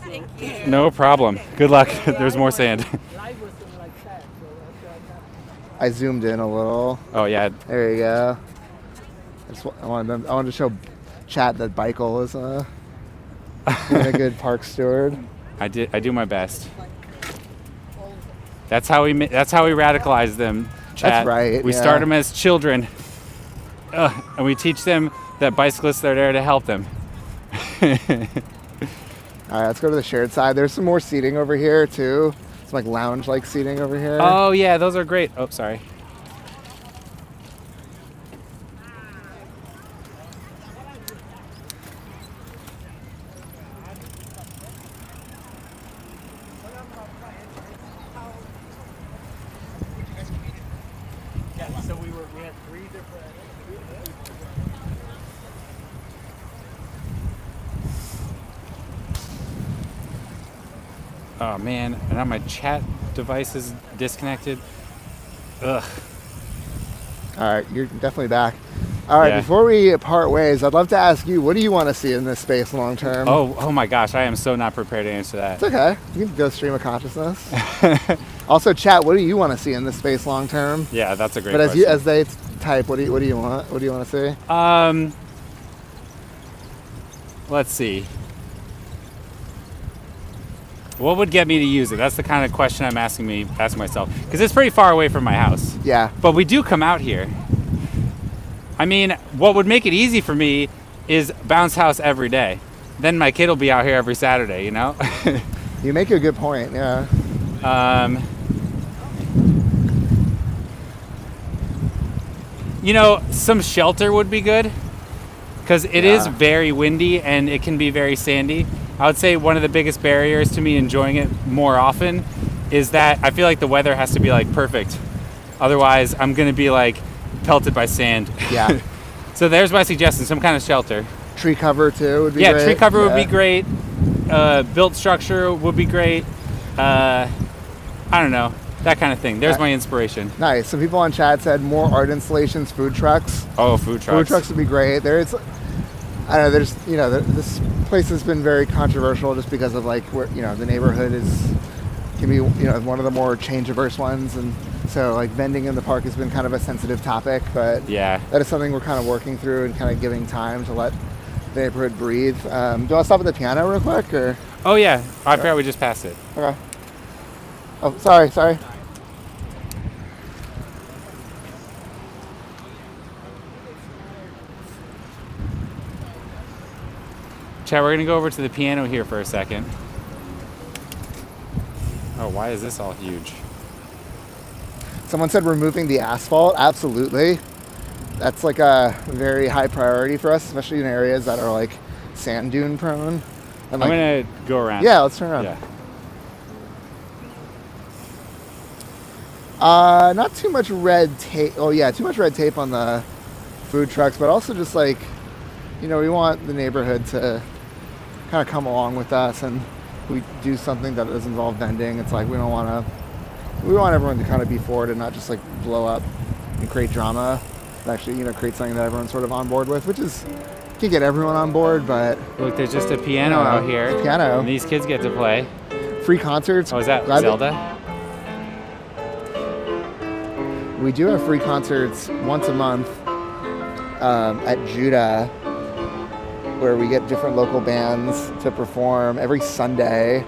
Thank you. No problem. Good luck. There's more sand. I zoomed in a little. Oh yeah. There you go. I wanted to show chat that Beichel is being a good park steward. I do my best. That's how we radicalize them. Chat. That's right, We yeah. start them as children, and we teach them that bicyclists are there to help them. All right, let's go to the shared side. There's some more seating over here too. Some like lounge-like seating over here. Oh yeah, those are great. Oh, sorry. Yeah, so we had 3 different. Oh man, and now my chat device is disconnected. Ugh. All right, you're definitely back. All right, Yeah. before we part ways, I'd love to ask you, what do you want to see in this space long term? Oh my gosh, I am so not prepared to answer that. It's okay. You can go stream of consciousness. Also, chat, what do you want to see in this space long term? Yeah, that's a great But question. as they type, what do you want? What do you want to see? Let's see. What would get me to use it? That's the kind of question I'm asking myself. Because it's pretty far away from my house. Yeah. But we do come out here. I mean, what would make it easy for me is bounce house every day. Then my kid will be out here every Saturday, you know? You make a good point. Yeah. You know, some shelter would be good. Because it is Yeah. very windy and it can be very sandy. I would say one of the biggest barriers to me enjoying it more often is that I feel like the weather has to be like perfect. Otherwise, I'm going to be like pelted by sand. Yeah. So there's my suggestion, some kind of shelter. Tree cover too would be Yeah, great. tree cover would be Yeah. great. Built structure would be great. I don't know, that kind of thing. There's my inspiration. Nice. Some people on chat said more art installations, food trucks. Oh, food trucks. Food trucks would be great. There's, I don't know. There's, this place has been very controversial just because of like where the neighborhood can be one of the more change-averse ones, and so like vending in the park has been kind of a sensitive topic. But Yeah. that is something we're kind of working through and kind of giving time to let the neighborhood breathe. Do you want to stop at the piano real quick, or? Oh yeah, I forgot we just passed it. Okay. Oh, sorry. Chad, we're gonna go over to the piano here for a second. Oh, why is this all huge? Someone said removing the asphalt. Absolutely. That's like a very high priority for us, especially in areas that are like sand dune prone. And I'm like, gonna go around. yeah, let's turn around. Yeah. Not too much red tape. Oh yeah, too much red tape on the food trucks, but also just like, we want the neighborhood to kind of come along with us, and we do something that does involve vending. It's like we want everyone to kind of be for it and not just like blow up and create drama. Actually, create something that everyone's sort of on board with, which is can get everyone on board, but Look, there's just a piano out here. It's a piano. And these kids get to play. free concerts. Oh, is that Glad Zelda? We do have free concerts once a month at Judah, where we get different local bands to perform every Sunday.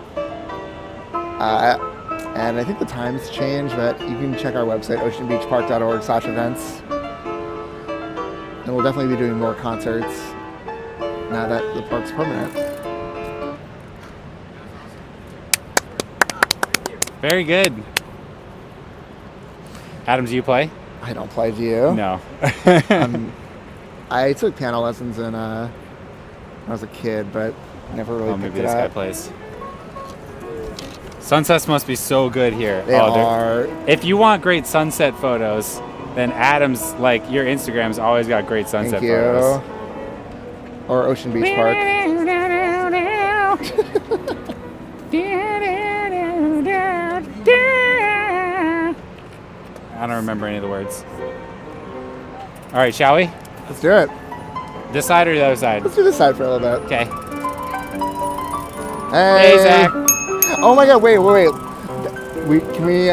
And I think the times change, but you can check our website, oceanbeachpark.org/events. And we'll definitely be doing more concerts now that the park's permanent. Very good. Adam, do you play? I don't play, do you? No. I took piano lessons when I was a kid, but never really picked Maybe it this guy up. plays. Sunsets must be so good here. They are. If you want great sunset photos, then Adam's, like, your Instagram's always got great sunset Thank you. photos. Or Ocean Beach Park. I don't remember any of the words. All right, shall we? Let's do it. This side or the other side? Let's do this side for a little bit. Okay. Hey, Hey, Zach. Oh my God! Wait. Can we?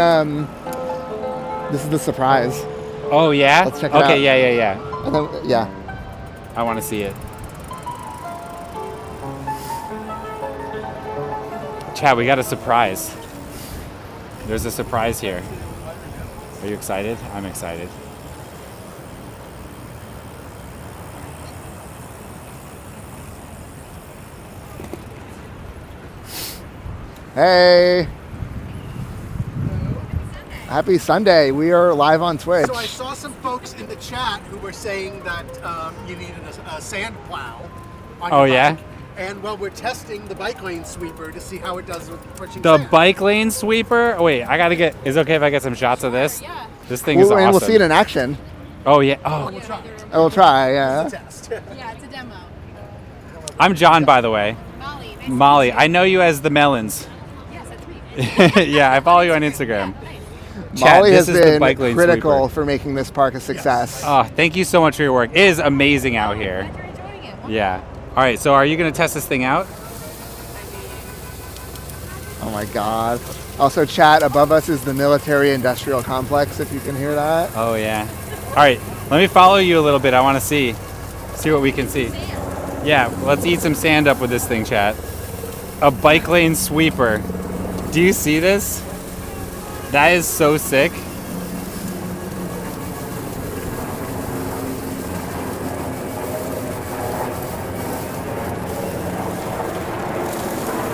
This is the surprise. Oh, yeah? Let's check it okay, out. yeah. And then, yeah. I want to see it. Chad, we got a surprise. There's a surprise here. Are you excited? I'm excited. Hey. Happy Sunday. We are live on Twitch. So I saw some folks in the chat who were saying that you needed a sand plow on Oh, your yeah? bike. And well, we're testing the bike lane sweeper to see how it does with pushing The sand. bike lane sweeper? Oh, wait, I got to get... Is it okay if I get some shots of this? Yeah. This thing is And awesome. we'll see it in action. Oh, yeah. Oh, We'll try. I will try, yeah. It's a test. Yeah, it's a demo. I'm John, by the way. Molly. Nice Molly. To meet I know you as the Melons. you. Yes, that's me. Yeah, I follow you on Instagram. Nice. Chad, Molly this has is the been bike lane critical sweeper. for making this park a success. Oh, thank you so much for your work. It is amazing out here. Glad you're enjoying it. Yeah. All right, so are you going to test this thing out? Oh my God. Also, chat above us is the military industrial complex, if you can hear that. Oh, yeah. All right, let me follow you a little bit. I want to see what we can see. Yeah, let's eat some sand up with this thing, chat. A bike lane sweeper. Do you see this? That is so sick.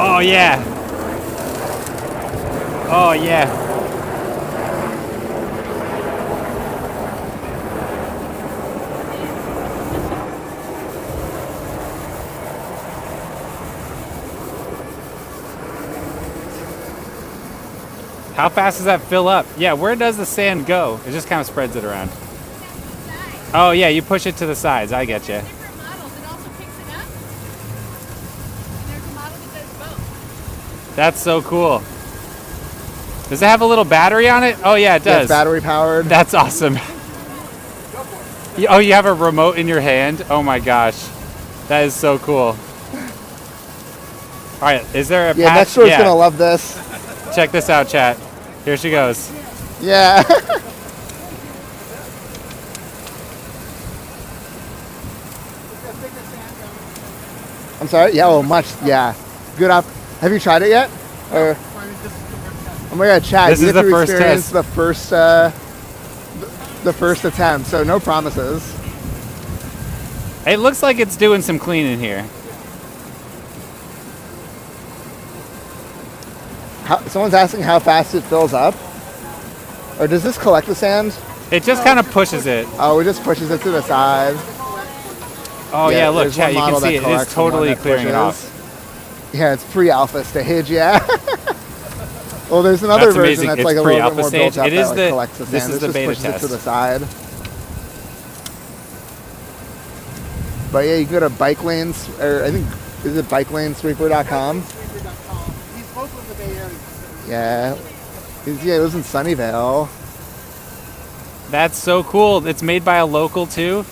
Oh, yeah. Oh, yeah. How fast does that fill up? Yeah, where does the sand go? It just kind of spreads it around. Oh, yeah, you push it to the sides. I get you. Different models. It also picks it up. And there's a model that does both. That's so cool. Does it have a little battery on it? Oh, yeah, it Yeah, does. it's battery powered. That's awesome. Oh, you have a remote in your hand? Oh my gosh. That is so cool. All right, is there a Yeah, patch? next door's gonna love this. Check this out, chat. Here she goes. Yeah. I'm sorry. Yeah, well, much. Yeah, good up. Have you tried it yet? Or, oh my God, Chad, This you is get the to first experience test. the first attempt. So no promises. It looks like it's doing some cleaning here. Someone's asking how fast it fills up. Or does this collect the sand? It just kind of pushes it. Oh, it just pushes it to the side. Oh yeah, look, there's chat, one you can model see that it. It collects is and one totally that clearing it pushes. off. Yeah, it's pre-alpha stage. Yeah. Well, there's another That's version amazing. that's It's like a little bit pre-alpha more stage. built up It that is like the- collects the this sand. is It the just beta pushes it to test. the side. But yeah, you go to bike lanes, or I think is it bikeLaneSweeper.com? He's both in the Bay Area. Yeah. He lives in Sunnyvale. That's so cool. It's made by a local too.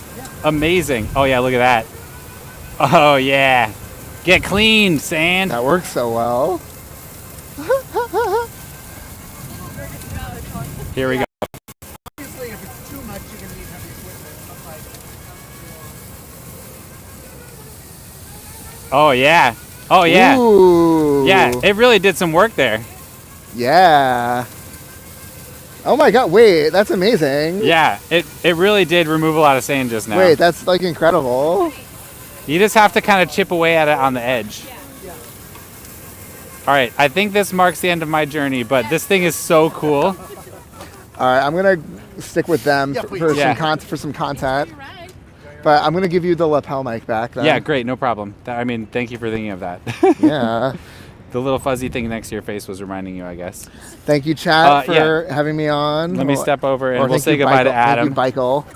Amazing. Oh yeah, look at that. Oh yeah. Get clean, sand. That works so well. Here we go. Obviously, if it's too much, you're going to need heavy equipment. Oh yeah. Oh yeah. Ooh. Yeah, it really did some work there. Yeah. Oh my god, wait, that's amazing. Yeah, it really did remove a lot of sand just now. Wait, that's like incredible. You just have to kind of chip away at it on the edge. All right, I think this marks the end of my journey, but this thing is so cool. All right, I'm gonna stick with them Yeah, for, please. Yeah. for some content, Right. but I'm gonna give you the lapel mic back. Then. Yeah, great, no problem. I mean, thank you for thinking of that. Yeah. The little fuzzy thing next to your face was reminding you, I guess. Thank you, chat, Yeah. for having me on. Let me step over and Or we'll thank say you, goodbye to Michael. Adam. Thank you, Michael.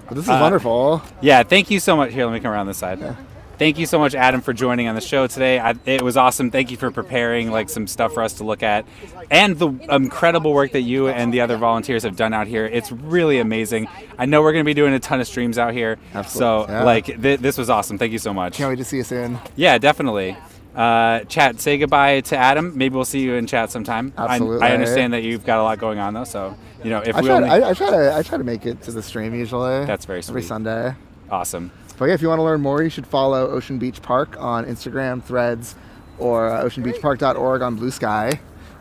Well, this is wonderful. Yeah, thank you so much. Here, let me come around this side. Thank you so much, Adam, for joining on the show today. It was awesome. Thank you for preparing like some stuff for us to look at, and the incredible work that you and the other volunteers have done out here. It's really amazing. I know we're going to be doing a ton of streams out here. Absolutely. So, Yeah. like, this was awesome. Thank you so much. Can't wait to see you soon. Yeah, definitely. Chat, say goodbye to Adam. Maybe we'll see you in chat sometime. Absolutely. I understand that you've got a lot going on though, so if I we try, only I try to make it to the stream usually. That's very Every sweet. Sunday. Awesome. But yeah, if you want to learn more, you should follow Ocean Beach Park on Instagram, Threads, or oceanbeachpark.org on Blue Sky.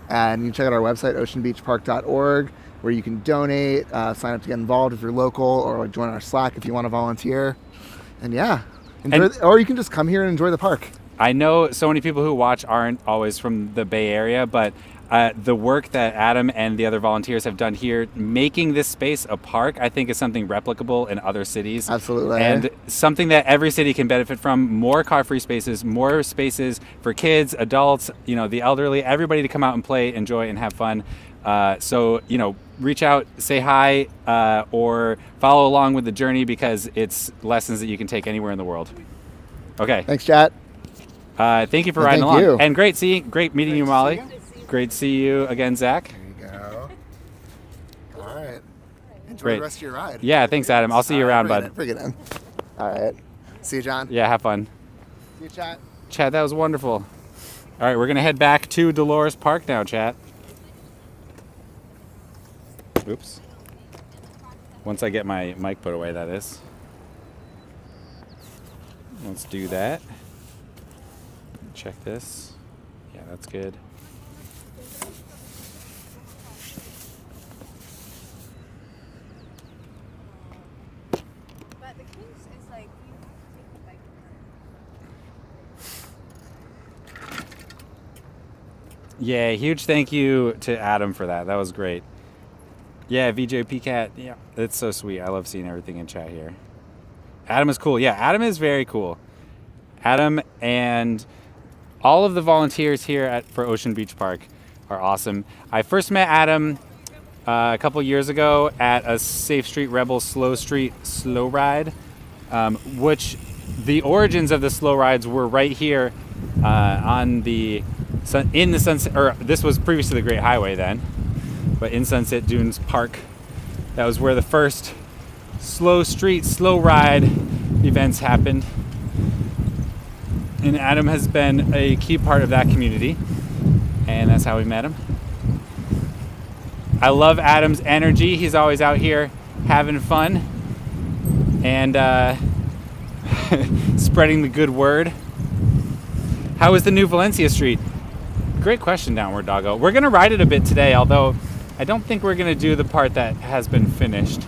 And you can check out our website, oceanbeachpark.org, where you can donate, sign up to get involved if you're local, or like join our Slack if you want to volunteer. And yeah, or you can just come here and enjoy the park. I know so many people who watch aren't always from the Bay Area, but the work that Adam and the other volunteers have done here, making this space a park, I think is something replicable in other cities. Absolutely. And something that every city can benefit from. More car-free spaces, more spaces for kids, adults, the elderly, everybody to come out and play, enjoy, and have fun. So, reach out, say hi, or follow along with the journey, because it's lessons that you can take anywhere in the world. Okay. Thanks, chat. Thank you for And riding thank along. you. And great meeting you, Molly. Great to see you again, Zach. There you go. All right. Enjoy Great. the rest of your ride. Yeah, thanks, Adam. I'll see you around, bud. Bring it in. All right. See you, John. Yeah, have fun. See you, chat. Chad, that was wonderful. All right, we're going to head back to Dolores Park now, chat. Oops. Once I get my mic put away, that is. Let's do that. Check this. Yeah, that's good. But the case is like you take the bike. Yeah, huge thank you to Adam for that. That was great. Yeah, VJ PCAT. Yeah, it's so sweet. I love seeing everything in chat here. Adam is cool. Yeah, Adam is very cool. Adam and all of the volunteers here for Ocean Beach Park are awesome. I first met Adam a couple years ago at a Safe Street Rebel Slow Street slow ride, which the origins of the slow rides were right here in the Sunset, or this was previously the Great Highway then, but in Sunset Dunes Park. That was where the first slow street, slow ride events happened. And Adam has been a key part of that community, and that's how we met him. I love Adam's energy. He's always out here having fun and spreading the good word. How is the new Valencia Street? Great question, Downward Doggo. We're going to ride it a bit today, although I don't think we're going to do the part that has been finished.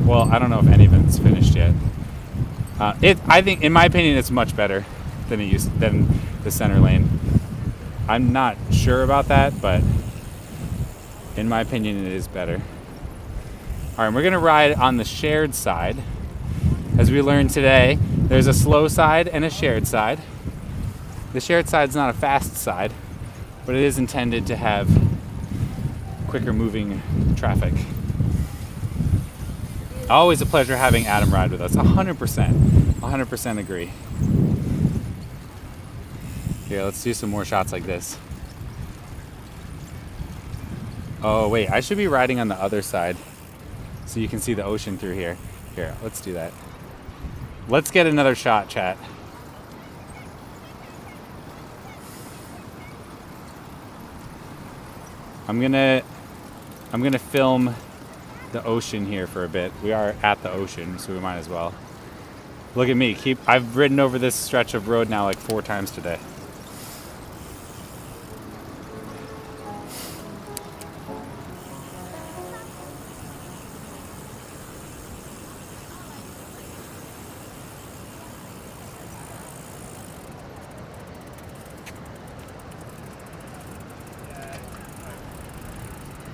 Well, I don't know if any of it's finished yet. I think, in my opinion, it's much better than the center lane. I'm not sure about that, but in my opinion, it is better. All right, we're gonna ride on the shared side. As we learned today, there's a slow side and a shared side. The shared side is not a fast side, but it is intended to have quicker moving traffic. Always a pleasure having Adam ride with us. 100% agree. Here, let's do some more shots like this. Oh wait, I should be riding on the other side so you can see the ocean through here. Here, let's do that. Let's get another shot, chat. I'm gonna film the ocean here for a bit. We are at the ocean, so we might as well. Look at me. I've ridden over this stretch of road now like 4 times today.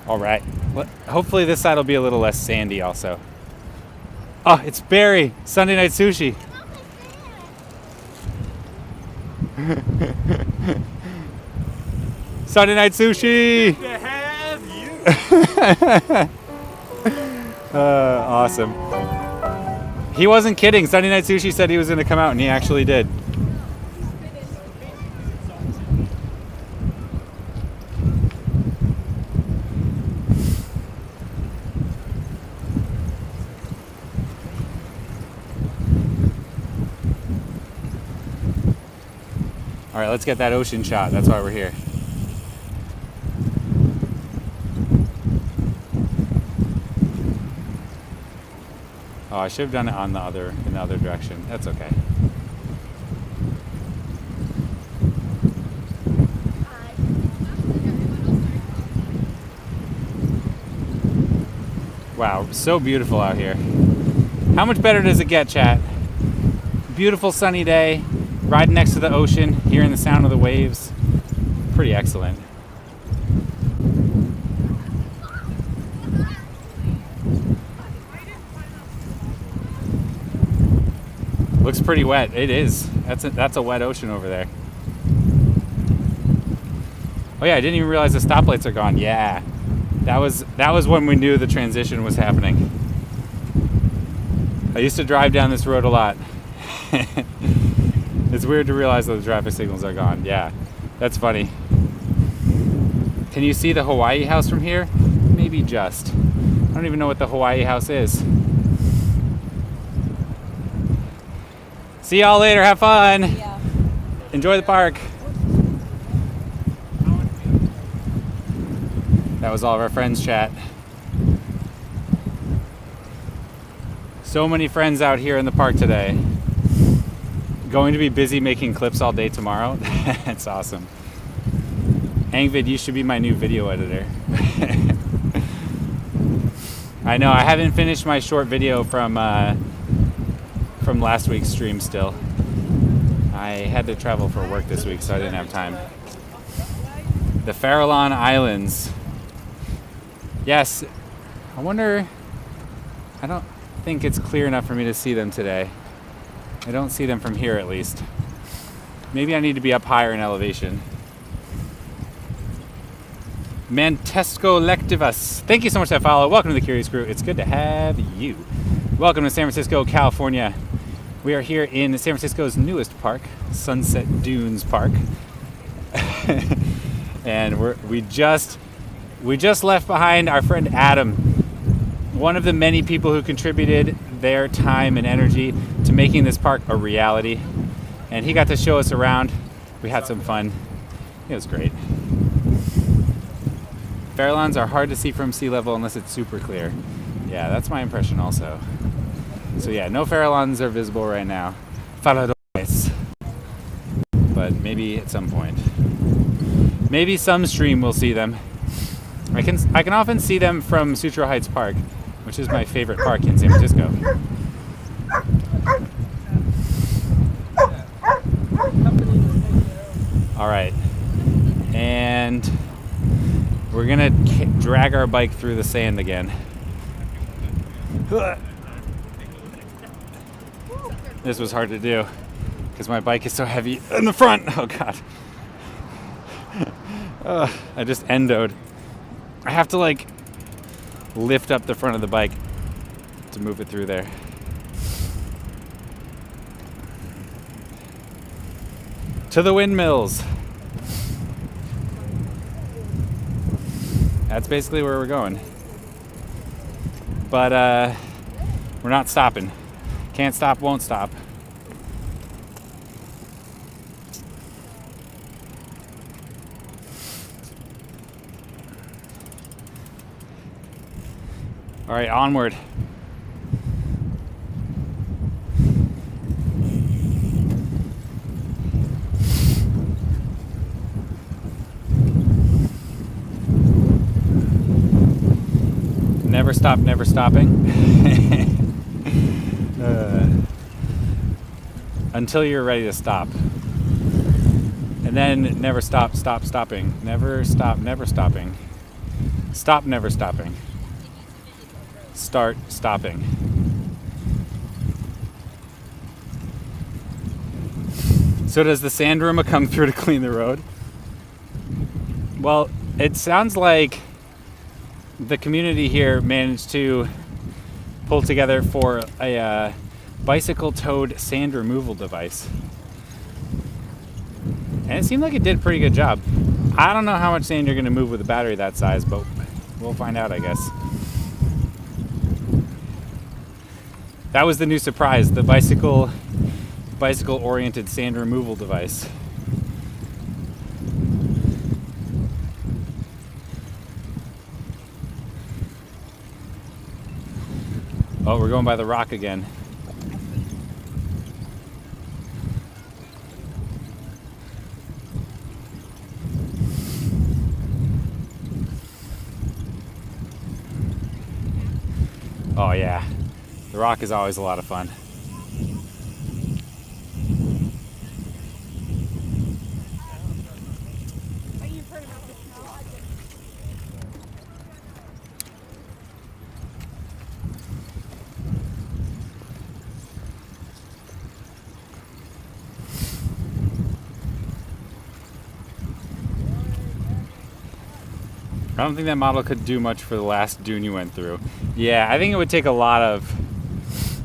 All right. Hopefully this side will be a little less sandy also. Oh, it's Barry. Sunday Night Sushi. Sunday Night Sushi. To have you. Awesome. He wasn't kidding. Sunday Night Sushi said he was going to come out, and he actually did. All right, let's get that ocean shot. That's why we're here. Oh, I should have done it in the other direction. That's okay. Wow, so beautiful out here. How much better does it get, chat? Beautiful sunny day. Riding next to the ocean, hearing the sound of the waves. Pretty excellent. Looks pretty wet. It is. That's a wet ocean over there. Oh yeah, I didn't even realize the stoplights are gone. Yeah. That was when we knew the transition was happening. I used to drive down this road a lot. It's weird to realize that the traffic signals are gone. Yeah, that's funny. Can you see the Hawaii house from here? Maybe just. I don't even know what the Hawaii house is. See y'all later. Have fun. Yeah. Enjoy the park. That was all of our friends chat. So many friends out here in the park today. Going to be busy making clips all day tomorrow. That's awesome. Angvid, you should be my new video editor. I know, I haven't finished my short video from last week's stream still. I had to travel for work this week, so I didn't have time. The Farallon Islands. Yes, I wonder, I don't think it's clear enough for me to see them today. I don't see them from here at least. Maybe I need to be up higher in elevation. Mantesco Lectivus. Thank you so much for that follow. Welcome to the Curious Crew. It's good to have you. Welcome to San Francisco, California. We are here in San Francisco's newest park, Sunset Dunes Park. And we just left behind our friend Adam, one of the many people who contributed their time and energy to making this park a reality. And he got to show us around. We had some fun. It was great. Farallones are hard to see from sea level unless it's super clear. Yeah, that's my impression also. So yeah, no Farallones are visible right now. Farallones. But maybe at some point. Maybe some stream will see them. I can often see them from Sutro Heights Park, which is my favorite park in San Francisco. All right, and we're gonna drag our bike through the sand again. This was hard to do because my bike is so heavy in the front. Oh God. I just endoed. I have to like lift up the front of the bike to move it through there. To the windmills. That's basically where we're going. But we're not stopping. Can't stop, won't stop. All right, onward. never stop, never stopping. Until you're ready to stop. And then never stop, stop, stopping. Never stop, never stopping. Stop, never stopping. Start, stopping. So does the sand Roomba come through to clean the road? Well, it sounds like the community here managed to pull together for a bicycle towed sand removal device. And it seemed like it did a pretty good job. I don't know how much sand you're going to move with a battery that size, but we'll find out, I guess. That was the new surprise, the bicycle-oriented sand removal device. Oh, we're going by the rock again. Oh yeah, the rock is always a lot of fun. I don't think that model could do much for the last dune you went through. Yeah, I think it would take a lot of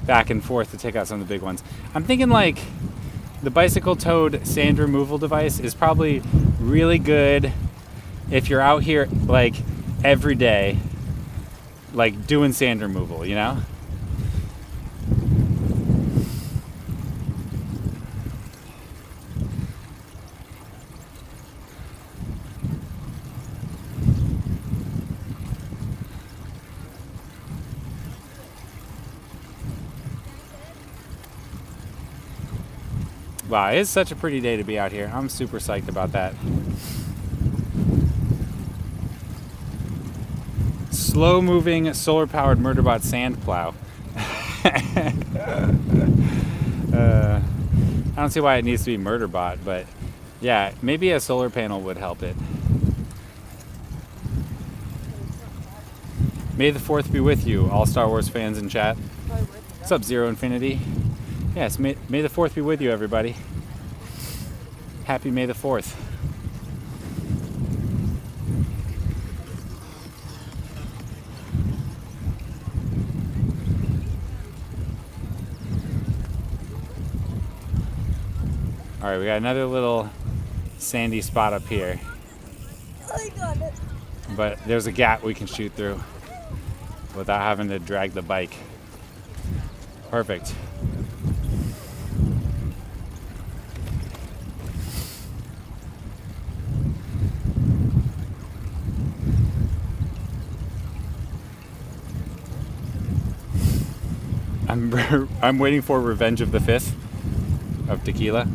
back and forth to take out some of the big ones. I'm thinking like the bicycle towed sand removal device is probably really good if you're out here like every day, like doing sand removal, you know? Wow, it's such a pretty day to be out here. I'm super psyched about that. Slow-moving, solar-powered Murderbot sand plow. I don't see why it needs to be Murderbot, but yeah, maybe a solar panel would help it. May the 4th be with you, all Star Wars fans in chat. What's up, Zero Infinity? Yes, may the 4th be with you, everybody. Happy May the 4th. All right, we got another little sandy spot up here. I got it. But there's a gap we can shoot through without having to drag the bike. Perfect. I'm waiting for Revenge of the Fifth of tequila.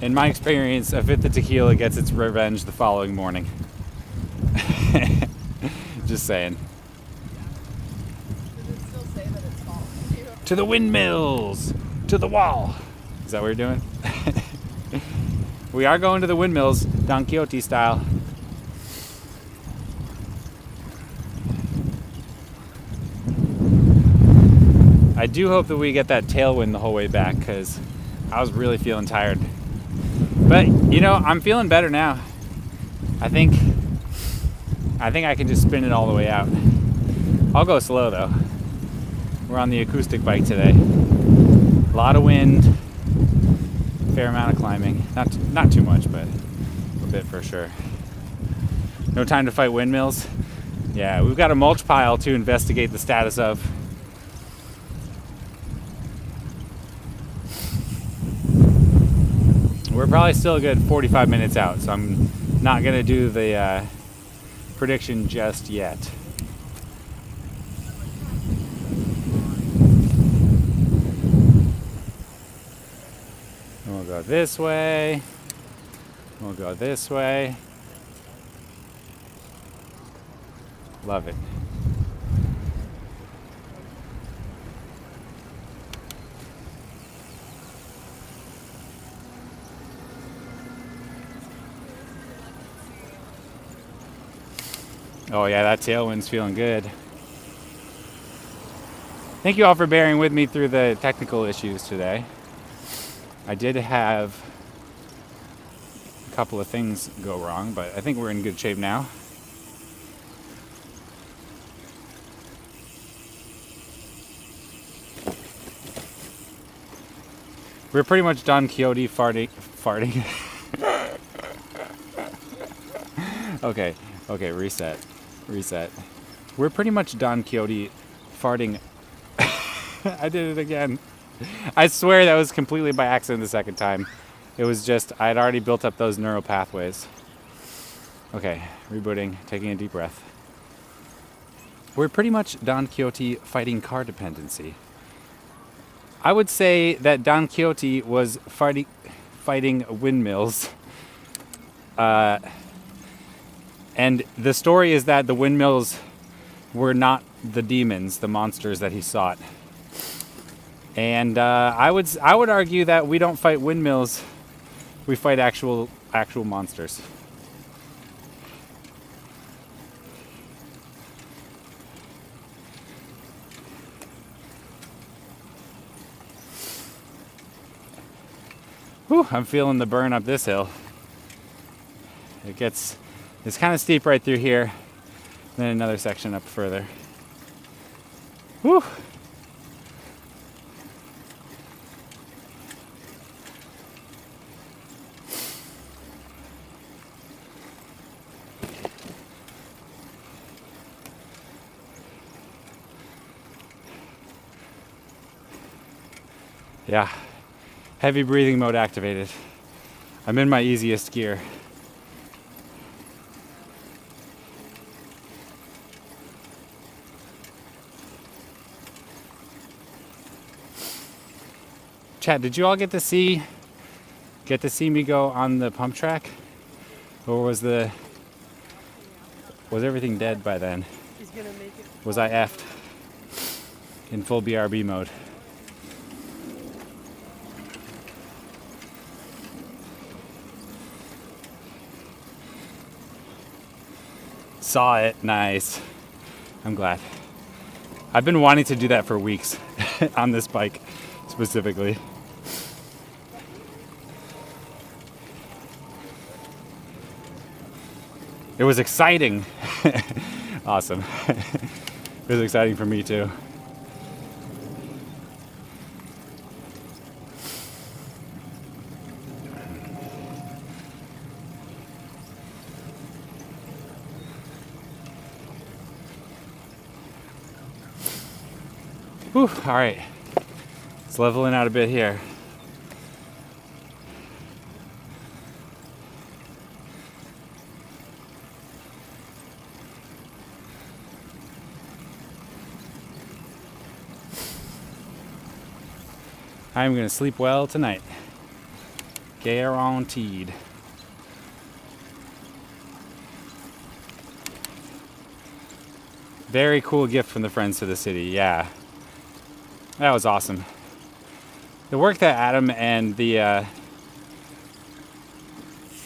In my experience, a fifth of tequila gets its revenge the following morning. Just saying. Does it still say that it's following you? To the windmills! To the wall! Is that what you're doing? We are going to the windmills, Don Quixote style. I do hope that we get that tailwind the whole way back, because I was really feeling tired. But, you know, I'm feeling better now. I think I can just spin it all the way out. I'll go slow, though. We're on the acoustic bike today. A lot of wind, fair amount of climbing. Not too much, but a bit for sure. No time to fight windmills. Yeah, we've got a mulch pile to investigate the status of. We're probably still a good 45 minutes out, so I'm not going to do the prediction just yet. And we'll go this way. We'll go this way. Love it. Oh yeah, that tailwind's feeling good. Thank you all for bearing with me through the technical issues today. I did have a couple of things go wrong, but I think we're in good shape now. We're pretty much Don Quixote farting. Okay, reset. We're pretty much Don Quixote farting. I did it again. I swear that was completely by accident the second time. It was just, I'd already built up those neural pathways. Okay, rebooting, taking a deep breath. We're pretty much Don Quixote fighting car dependency. I would say that Don Quixote was fighting windmills. And the story is that the windmills were not the demons, the monsters that he sought. And I would argue that we don't fight windmills, we fight actual monsters. Whew, I'm feeling the burn up this hill. It's kind of steep right through here, then another section up further. Whew. Yeah, heavy breathing mode activated. I'm in my easiest gear. Chat, did you all get to see me go on the pump track? Or was everything dead by then? Was I effed in full BRB mode? Saw it, nice. I'm glad. I've been wanting to do that for weeks on this bike specifically. It was exciting. Awesome. It was exciting for me too. Whew, all right. It's leveling out a bit here. I'm going to sleep well tonight. Guaranteed. Very cool gift from the Friends to the City, yeah. That was awesome. The work that Adam and the,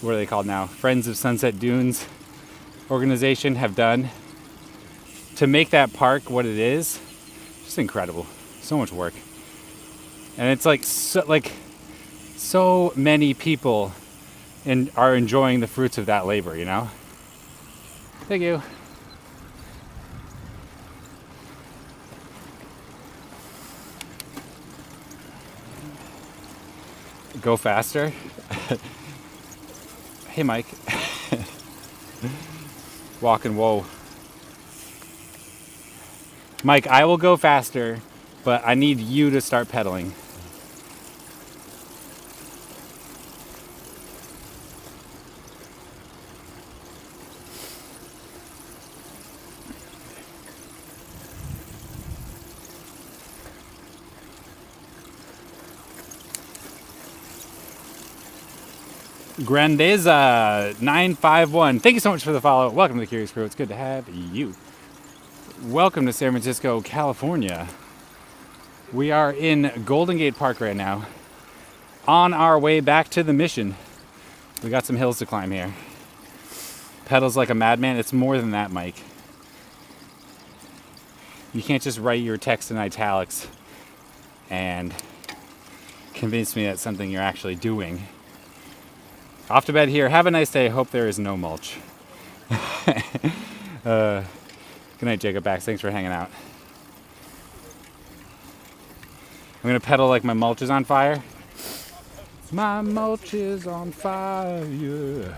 what are they called now? Friends of Sunset Dunes organization have done to make that park what it is, just incredible. So much work. And it's so many people are enjoying the fruits of that labor, you know? Thank you. Go faster. Hey, Mike. Walking, whoa. Mike, I will go faster, but I need you to start pedaling. Grandeza 951. Thank you so much for the follow. Welcome to the Curious Crew. It's good to have you. Welcome to San Francisco, California. We are in Golden Gate Park right now, on our way back to the mission. We got some hills to climb here. Pedals like a madman. It's more than that, Mike. You can't just write your text in italics and convince me that's something you're actually doing. Off to bed here. Have a nice day. Hope there is no mulch. Good night, Jacob Bax. Thanks for hanging out. I'm gonna pedal like my mulch is on fire. My mulch is on fire.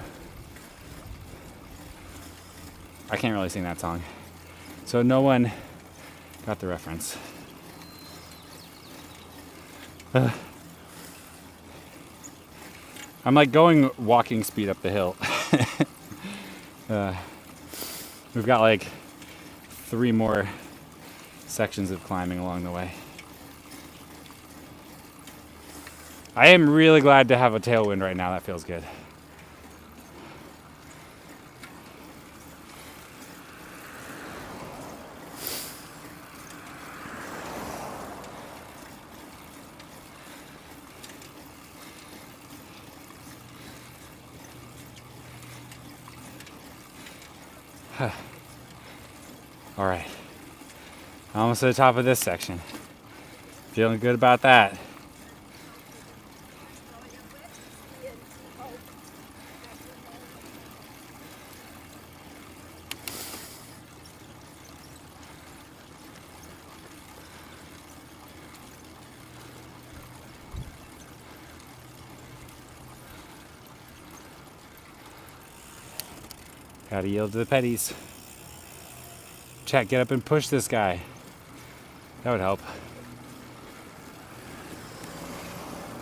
I can't really sing that song, so no one got the reference. I'm like going walking speed up the hill. We've got like 3 more sections of climbing along the way. I am really glad to have a tailwind right now. That feels good. All right. Almost to the top of this section. Feeling good about that. Gotta yield to the petties. Chat, get up and push this guy. That would help.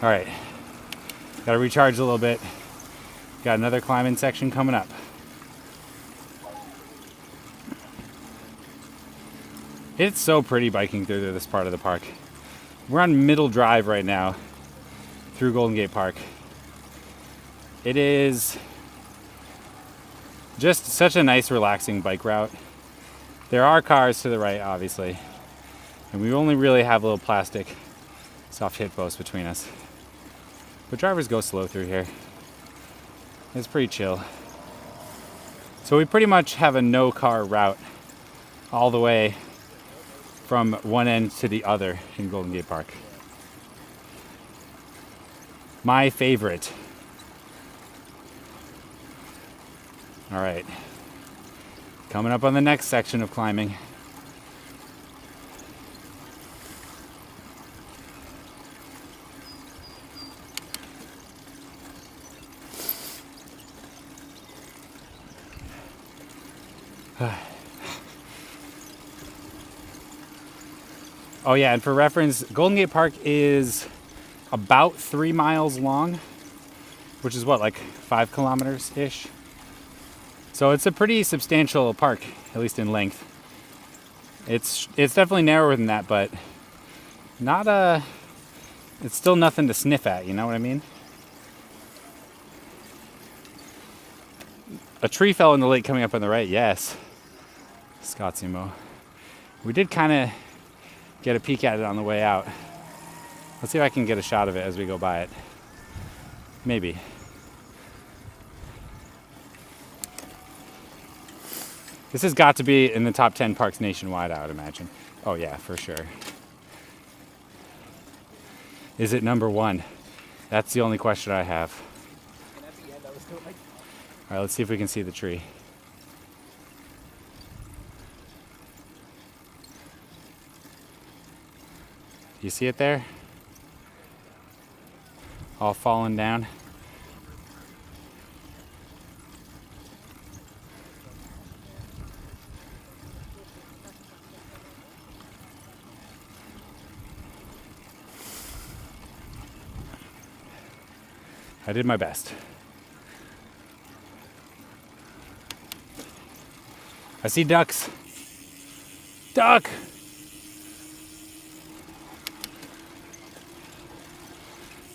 All right. Gotta recharge a little bit. Got another climbing section coming up. It's so pretty biking through this part of the park. We're on Middle Drive right now through Golden Gate Park. It is just such a nice, relaxing bike route. There are cars to the right, obviously, and we only really have little plastic soft hit posts between us. But drivers go slow through here. It's pretty chill. So we pretty much have a no-car route all the way from one end to the other in Golden Gate Park. My favorite. All right, coming up on the next section of climbing. Oh yeah, and for reference, Golden Gate Park is about 3 miles long, which is what, like 5 kilometers-ish? So it's a pretty substantial park, at least in length. It's definitely narrower than that, but it's still nothing to sniff at, you know what I mean? A tree fell in the lake coming up on the right, yes. Scottsimo. We did kind of get a peek at it on the way out. Let's see if I can get a shot of it as we go by it. Maybe. This has got to be in the top 10 parks nationwide, I would imagine. Oh yeah, for sure. Is it number 1? That's the only question I have. All right, let's see if we can see the tree. You see it there? All fallen down. I did my best. I see ducks. Duck!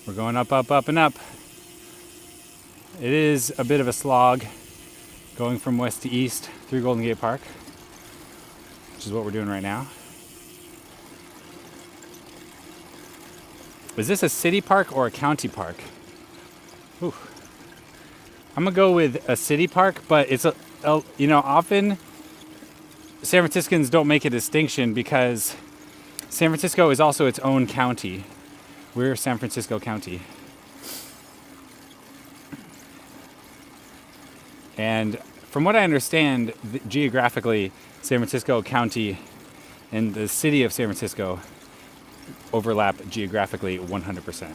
We're going up, up, up, and up. It is a bit of a slog going from west to east through Golden Gate Park. which is what we're doing right now. Is this a city park or a county park? Ooh. I'm gonna go with a city park, but it's you know, often San Franciscans don't make a distinction because San Francisco is also its own county. We're San Francisco County. And from what I understand, geographically, San Francisco County and the city of San Francisco overlap geographically 100%.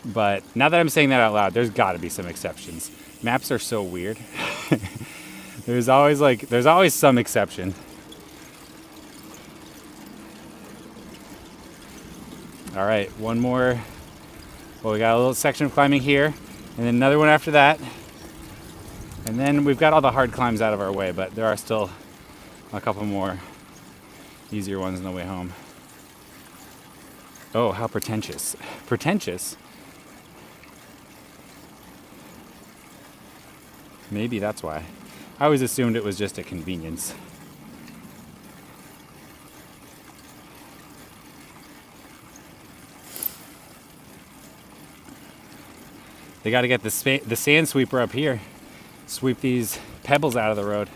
But now that I'm saying that out loud, there's got to be some exceptions. Maps are so weird. there's always some exception. All right, one more. Well, we got a little section of climbing here, and then another one after that. And then we've got all the hard climbs out of our way, but there are still a couple more easier ones on the way home. Oh, how pretentious. Pretentious? Maybe that's why. I always assumed it was just a convenience. They got to get the sand sweeper up here. Sweep these pebbles out of the road.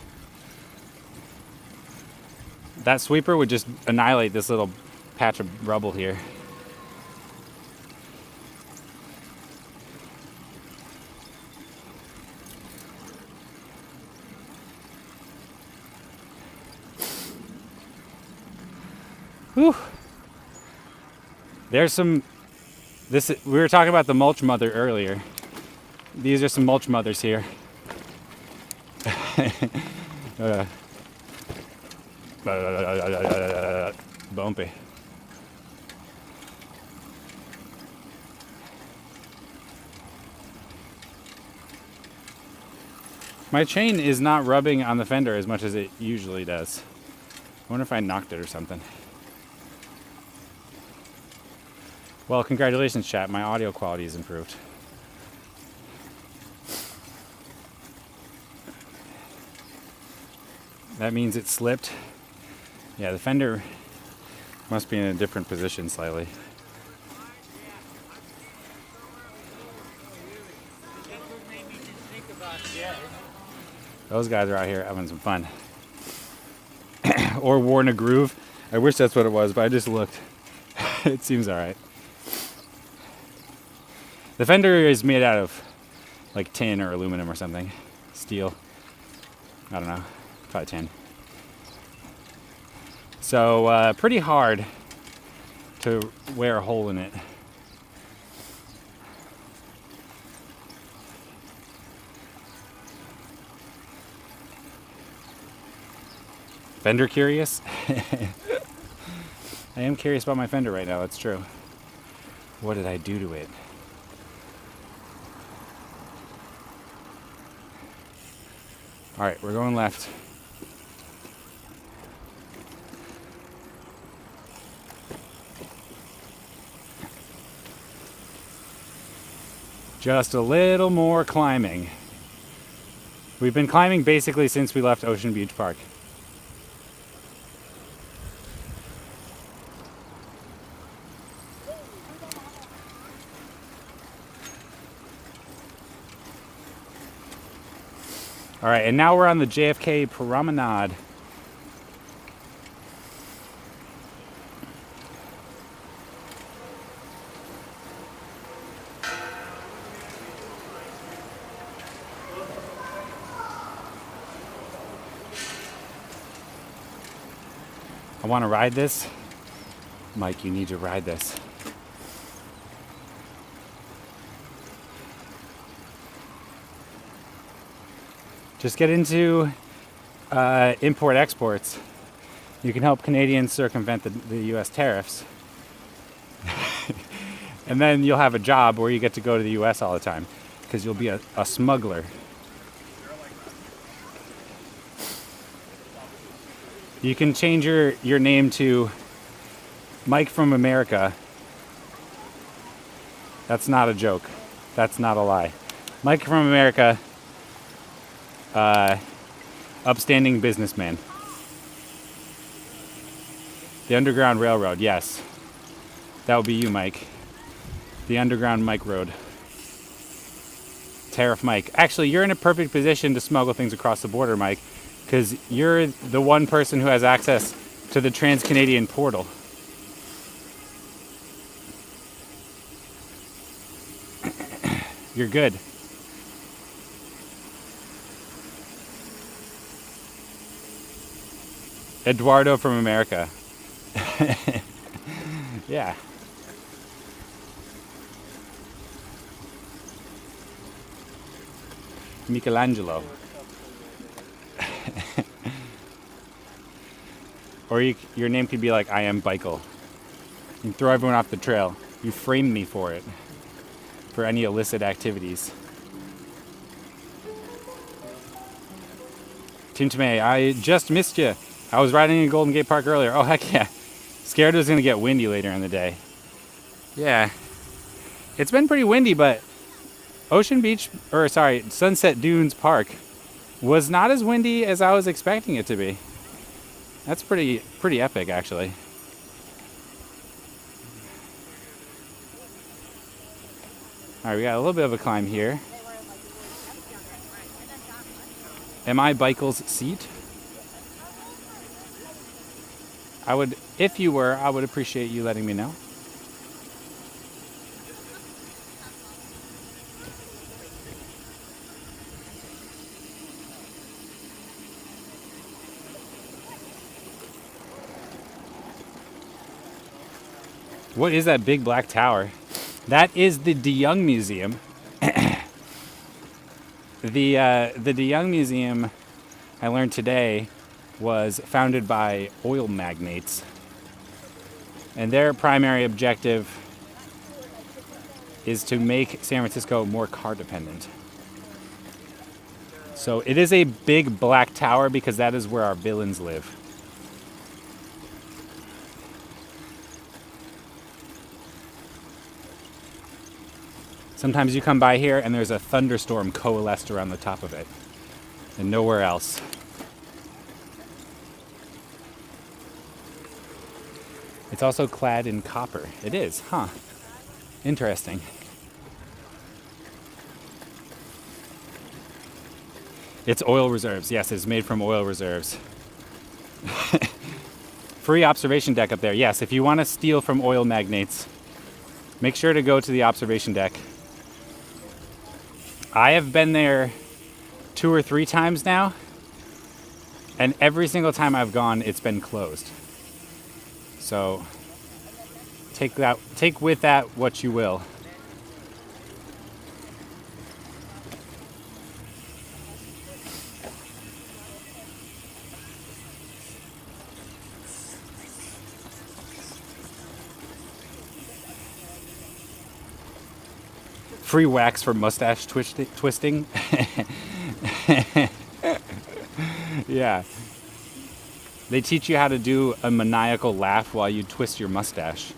That sweeper would just annihilate this little patch of rubble here. Whew. There's some, we were talking about the mulch mother earlier. These are some mulch mothers here. Bumpy. My chain is not rubbing on the fender as much as it usually does. I wonder if I knocked it or something. Well, congratulations, chat. My audio quality is improved. That means it slipped. Yeah, the fender must be in a different position slightly. Those guys are out here having some fun. Or worn a groove. I wish that's what it was, but I just looked. It seems alright. The fender is made out of like tin or aluminum or something. Steel. I don't know. Probably tin. So pretty hard to wear a hole in it. Fender curious? I am curious about my fender right now, that's true. What did I do to it? Alright, we're going left. Just a little more climbing. We've been climbing basically since we left Ocean Beach Park. All right, and now we're on the JFK Promenade. I want to ride this. Mike, you need to ride this. Just get into import-exports. You can help Canadians circumvent the U.S. tariffs. And then you'll have a job where you get to go to the U.S. all the time because you'll be a smuggler. You can change your name to Mike from America. That's not a joke. That's not a lie. Mike from America. upstanding businessman. The Underground Railroad, yes. That would be you, Mike. The Underground Mike Road. Tariff Mike. Actually, you're in a perfect position to smuggle things across the border, Mike, because you're the one person who has access to the Trans-Canadian portal. You're good. Eduardo from America. Yeah. Michelangelo. Or your name could be like, I am Bikel. You can throw everyone off the trail. You framed me for it. For any illicit activities. Team Tomei, I just missed you. I was riding in Golden Gate Park earlier. Oh, heck yeah. Scared it was going to get windy later in the day. Yeah. It's been pretty windy, but Sunset Dunes Park was not as windy as I was expecting it to be. That's pretty epic, actually. All right, we got a little bit of a climb here. Am I Bikel's seat? If you were, I would appreciate you letting me know. What is that big black tower? That is the De Young Museum. The De Young Museum, I learned today, was founded by oil magnates. And their primary objective is to make San Francisco more car dependent. So it is a big black tower because that is where our villains live. Sometimes you come by here and there's a thunderstorm coalesced around the top of it, and nowhere else. It's also clad in copper. It is, huh? Interesting. It's oil reserves. Yes, it's made from oil reserves. Free observation deck up there. Yes, if you want to steal from oil magnates, make sure to go to the observation deck. I have been there 2 or 3 times now, and every single time I've gone, it's been closed. So take with that what you will. Free wax for mustache twisting. Yeah. They teach you how to do a maniacal laugh while you twist your mustache.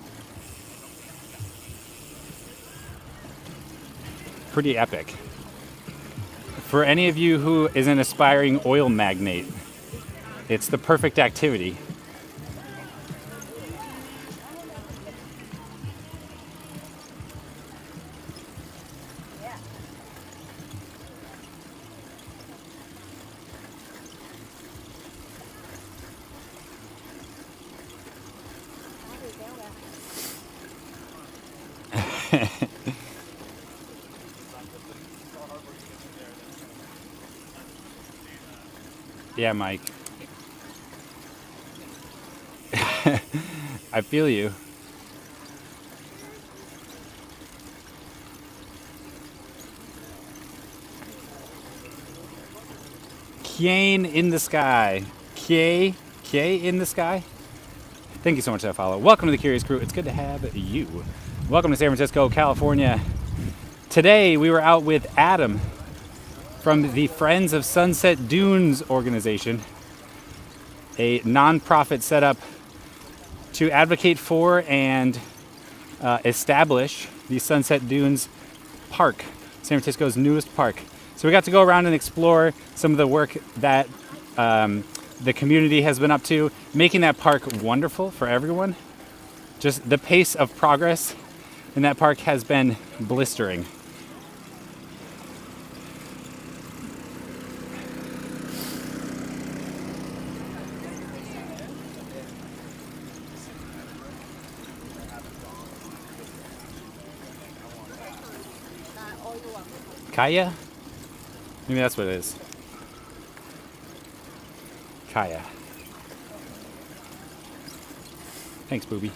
Pretty epic. For any of you who is an aspiring oil magnate, it's the perfect activity. Yeah, Mike. I feel you. Kane in the sky. K in the sky. Thank you so much for that follow. Welcome to the Curious Crew. It's good to have you. Welcome to San Francisco, California. Today we were out with Adam from the Friends of Sunset Dunes organization, a nonprofit set up to advocate for and establish the Sunset Dunes Park, San Francisco's newest park. So we got to go around and explore some of the work that the community has been up to, making that park wonderful for everyone. Just the pace of progress in that park has been blistering. Kaya? Maybe that's what it is. Kaya. Thanks, Booby.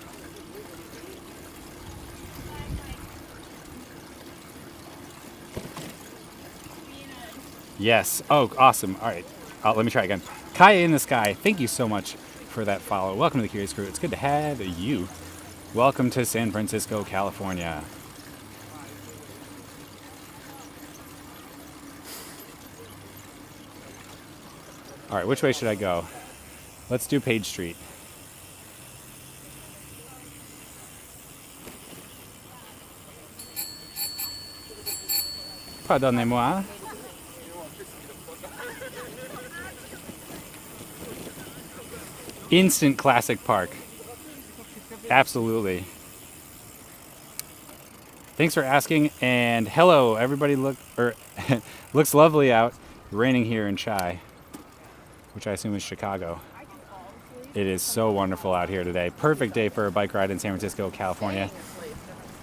Yes. Oh, awesome. All right. Let me try again. Kaya in the sky. Thank you so much for that follow. Welcome to the Curious Crew. It's good to have you. Welcome to San Francisco, California. All right, which way should I go? Let's do Page Street. Pardonnez-moi. Instant classic park. Absolutely. Thanks for asking, and hello, everybody. Looks lovely out. Raining here in Chai, which I assume is Chicago. It is so wonderful out here today. Perfect day for a bike ride in San Francisco, California.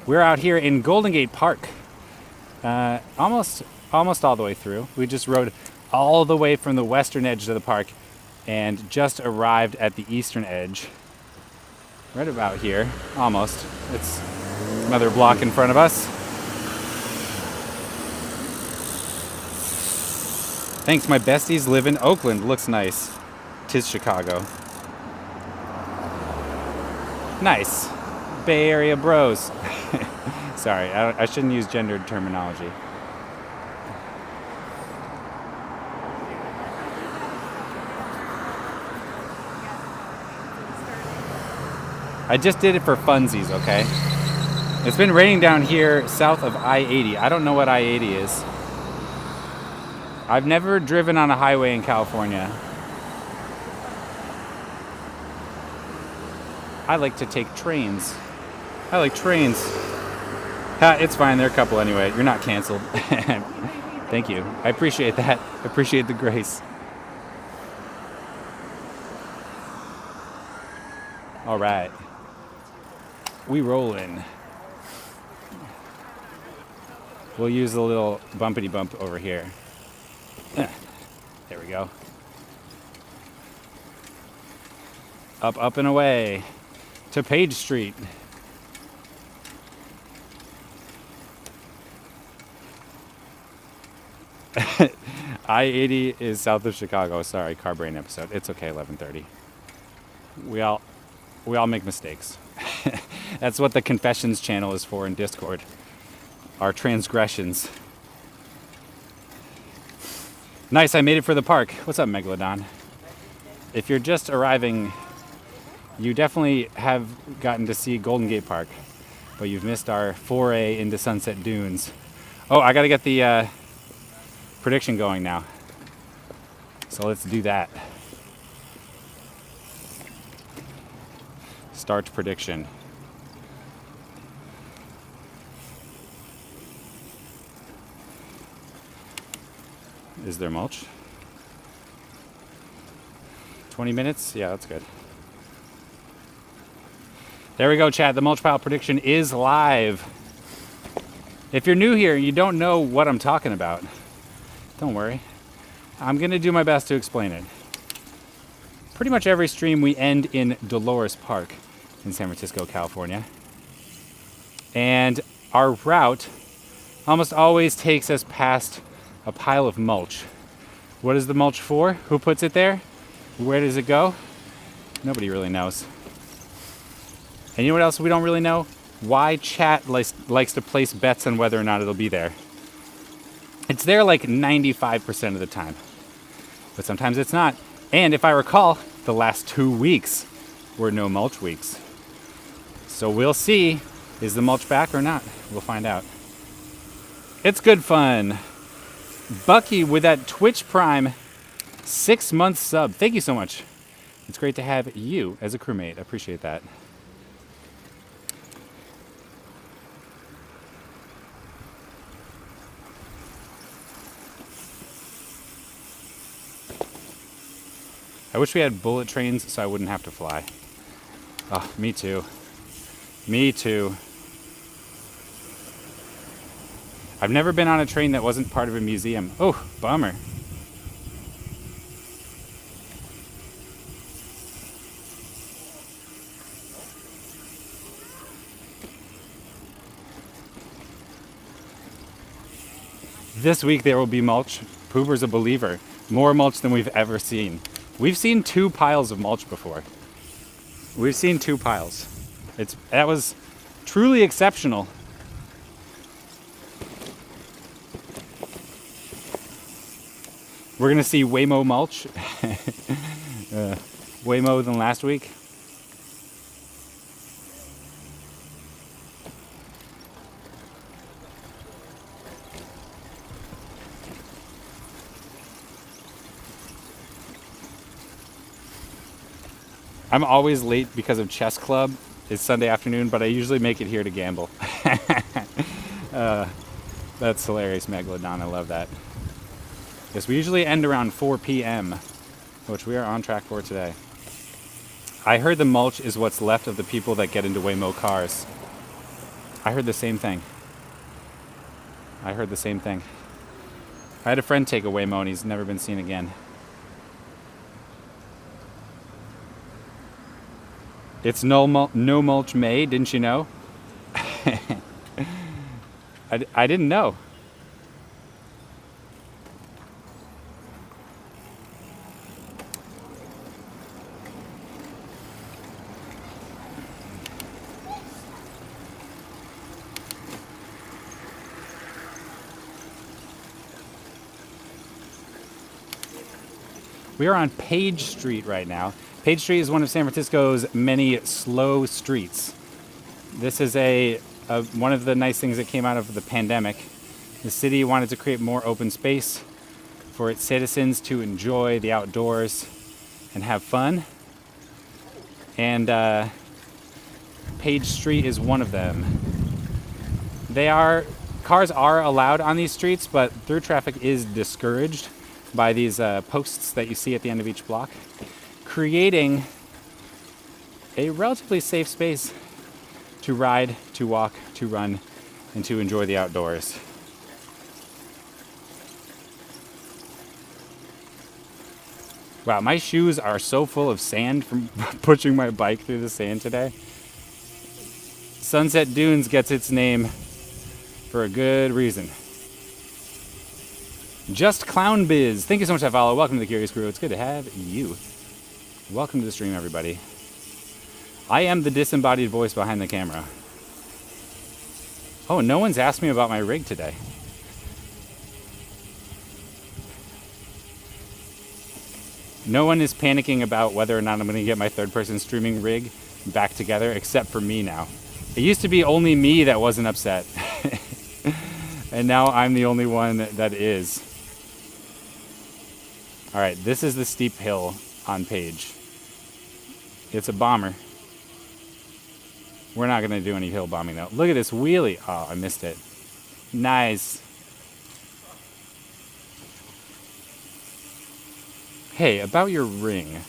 We're out here in Golden Gate Park. Almost all the way through. We just rode all the way from the western edge of the park and just arrived at the eastern edge. Right about here, almost. It's another block in front of us. Thanks, my besties live in Oakland. Looks nice. 'Tis Chicago. Nice. Bay Area bros. Sorry, I shouldn't use gendered terminology. I just did it for funsies, okay? It's been raining down here south of I-80. I don't know what I-80 is. I've never driven on a highway in California. I like to take trains. I like trains. Ha, it's fine, they're a couple anyway. You're not canceled. Thank you. I appreciate that. I appreciate the grace. All right. We rollin'. We'll use a little bumpity bump over here. There we go. Up and away to Page Street. I-80 is south of Chicago. Sorry, car brain episode. It's okay, 11:30. We all make mistakes. That's what the Confessions channel is for in Discord. Our transgressions. Nice, I made it for the park. What's up, Megalodon? If you're just arriving, you definitely have gotten to see Golden Gate Park, but you've missed our foray into Sunset Dunes. Oh, I gotta get the prediction going now. So let's do that. Start prediction. Is there mulch? 20 minutes? Yeah, that's good. There we go, chat. The mulch pile prediction is live. If you're new here and you don't know what I'm talking about, don't worry. I'm going to do my best to explain it. Pretty much every stream we end in Dolores Park in San Francisco, California. And our route almost always takes us past a pile of mulch. What is the mulch for? Who puts it there? Where does it go? Nobody really knows. And you know what else we don't really know? Why chat likes to place bets on whether or not it'll be there. It's there like 95% of the time. But sometimes it's not. And if I recall, the last 2 weeks were no mulch weeks. So we'll see. Is the mulch back or not? We'll find out. It's good fun. Bucky with that Twitch Prime 6-month sub. Thank you so much. It's great to have you as a crewmate. I appreciate that. I wish we had bullet trains so I wouldn't have to fly. Oh, me too. Me too. I've never been on a train that wasn't part of a museum. Oh, bummer. This week there will be mulch. Poober's a believer. More mulch than we've ever seen. We've seen 2 piles of mulch before. We've seen 2 piles. That was truly exceptional. We're gonna see way more mulch. Way more than last week. I'm always late because of chess club. It's Sunday afternoon, but I usually make it here to gamble. That's hilarious, Megalodon. I love that. Yes, we usually end around 4 p.m., which we are on track for today. I heard the mulch is what's left of the people that get into Waymo cars. I heard the same thing. I had a friend take a Waymo and he's never been seen again. It's no mulch May, didn't you know? I didn't know. We are on Page Street right now. Page Street is one of San Francisco's many slow streets. This is one of the nice things that came out of the pandemic. The city wanted to create more open space for its citizens to enjoy the outdoors and have fun. And Page Street is one of them. Cars are allowed on these streets, but through traffic is discouraged by these posts that you see at the end of each block, creating a relatively safe space to ride, to walk, to run, and to enjoy the outdoors. Wow, my shoes are so full of sand from pushing my bike through the sand today. Sunset Dunes gets its name for a good reason. Just Clown Biz. Thank you so much for that follow. Welcome to the Curious Crew. It's good to have you. Welcome to the stream, everybody. I am the disembodied voice behind the camera. Oh, no one's asked me about my rig today. No one is panicking about whether or not I'm going to get my third-person streaming rig back together, except for me now. It used to be only me that wasn't upset. And now I'm the only one that is. All right, this is the steep hill on Page. It's a bomber. We're not going to do any hill bombing, though. Look at this wheelie. Oh, I missed it. Nice. Hey, about your ring.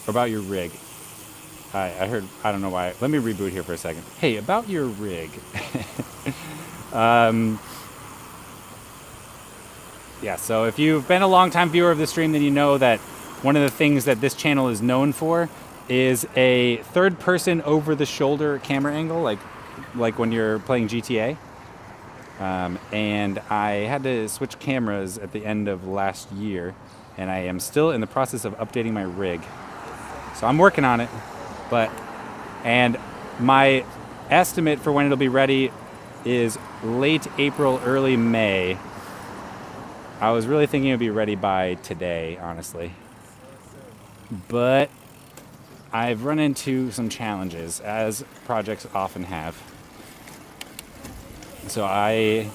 About your rig. I heard, I don't know why. Let me reboot here for a second. Hey, about your rig. Yeah, so if you've been a long-time viewer of the stream, then you know that one of the things that this channel is known for is a third-person over-the-shoulder camera angle, like when you're playing GTA. And I had to switch cameras at the end of last year, and I am still in the process of updating my rig. So I'm working on it, and my estimate for when it'll be ready is late April, early May. I was really thinking it would be ready by today, honestly. But I've run into some challenges, as projects often have. So I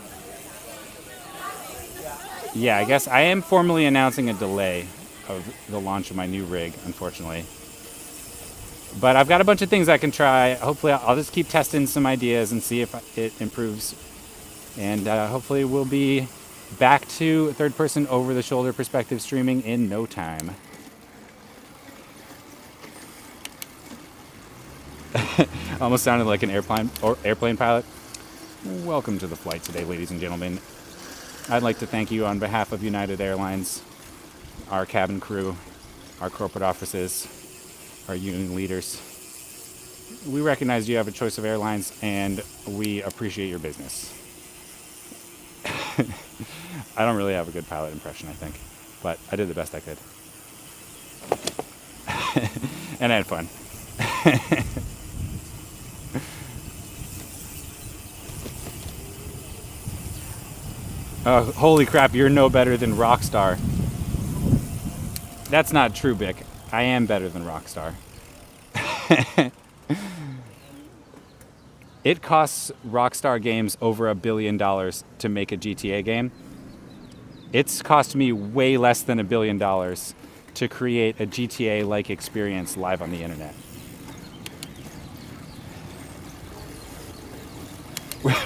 yeah, I guess I am formally announcing a delay of the launch of my new rig, unfortunately. But I've got a bunch of things I can try. Hopefully, I'll just keep testing some ideas and see if it improves. And hopefully, we'll be back to third-person over-the-shoulder perspective streaming in no time. Almost sounded like an airplane pilot. Welcome to the flight today, ladies and gentlemen. I'd like to thank you on behalf of United Airlines, our cabin crew, our corporate offices, our union leaders. We recognize you have a choice of airlines, and we appreciate your business. I don't really have a good pilot impression, I think, but I did the best I could. And I had fun. Oh, holy crap, you're no better than Rockstar. That's not true, Bick. I am better than Rockstar. It costs Rockstar Games over $1 billion to make a GTA game. It's cost me way less than $1 billion to create a GTA-like experience live on the internet.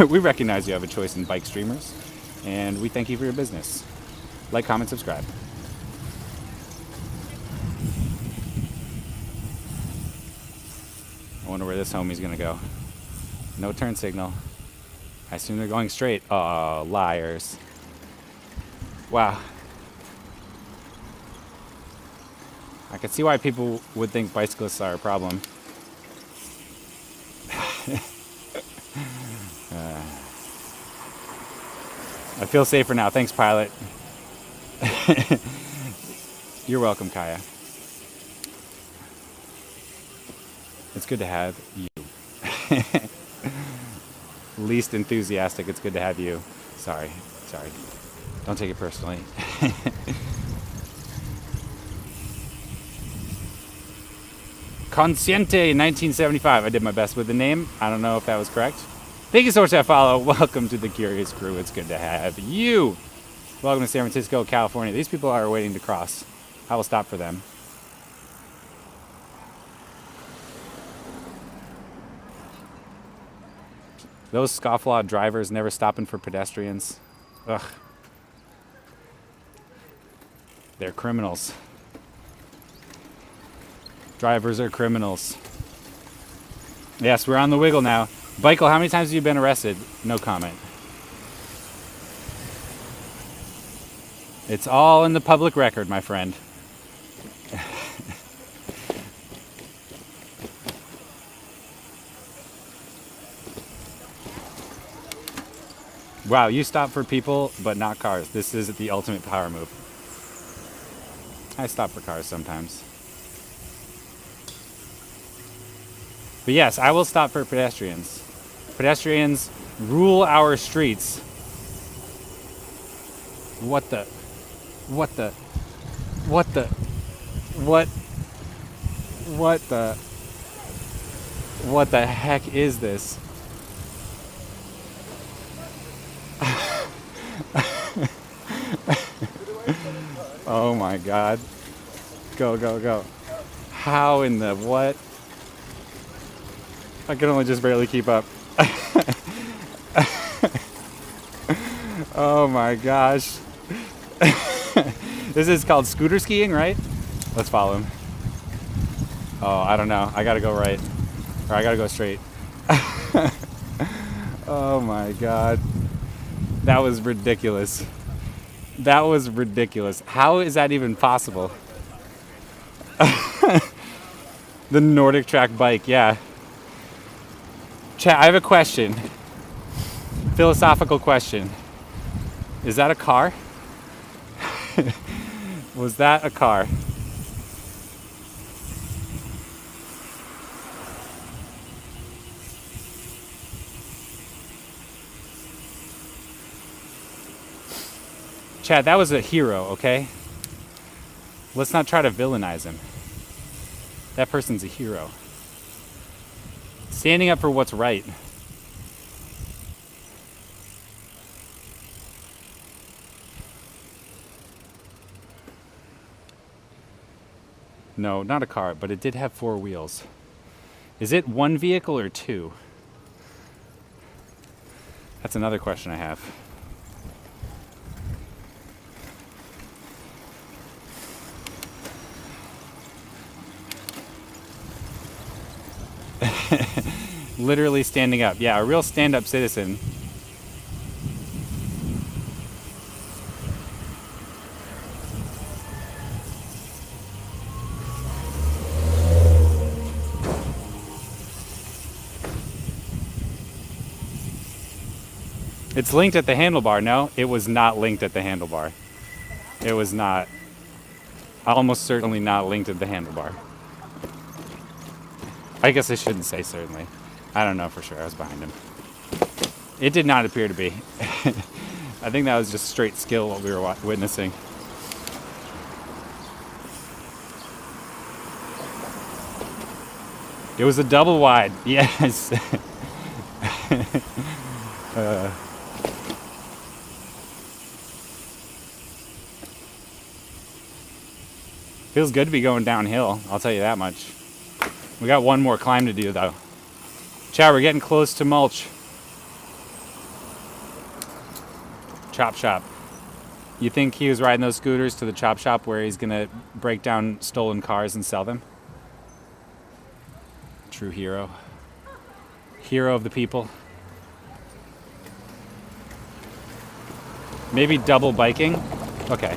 We recognize you have a choice in bike streamers, and we thank you for your business. Like, comment, subscribe. I wonder where this homie's gonna go. No turn signal. I assume they're going straight. Oh, liars. Wow. I can see why people would think bicyclists are a problem. I feel safer now. Thanks, pilot. You're welcome, Kaya. It's good to have you. Least enthusiastic, it's good to have you. Sorry. Don't take it personally. Consciente 1975. I did my best with the name. I don't know if that was correct. Thank you so much for that follow. Welcome to the Curious Crew. It's good to have you. Welcome to San Francisco, California. These people are waiting to cross. I will stop for them. Those scofflaw drivers never stopping for pedestrians. Ugh. They're criminals. Drivers are criminals. Yes, we're on the wiggle now. Michael, how many times have you been arrested? No comment. It's all in the public record, my friend. Wow, you stop for people, but not cars. This is the ultimate power move. I stop for cars sometimes. But yes, I will stop for pedestrians. Pedestrians rule our streets. What the heck is this? Oh my god. Go. How in the what? I can only just barely keep up. Oh my gosh. This is called scooter skiing, right? Let's follow him. Oh, I don't know. I gotta go right. Or I gotta go straight. Oh my god. That was ridiculous. That was ridiculous. How is that even possible? The Nordic Track bike, yeah. Chat, I have a question. Philosophical question. Is that a car? Was that a car? Chad, that was a hero, okay? Let's not try to villainize him. That person's a hero. Standing up for what's right. No, not a car, but it did have 4 wheels. Is it one vehicle or 2? That's another question I have. Literally standing up. Yeah, a real stand-up citizen. It's linked at the handlebar. No, it was not linked at the handlebar. It was not. Almost certainly not linked at the handlebar. I guess I shouldn't say certainly. I don't know for sure. I was behind him. It did not appear to be. I think that was just straight skill what we were witnessing. It was a double wide. Yes. Feels good to be going downhill, I'll tell you that much. We got one more climb to do though. Chad, we're getting close to mulch. Chop shop. You think he was riding those scooters to the chop shop where he's gonna break down stolen cars and sell them? True hero. Hero of the people. Maybe double biking? Okay.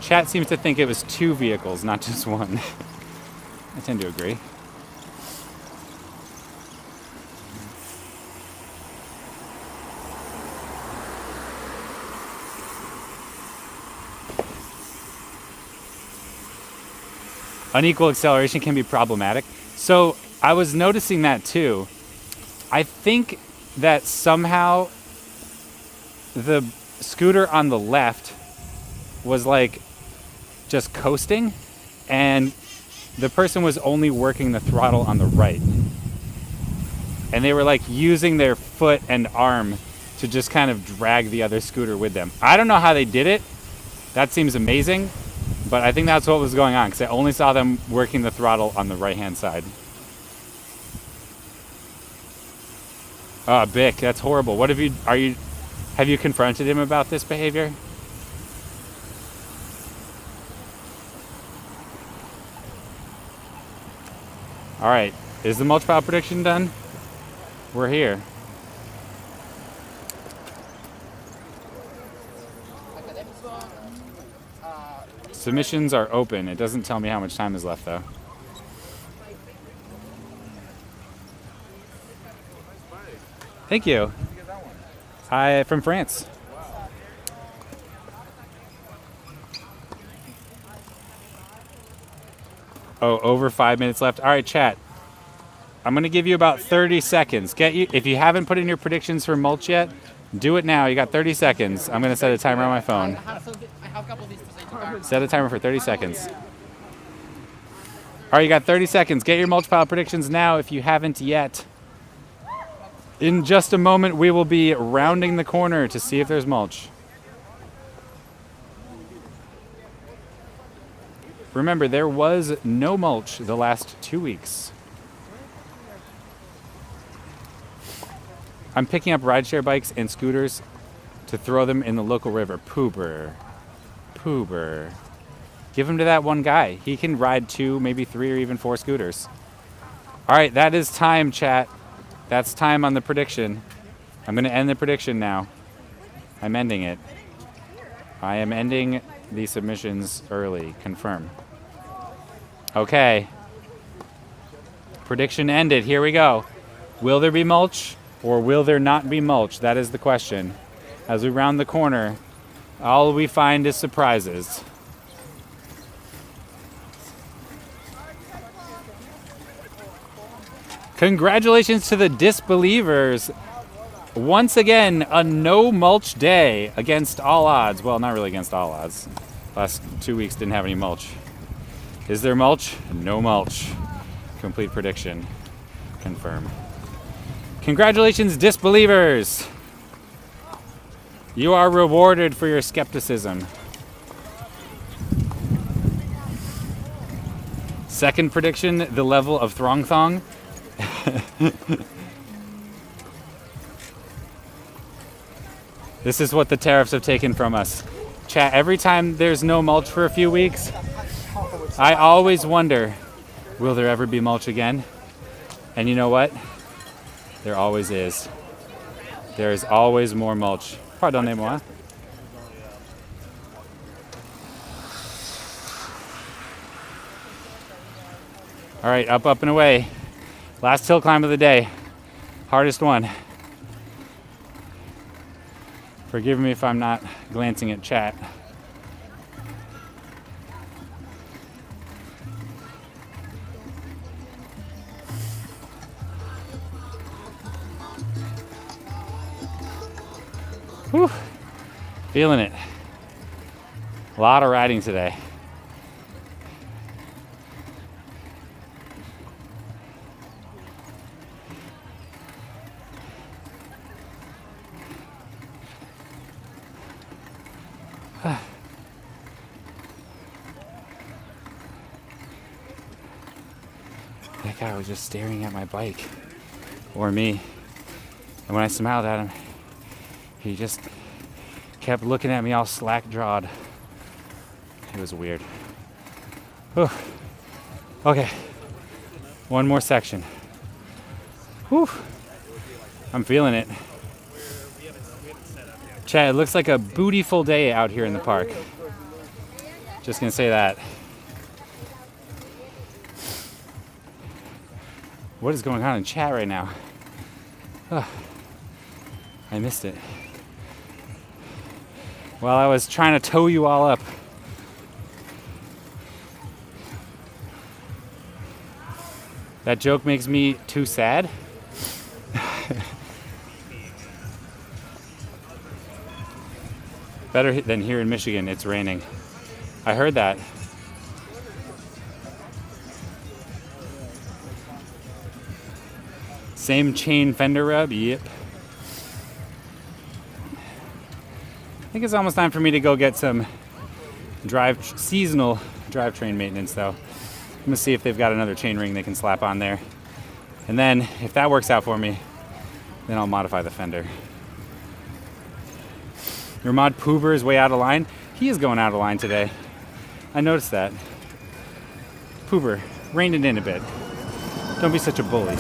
Chat seems to think it was 2 vehicles, not just one. I tend to agree. Unequal acceleration can be problematic. So I was noticing that too. I think that somehow the scooter on the left was like just coasting, and the person was only working the throttle on the right. And they were like using their foot and arm to just kind of drag the other scooter with them. I don't know how they did it. That seems amazing, but I think that's what was going on because I only saw them working the throttle on the right-hand side. Oh, Bick, that's horrible. What have you confronted him about this behavior? All right, is the mulch pile prediction done? We're here. Submissions are open. It doesn't tell me how much time is left though. Thank you. Hi, from France. Oh, over 5 minutes left. All right, chat. I'm going to give you about 30 seconds. If you haven't put in your predictions for mulch yet, do it now. You got 30 seconds. I'm going to set a timer on my phone. Set a timer for 30 seconds. All right, you got 30 seconds. Get your mulch pile predictions now if you haven't yet. In just a moment, we will be rounding the corner to see if there's mulch. Remember, there was no mulch the last 2 weeks. I'm picking up rideshare bikes and scooters to throw them in the local river. Poober. Give them to that one guy. He can ride 2, maybe 3, or even 4 scooters. All right, that is time, chat. That's time on the prediction. I'm going to end the prediction now. I'm ending it. I am ending the submissions early. Confirm. Okay. Prediction ended. Here we go. Will there be mulch or will there not be mulch? That is the question. As we round the corner, all we find is surprises. Congratulations to the disbelievers. Once again, a no mulch day against all odds. Well, not really against all odds. Last 2 weeks didn't have any mulch. Is there mulch? No mulch. Complete prediction. Confirm. Congratulations, disbelievers. You are rewarded for your skepticism. Second prediction, the level of Throng Thong. This is what the tariffs have taken from us. Chat, every time there's no mulch for a few weeks, I always wonder, will there ever be mulch again? And you know what? There always is. There is always more mulch. Pardonnez-moi. All right, up, up, and away. Last hill climb of the day. Hardest one. Forgive me if I'm not glancing at chat. Whew. Feeling it. A lot of riding today. That guy was just staring at my bike, or me. And when I smiled at him, he just kept looking at me all slack-jawed. It was weird. Whew. Okay, one more section. Whew. I'm feeling it. Chad, it looks like a bootyful day out here in the park. Just gonna say that. What is going on in chat right now? Oh, I missed it. While I was trying to tow you all up. That joke makes me too sad. Better than here in Michigan, it's raining. I heard that. Same chain fender rub? Yep. I think it's almost time for me to go get some seasonal drivetrain maintenance though. I'm gonna see if they've got another chain ring they can slap on there. And then if that works out for me, then I'll modify the fender. Your mod Poober is way out of line. He is going out of line today. I noticed that. Poober, rein it in a bit. Don't be such a bully.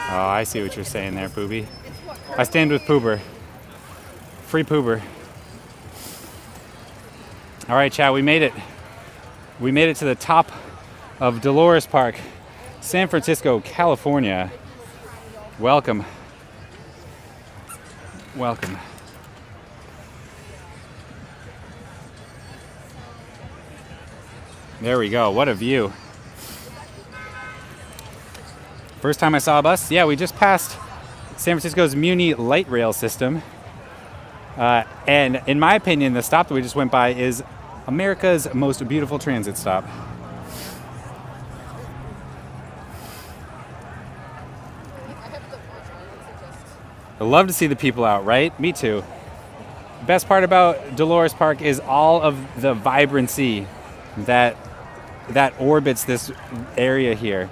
Oh, I see what you're saying there, Pooby. I stand with Poober. Free Poober. All right, chat, we made it. We made it to the top of Dolores Park, San Francisco, California. Welcome. Welcome. There we go. What a view. First time I saw a bus? Yeah, we just passed San Francisco's Muni light rail system. And in my opinion, the stop that we just went by is America's most beautiful transit stop. I love to see the people out, right? Me too. Best part about Dolores Park is all of the vibrancy that orbits this area here.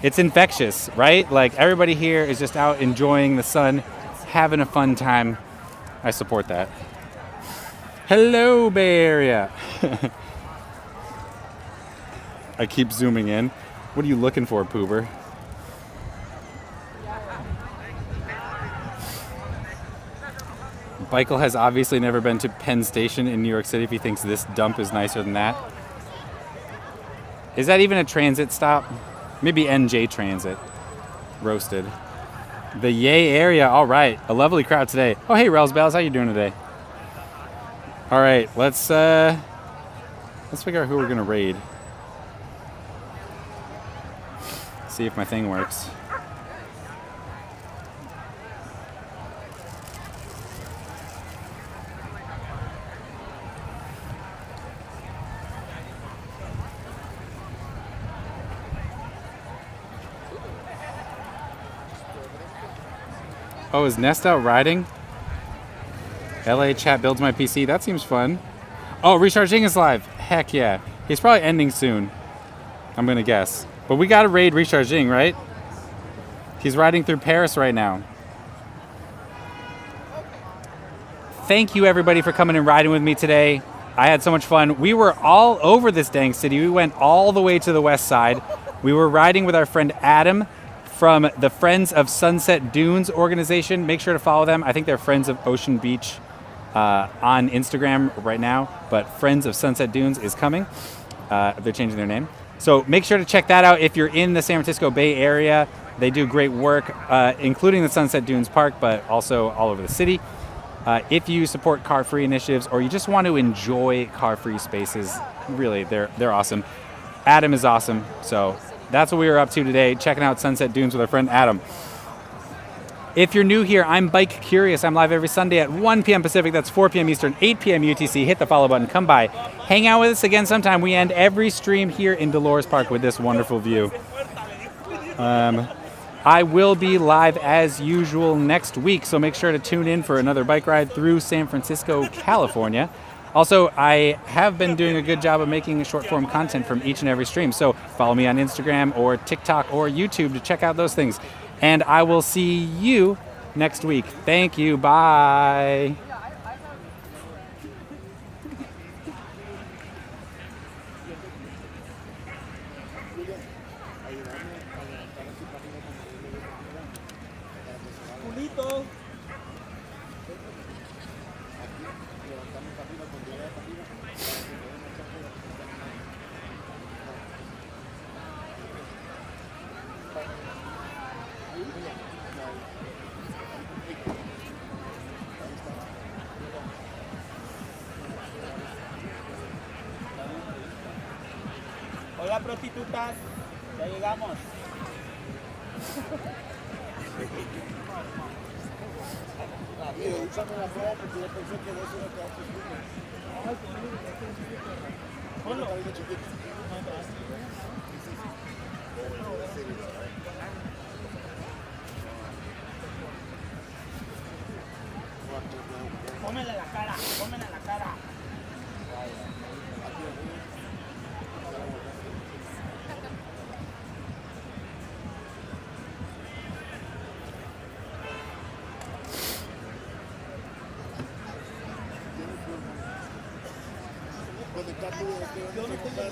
It's infectious, right? Like everybody here is just out enjoying the sun, having a fun time. I support that. Hello, Bay Area. I keep zooming in. What are you looking for, Poober? Michael has obviously never been to Penn Station in New York City if he thinks this dump is nicer than that. Is that even a transit stop? Maybe NJ Transit. Roasted. The Yay area, all right. A lovely crowd today. Oh, hey, Rels Bells, how you doing today? All right, let's figure out who we're gonna raid. See if my thing works. Oh, is Nest out riding? LA chat builds my PC. That seems fun. Oh, Recharging is live. Heck yeah. He's probably ending soon, I'm gonna guess. But we gotta raid Recharging, right? He's riding through Paris right now. Thank you everybody for coming and riding with me today. I had so much fun. We were all over this dang city. We went all the way to the west side. We were riding with our friend Adam from the Friends of Sunset Dunes organization. Make sure to follow them. I think they're Friends of Ocean Beach on Instagram right now, but Friends of Sunset Dunes is coming. They're changing their name. So make sure to check that out if you're in the San Francisco Bay Area. They do great work, including the Sunset Dunes Park, but also all over the city. If you support car-free initiatives or you just want to enjoy car-free spaces, really, they're awesome. Adam is awesome. So that's what we were up to today, checking out Sunset Dunes with our friend Adam. If you're new here, I'm Bike Curious. I'm live every Sunday at 1 p.m. Pacific. That's 4 p.m. Eastern, 8 p.m. UTC. Hit the follow button. Come by. Hang out with us again sometime. We end every stream here in Dolores Park with this wonderful view. I will be live as usual next week, so make sure to tune in for another bike ride through San Francisco, California. Also, I have been doing a good job of making short-form content from each and every stream, so follow me on Instagram or TikTok or YouTube to check out those things. And I will see you next week. Thank you. Bye. Hola prostitutas, ya llegamos. Pómela la cara, pómela la cara. Yo no tengo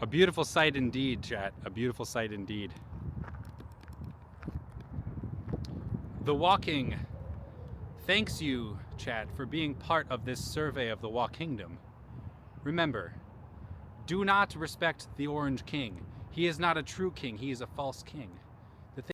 A beautiful sight indeed, chat. A beautiful sight indeed. The Walking thanks you, chat, for being part of this survey of the Walk Kingdom. Remember, do not respect the Orange King. He is not a true king, he is a false king.